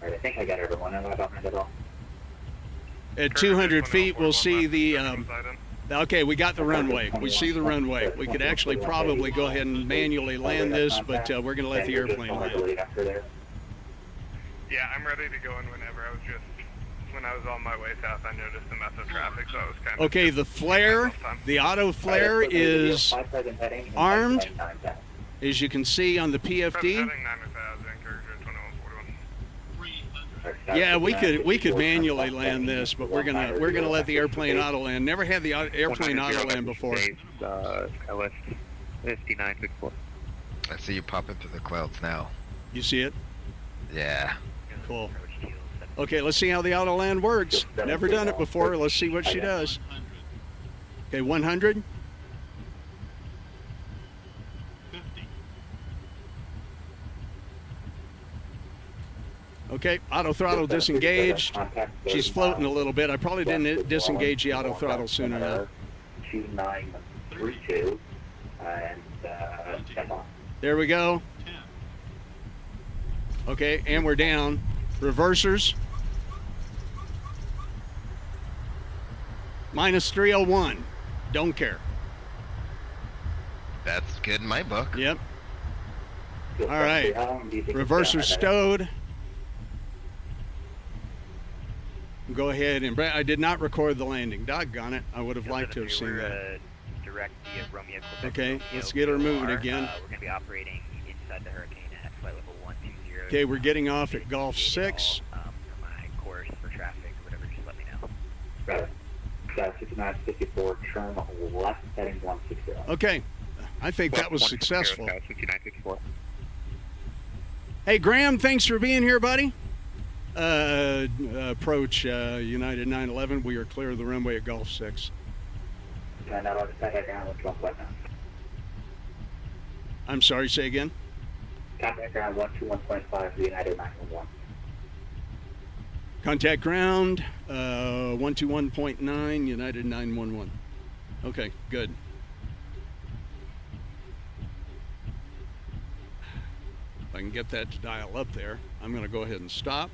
All right, I think I got everyone. I don't mind at all. At 200 feet, we'll see the... okay, we got the runway. We see the runway. We could actually probably go ahead and manually land this, but we're going to let the airplane land. Yeah, I'm ready to go in whenever. When I was on my way south, I noticed a mess of traffic, so I was kind of... Okay, the flare, the auto flare is armed, as you can see on the PFD. Yeah, we could manually land this, but we're gonna let the airplane auto land. Never had the airplane auto land before. LS 5964. I see you popping through the clouds now. You see it? Yeah. Cool. Okay, let's see how the auto land works. Never done it before. Let's see what she does. Okay, 100. 50. Okay, auto throttle disengaged. She's floating a little bit. I probably didn't disengage the auto throttle soon enough. 2932 and 10 on. There we go. Okay, and we're down. Reversers. Minus 301. Don't care. That's good in my book. Yep. All right. Reverser stowed. Go ahead and... I did not record the landing. Doggone it. I would have liked to have seen that. Direct via Romeo. Okay, let's get her moving again. We're going to be operating inside the hurricane at flight level 120. Okay, we're getting off at Gulf 6. For my course for traffic, whatever, just let me know. Got it. 6954, turn left heading 160. Okay, I think that was successful. 5964. Hey, Graham, thanks for being here, buddy. Approach United 911. We are clear of the runway at Gulf 6. I'm sorry, say again. Contact ground 121.5, United 911. Contact ground 121.9, United 911. Okay, good. If I can get that to dial up there, I'm going to go ahead and stop.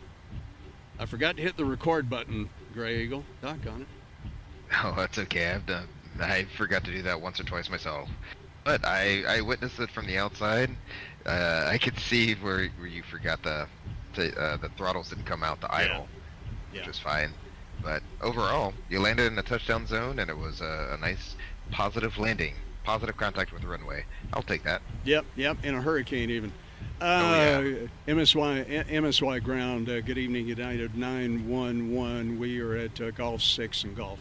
I forgot to hit the record button, Gray Eagle. Doggone it. Oh, that's okay. I forgot to do that once or twice myself. But I witnessed it from the outside. I could see where you forgot the throttles didn't come out, the idle, which was fine. But overall, you landed in a touchdown zone, and it was a nice, positive landing, positive contact with the runway. I'll take that. Yep, in a hurricane even. MSY ground, good evening, United 911. We are at Gulf 6 and Gulf.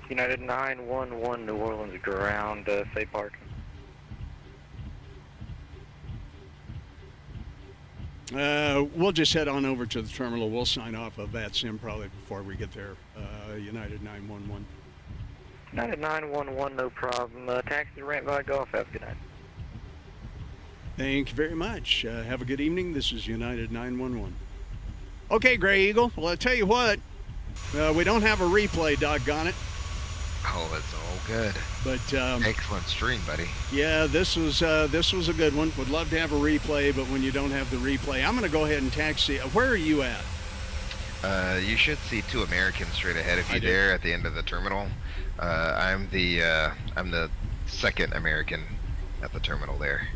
United 911, New Orleans ground, Say Park. We'll just head on over to the terminal. We'll sign off of VATSIM probably before we get there. United 911. United 911, no problem. Taxi ramp by Gulf, have a good night. Thank you very much. Have a good evening. This is United 911. Okay, Gray Eagle. Well, I tell you what, we don't have a replay, doggone it. Oh, it's all good. But excellent stream, buddy. Yeah, this was a good one. Would love to have a replay, but when you don't have the replay, I'm going to go ahead and taxi. Where are you at? You should see 2 Americans straight ahead of you there at the end of the terminal. I'm the second American at the terminal there.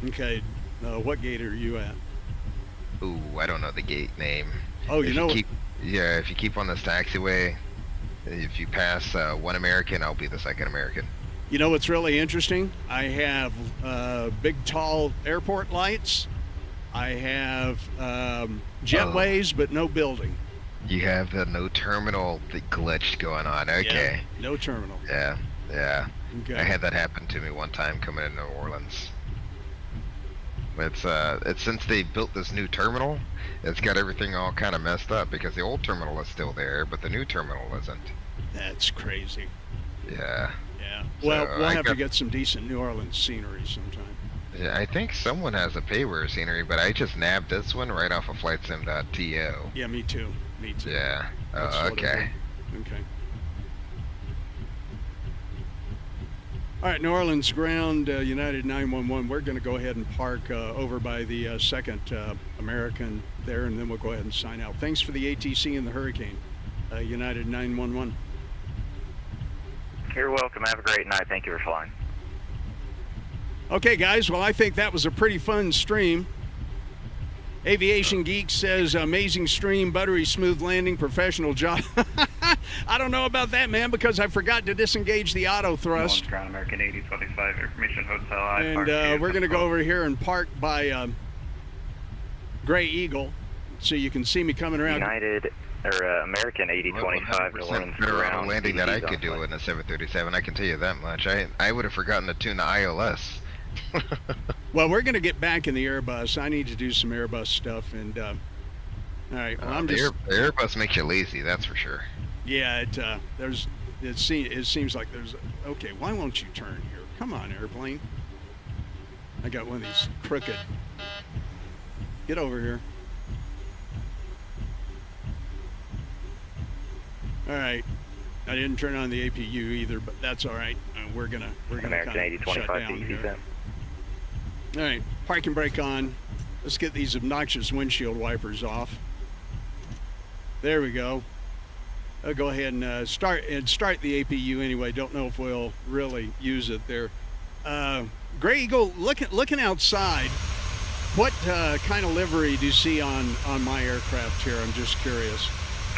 Okay, what gate are you at? Ooh, I don't know the gate name. Oh, if you keep on this taxiway, if you pass 1 American, I'll be the second American. You know what's really interesting? I have big, tall airport lights. I have jetways, but no building. You have the no terminal glitch going on. Okay. Yeah, no terminal. Yeah. Okay. I had that happen to me one time coming into New Orleans. It's since they built this new terminal, it's got everything all kind of messed up because the old terminal is still there, but the new terminal isn't. That's crazy. Yeah. Well, we'll have to get some decent New Orleans scenery sometime. Yeah, I think someone has a payware scenery, but I just nabbed this one right off of FlightSim.to. Yeah, me too. Yeah. Oh, okay. Okay. All right, New Orleans ground, United 911. We're going to go ahead and park over by the second American there, and then we'll go ahead and sign out. Thanks for the ATC and the Hurricane, United 911. You're welcome. Have a great night. Thank you for flying. Okay, guys. Well, I think that was a pretty fun stream. Aviation Geek says, amazing stream, buttery smooth landing, professional job. I don't know about that, man, because I forgot to disengage the auto thrust. Ground American 8025, information hotel. And we're going to go over here and park by Gray Eagle so you can see me coming around. United, or American 8025. Better on a landing that I could do in a 737, I can tell you that much. I would have forgotten to tune the ILS. Well, we're going to get back in the Airbus. I need to do some Airbus stuff, and all right. Well, the Airbus makes you lazy, that's for sure. Yeah, it seems like there's. Okay, why won't you turn here? Come on, airplane. I got one of these crooked. Get over here. All right. I didn't turn on the APU either, but that's all right. We're gonna American kind of shut down here. All right, parking brake on. Let's get these obnoxious windshield wipers off. There we go. I'll go ahead and start the APU anyway. Don't know if we'll really use it there. Gray Eagle, looking outside, what kind of livery do you see on my aircraft here? I'm just curious.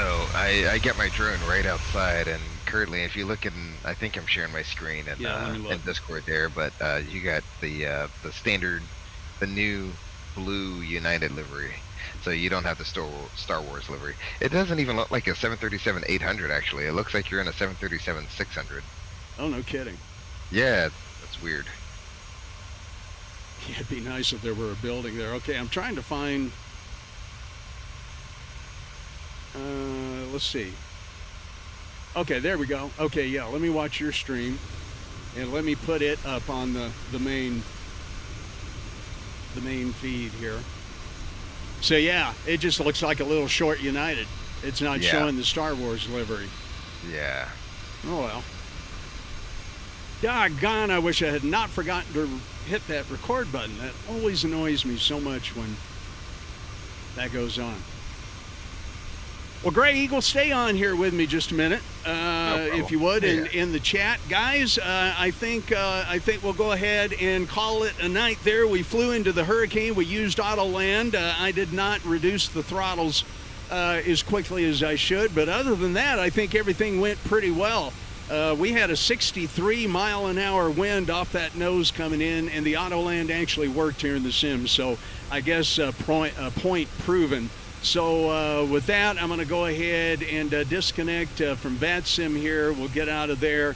Oh, I got my drone right outside, and currently, if you look in, I think I'm sharing my screen in Discord there, but you got the standard, the new blue United livery, so you don't have the Star Wars livery. It doesn't even look like a 737-800 actually. It looks like you're in a 737-600. Oh, no kidding. Yeah, that's weird. Yeah, it'd be nice if there were a building there. Okay, I'm trying to find. Let's see. Okay, there we go. Okay, yeah, let me watch your stream, and let me put it up on the main feed here. So yeah, it just looks like a little short United. It's not showing the Star Wars livery. Yeah. Oh well. Doggone, I wish I had not forgotten to hit that record button. That always annoys me so much when that goes on. Well, Gray Eagle, stay on here with me just a minute, if you would, in the chat, guys. I think we'll go ahead and call it a night. There, we flew into the Hurricane. We used auto land. I did not reduce the throttles as quickly as I should, but other than that, I think everything went pretty well. We had a 63-mile-an-hour wind off that nose coming in, and the auto land actually worked here in the sim. So I guess point proven. So with that, I'm going to go ahead and disconnect from VATSIM here. We'll get out of there.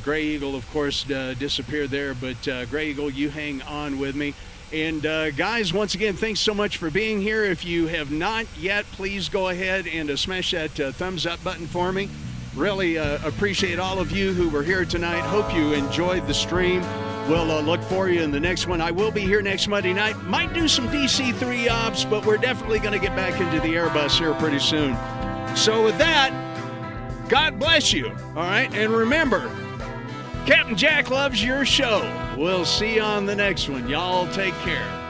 Gray Eagle, of course, disappeared there, but Gray Eagle, you hang on with me. And guys, once again, thanks so much for being here. If you have not yet, please go ahead and smash that thumbs up button for me. Really appreciate all of you who were here tonight. Hope you enjoyed the stream. We'll look for you in the next one. I will be here next Monday night. Might do some DC-3 ops, but we're definitely going to get back into the Airbus here pretty soon. So with that, God bless you. All right. And remember, Captain Jack loves your show. We'll see you on the next one. Y'all take care.